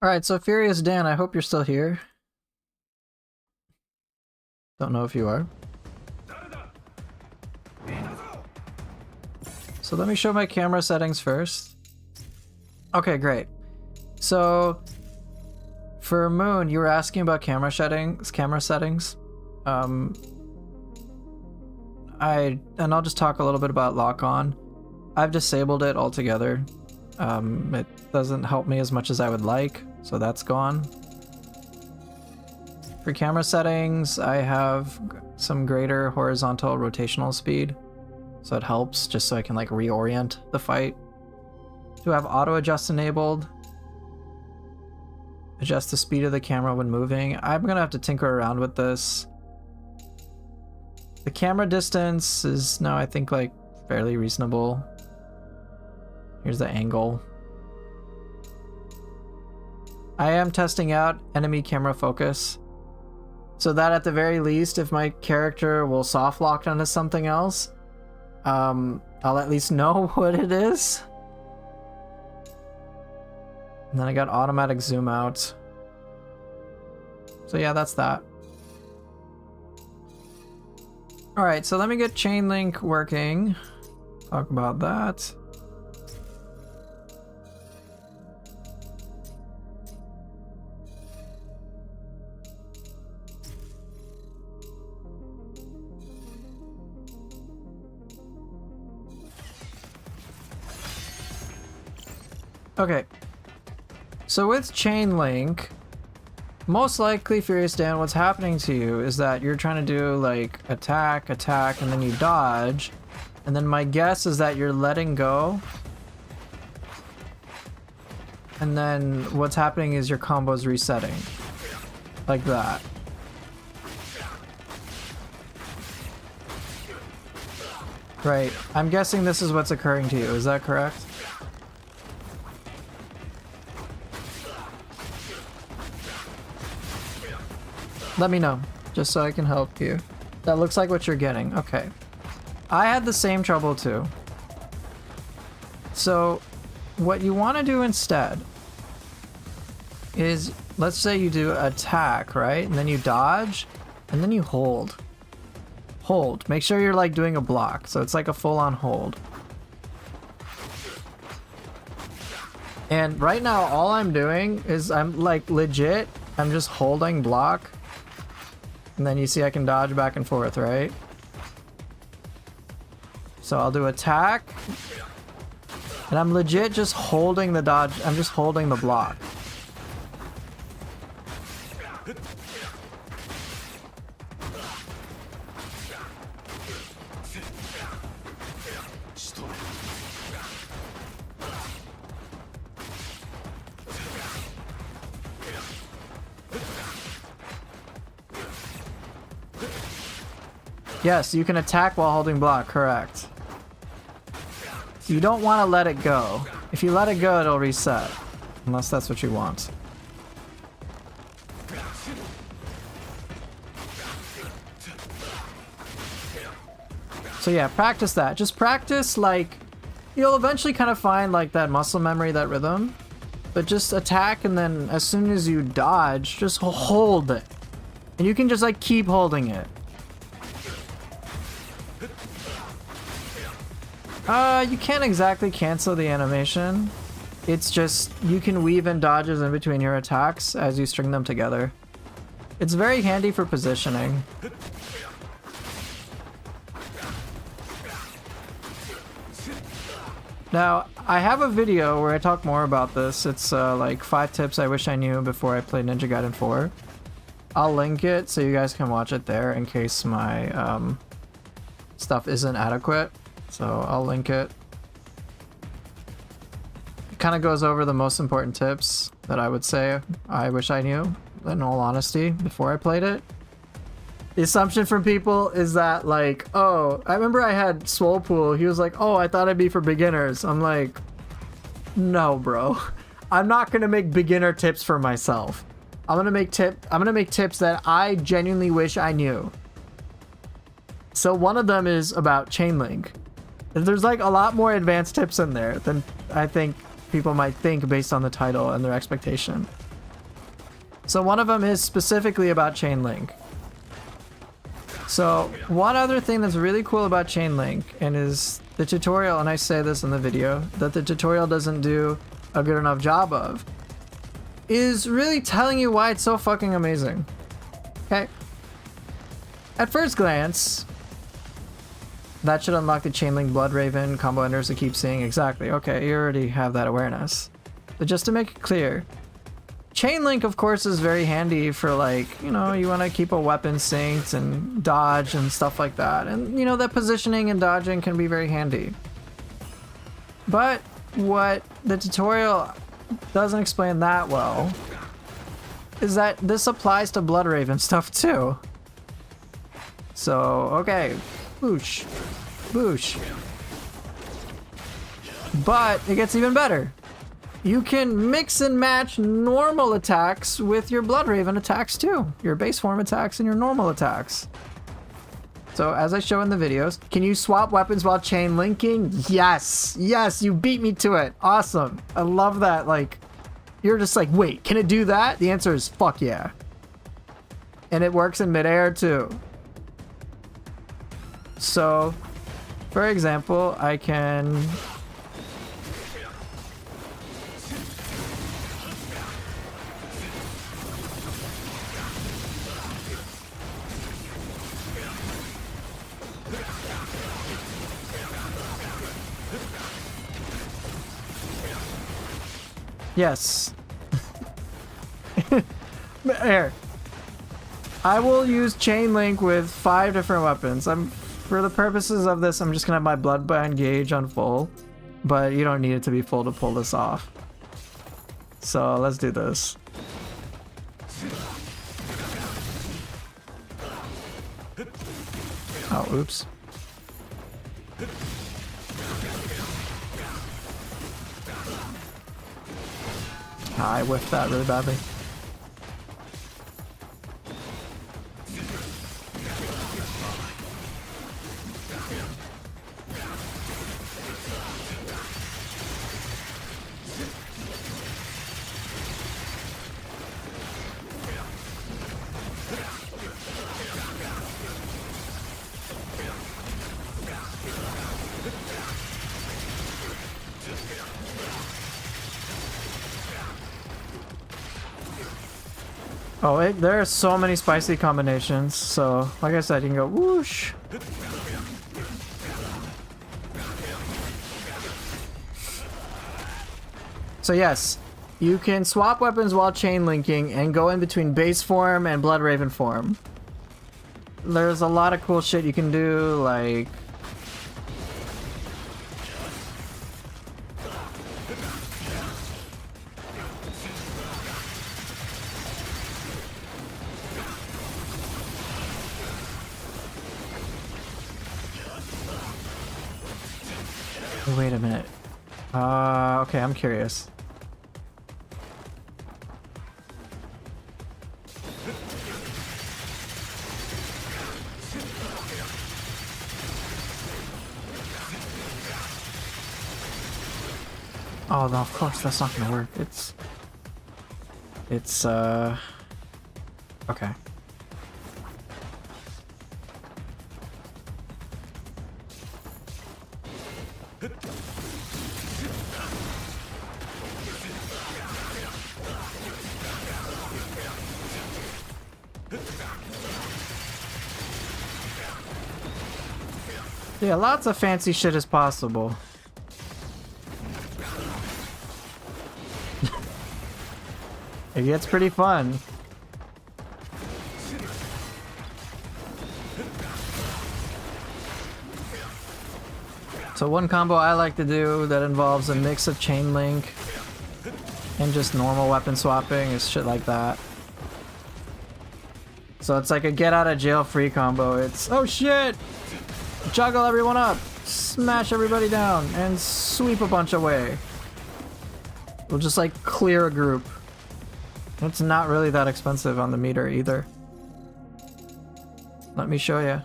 Alright, so Furious Dan, I hope you're still here. Don't know if you are. So let me show my camera settings first. Okay, great. So for Moon, you were asking about camera settings. I'll just talk a little bit about lock on. I've disabled it altogether. It doesn't help me as much as I would like, so that's gone. For camera settings, I have some greater horizontal rotational speed, so it helps just so I can like reorient the fight. To have auto adjust enabled, adjust the speed of the camera when moving. I'm gonna have to tinker around with this. The camera distance is now I think like fairly reasonable. Here's the angle. I am testing out enemy camera focus. So that at the very least, if my character will soft lock onto something else, I'll at least know what it is. And then I got automatic zoom out. So yeah, that's that. Alright, so let me get chain link working. Talk about that. Okay, so with chain link, most likely, Furious Dan, what's happening to you is that you're trying to do like attack, attack, and then you dodge, and then my guess is that you're letting go, and then what's happening is your combo's resetting, like that. Right, I'm guessing this is what's occurring to you, is that correct? Let me know, just so I can help you. That looks like what you're getting. Okay. I had the same trouble too. So, what you want to do instead is, let's say you do attack, right? And then you dodge, and then you hold. Hold. Make sure you're like doing a block, so it's like a full-on hold. And right now, all I'm doing is I'm like legit, I'm just holding block. And then you see I can dodge back and forth, right? So I'll do attack. And I'm legit just holding the dodge. I'm just holding the block. Yes, you can attack while holding block, correct. You don't want to let it go. If you let it go, it'll reset. Unless that's what you want. So yeah, practice that. Just practice, like, you'll eventually kind of find like that muscle memory, that rhythm. But just attack, and then as soon as you dodge, just hold it. And you can just like keep holding it. You can't exactly cancel the animation. It's just, you can weave in dodges in between your attacks as you string them together. It's very handy for positioning. Now, I have a video where I talk more about this. It's like 5 tips I wish I knew before I played Ninja Gaiden 4. I'll link it so you guys can watch it there in case my stuff isn't adequate. So I'll link it. It kind of goes over the most important tips that I would say I wish I knew, in all honesty, before I played it. The assumption from people is that, like, oh, I remember I had Swolepool. He was like, oh, I thought it'd be for beginners. I'm like, no, bro. I'm not gonna make beginner tips for myself. I'm gonna make tips that I genuinely wish I knew. So one of them is about chain link. There's like a lot more advanced tips in there than I think people might think based on the title and their expectation. So one of them is specifically about chain link. So one other thing that's really cool about chain link, and is the tutorial, and I say this in the video, that the tutorial doesn't do a good enough job of, is really telling you why it's so fucking amazing. Okay? At first glance, that should unlock the Chainlink Bloodraven combo enders I keep seeing. Exactly. Okay, you already have that awareness. But just to make it clear, Chainlink, of course, is very handy for, like, you know, you want to keep a weapon synced and dodge and stuff like that. And, you know, that positioning and dodging can be very handy. But what the tutorial doesn't explain that well is that this applies to Bloodraven stuff too. So, okay. Boosh. Boosh. But it gets even better. you can mix and match normal attacks with your Bloodraven attacks too. Your base form attacks and your normal attacks. So as I show in the videos, can you swap weapons while chain linking? Yes. Yes, you beat me to it. Awesome. I love that. Like, you're just like, wait, can it do that? The answer is fuck yeah. And it works in midair too. So, for example, I can... Yes. Here. I will use chain link with 5 different weapons. For the purposes of this, I'm just gonna have my Bloodbind gauge on full, but you don't need it to be full to pull this off. So let's do this. Oh, oops. I whiffed that really badly. Oh, there are so many spicy combinations. So, like I said, you can go whoosh. So yes, you can swap weapons while chain linking and go in between base form and Bloodraven form. There's a lot of cool shit you can do, like... Wait a minute. Okay, I'm curious. Oh no, of course that's not gonna work. It's okay. Yeah, lots of fancy shit is possible. It gets pretty fun. So one combo I like to do that involves a mix of chain link and just normal weapon swapping is shit like that. So it's like a get out of jail free combo. It's, oh shit! Juggle everyone up, smash everybody down, and sweep a bunch away. We'll just like clear a group. It's not really that expensive on the meter either. Let me show you.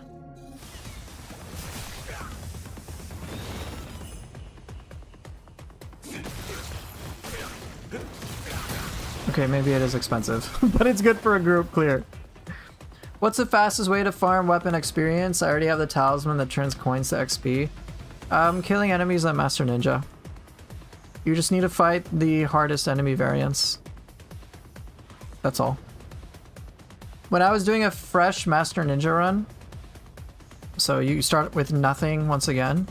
Okay, maybe it is expensive, but it's good for a group clear. What's the fastest way to farm weapon experience? I already have the talisman that turns coins to XP. Killing enemies on Master Ninja. You just need to fight the hardest enemy variants. That's all. When I was doing a fresh Master Ninja run, so you start with nothing once again,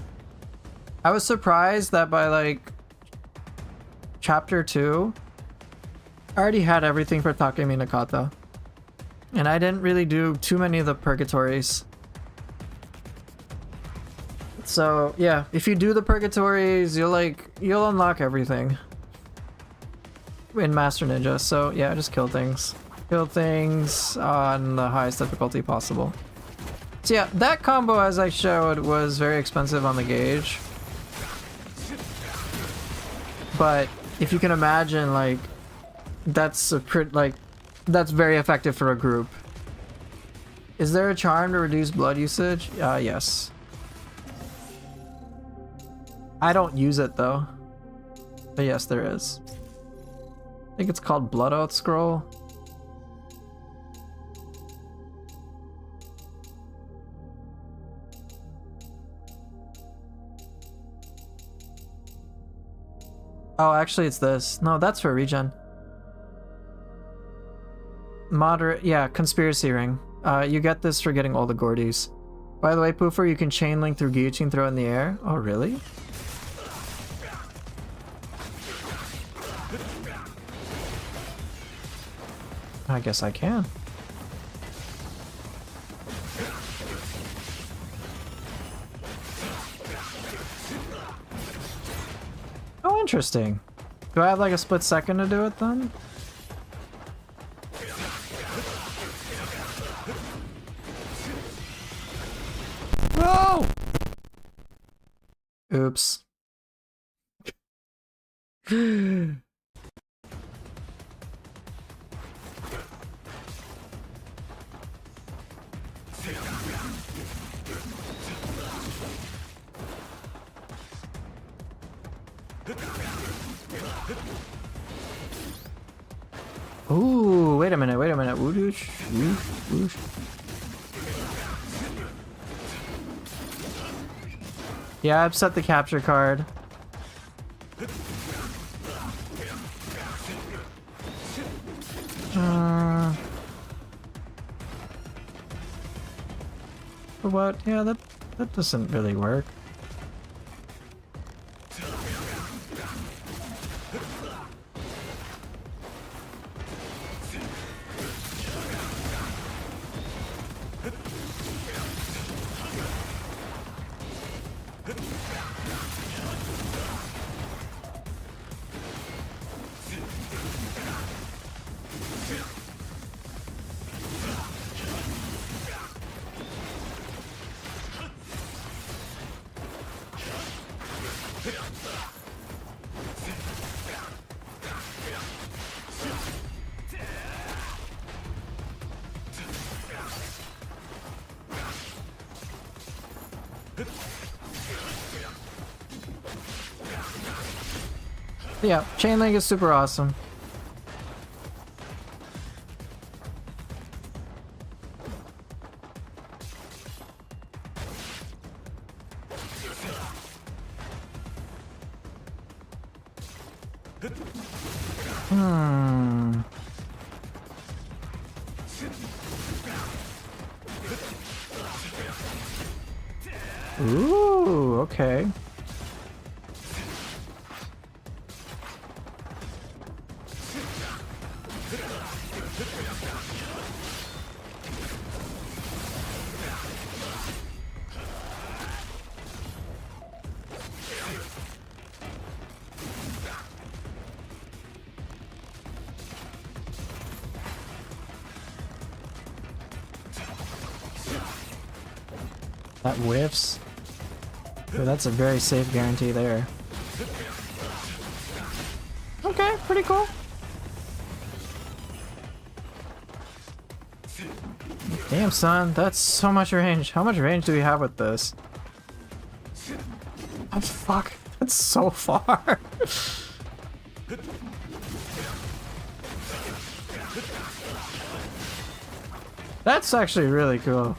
I was surprised that by like chapter 2, I already had everything for Takemi Nakata. And I didn't really do too many of the purgatories. So yeah, if you do the purgatories, you'll unlock everything in Master Ninja. So yeah, just kill things. Kill things on the highest difficulty possible. So yeah, that combo as I showed was very expensive on the gauge. But if you can imagine, like, that's a that's very effective for a group. Is there a charm to reduce blood usage? Yes. I don't use it though. But yes, there is. I think it's called Blood Oath Scroll. Oh, actually it's this. No, that's for regen. Moderate, yeah, Conspiracy Ring. You get this for getting all the Gordies. By the way, Poofer, you can chain link through guillotine throw in the air. Oh, really? I guess I can. Oh, interesting. Do I have like a split second to do it then? Whoa! Oops. Ooh, wait a minute, wait a minute. Woosh, woosh, woosh. Yeah, I've set the capture card. For what? Yeah, that doesn't really work. Yeah, chain link is super awesome. Ooh, okay. That whiffs. Ooh, that's a very safe guarantee there. Okay, pretty cool. Damn, son, that's so much range. How much range do we have with this? Oh, fuck. That's so far. That's actually really cool.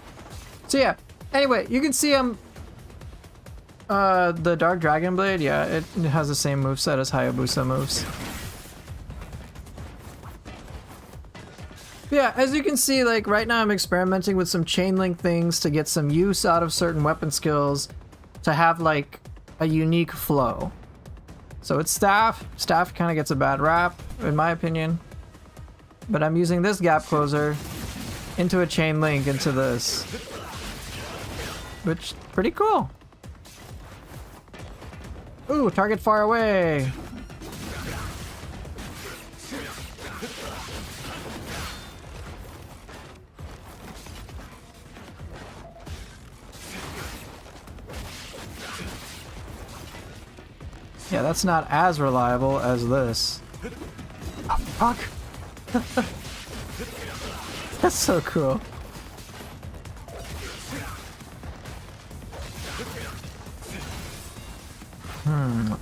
So yeah, anyway, you can see the Dark Dragon Blade, yeah, it has the same moveset as Hayabusa moves. Yeah, as you can see, like right now I'm experimenting with some chain link things to get some use out of certain weapon skills to have like a unique flow. So it's Staff. Staff kind of gets a bad rap, in my opinion. But I'm using this gap closer into a chain link into this. Which, pretty cool. Ooh, target far away. Yeah, that's not as reliable as this. Oh, fuck! That's so cool.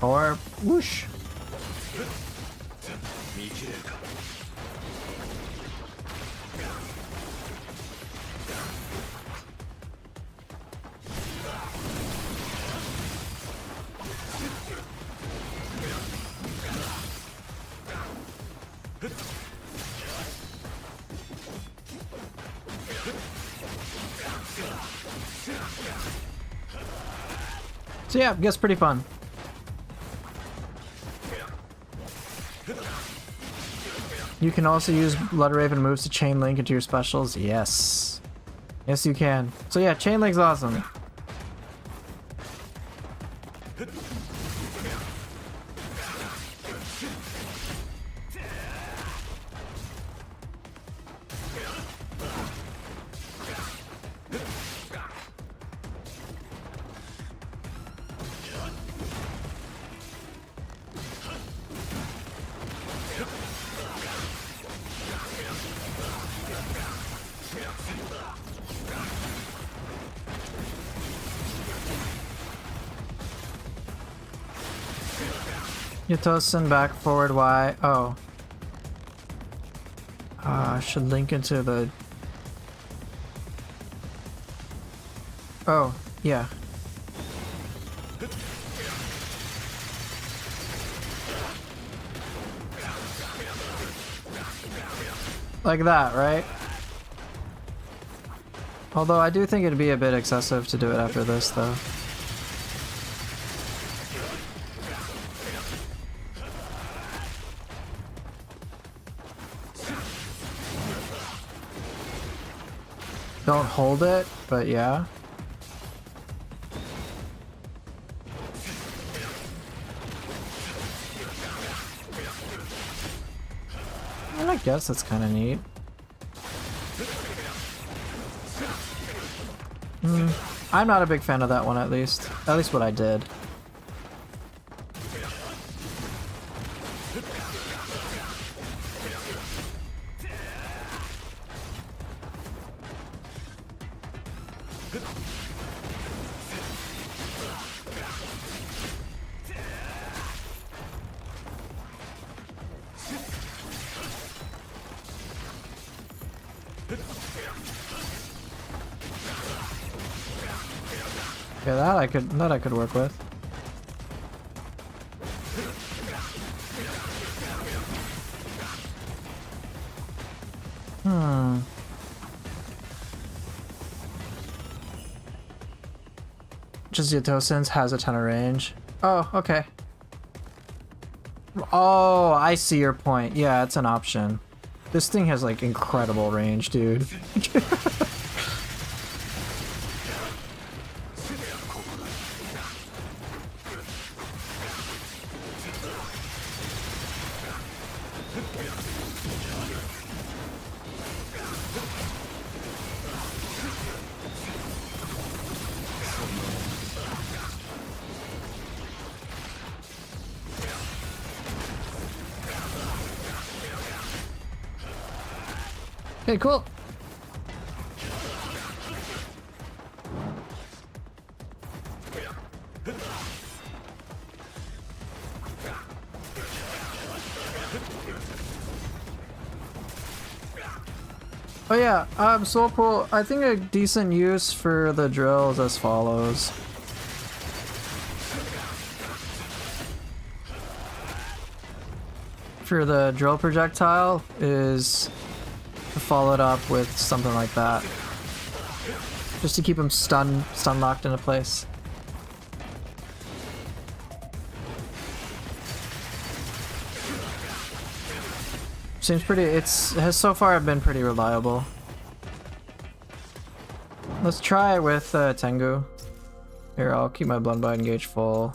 Or whoosh. 見切れるか So yeah, I guess pretty fun. You can also use Blood Raven moves to chain link into your specials. Yes. Yes, you can. So yeah, chain link's awesome. Yatosen back forward Y. Oh. I should link into the... Oh, yeah. Like that, right? Although I do think it'd be a bit excessive to do it after this, though. Don't hold it, but yeah. And I guess that's kind of neat. I'm not a big fan of that one, at least. At least what I did. Yeah, that I could work with. Just Yatosen's has a ton of range. Oh, okay. Oh, I see your point. Yeah, it's an option. This thing has like incredible range, dude. Okay, cool. Oh yeah, Soulpool, I think a decent use for the drill is as follows. For the drill projectile is to follow it up with something like that. Just to keep him stun locked into place. Seems pretty, has so far been pretty reliable. Let's try it with Tengu. Here, I'll keep my Bloodbite engage full.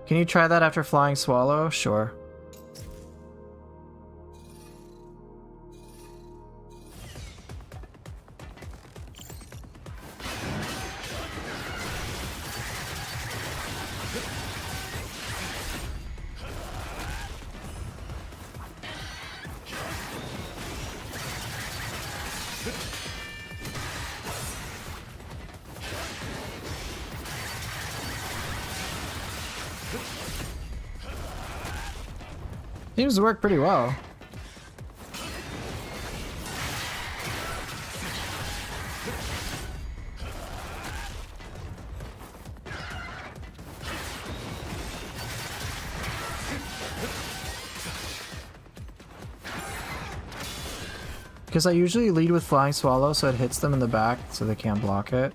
Can you try that after Flying Swallow? Sure. Seems to work pretty well. Because I usually lead with Flying Swallow so it hits them in the back so they can't block it.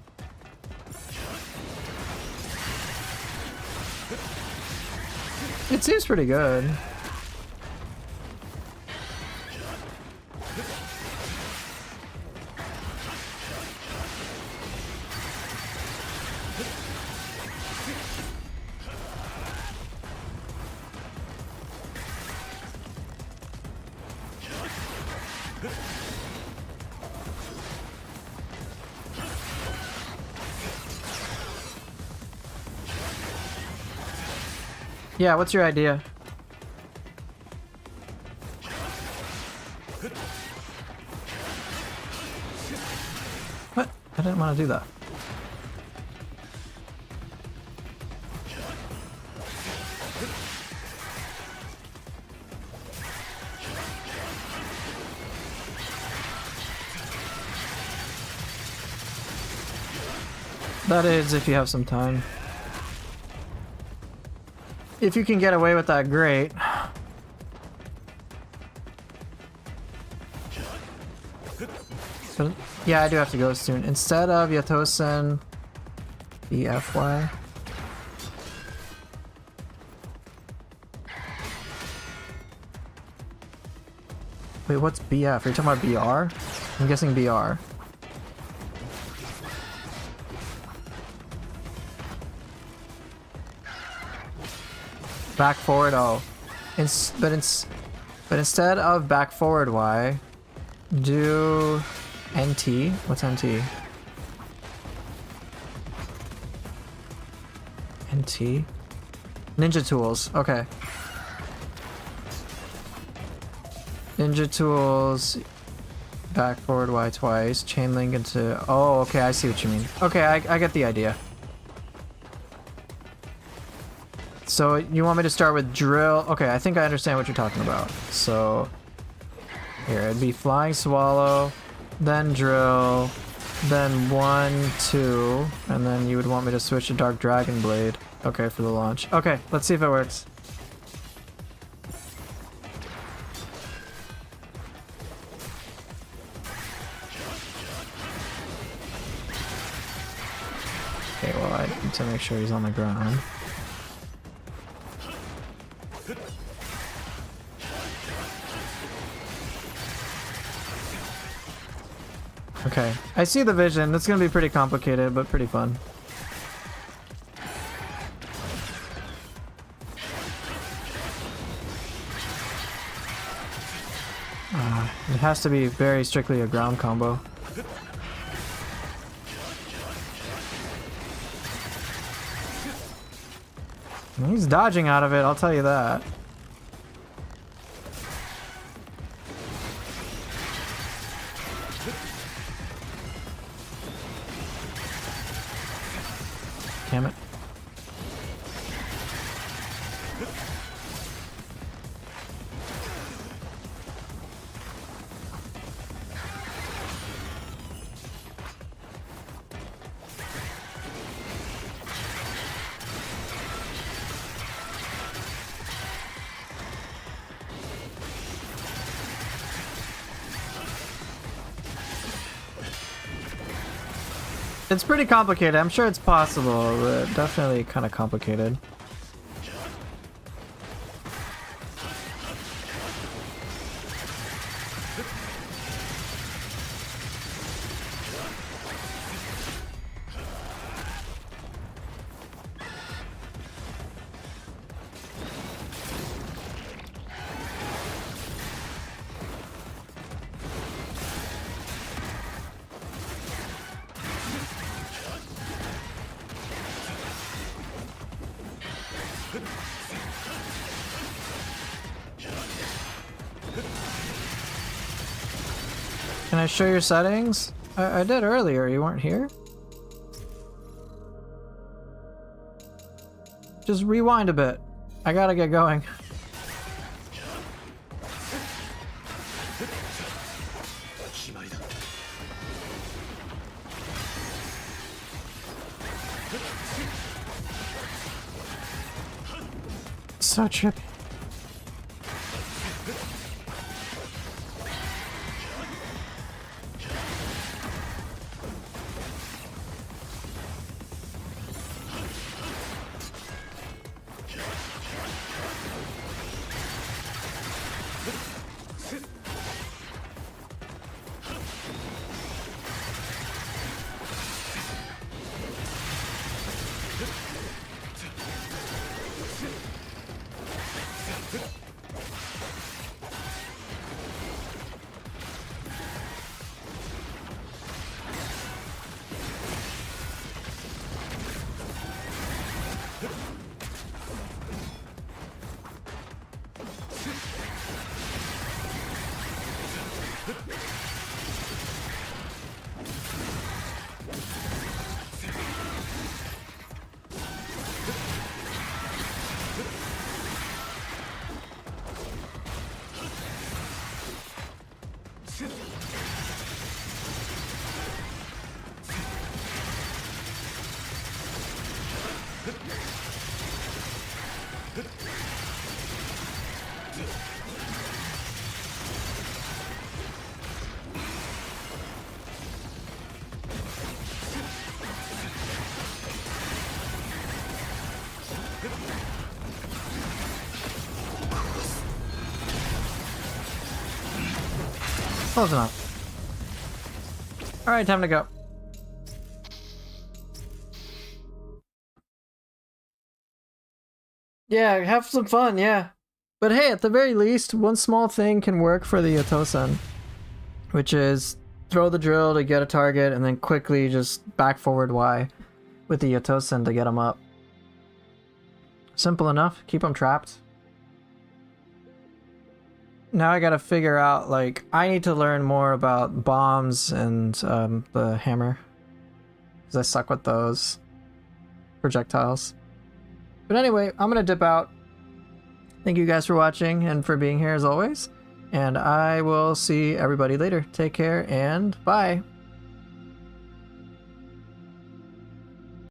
It seems pretty good. Yeah, what's your idea? What? I didn't want to do that. That is if you have some time. If you can get away with that, great. But, yeah, I do have to go soon. Instead of Yatosen, BFY. Wait, what's BF? Are you talking about BR? I'm guessing BR. Back forward, oh. But instead of back forward Y, do NT. What's NT? NT? Ninja Tools, okay. Ninja Tools, back forward Y twice, chain link into... Oh, okay, I see what you mean. Okay, I get the idea. So you want me to start with drill? Okay, I think I understand what you're talking about. So here, it'd be Flying Swallow, then drill, then 1, 2, and then you would want me to switch to Dark Dragon Blade. Okay, for the launch. Okay, let's see if it works. Okay, well, I need to make sure he's on the ground. Okay, I see the vision. That's gonna be pretty complicated, but pretty fun. It has to be very strictly a ground combo. He's dodging out of it, I'll tell you that. Damn it. It's pretty complicated. I'm sure it's possible, but definitely kind of complicated. Can I show your settings? I did earlier, you weren't here? just rewind a bit. I gotta get going. So trippy. Close enough. Alright, time to go. Yeah, have some fun, yeah. But hey, at the very least, one small thing can work for the Yotosen, which is throw the drill to get a target and then quickly just back forward Y with the Yotosen to get them up. Simple enough, keep them trapped. Now I gotta figure out, like, I need to learn more about bombs and the hammer, because I suck with those projectiles. But anyway, I'm gonna dip out. Thank you guys for watching and for being here as always. And I will see everybody later. Take care and bye.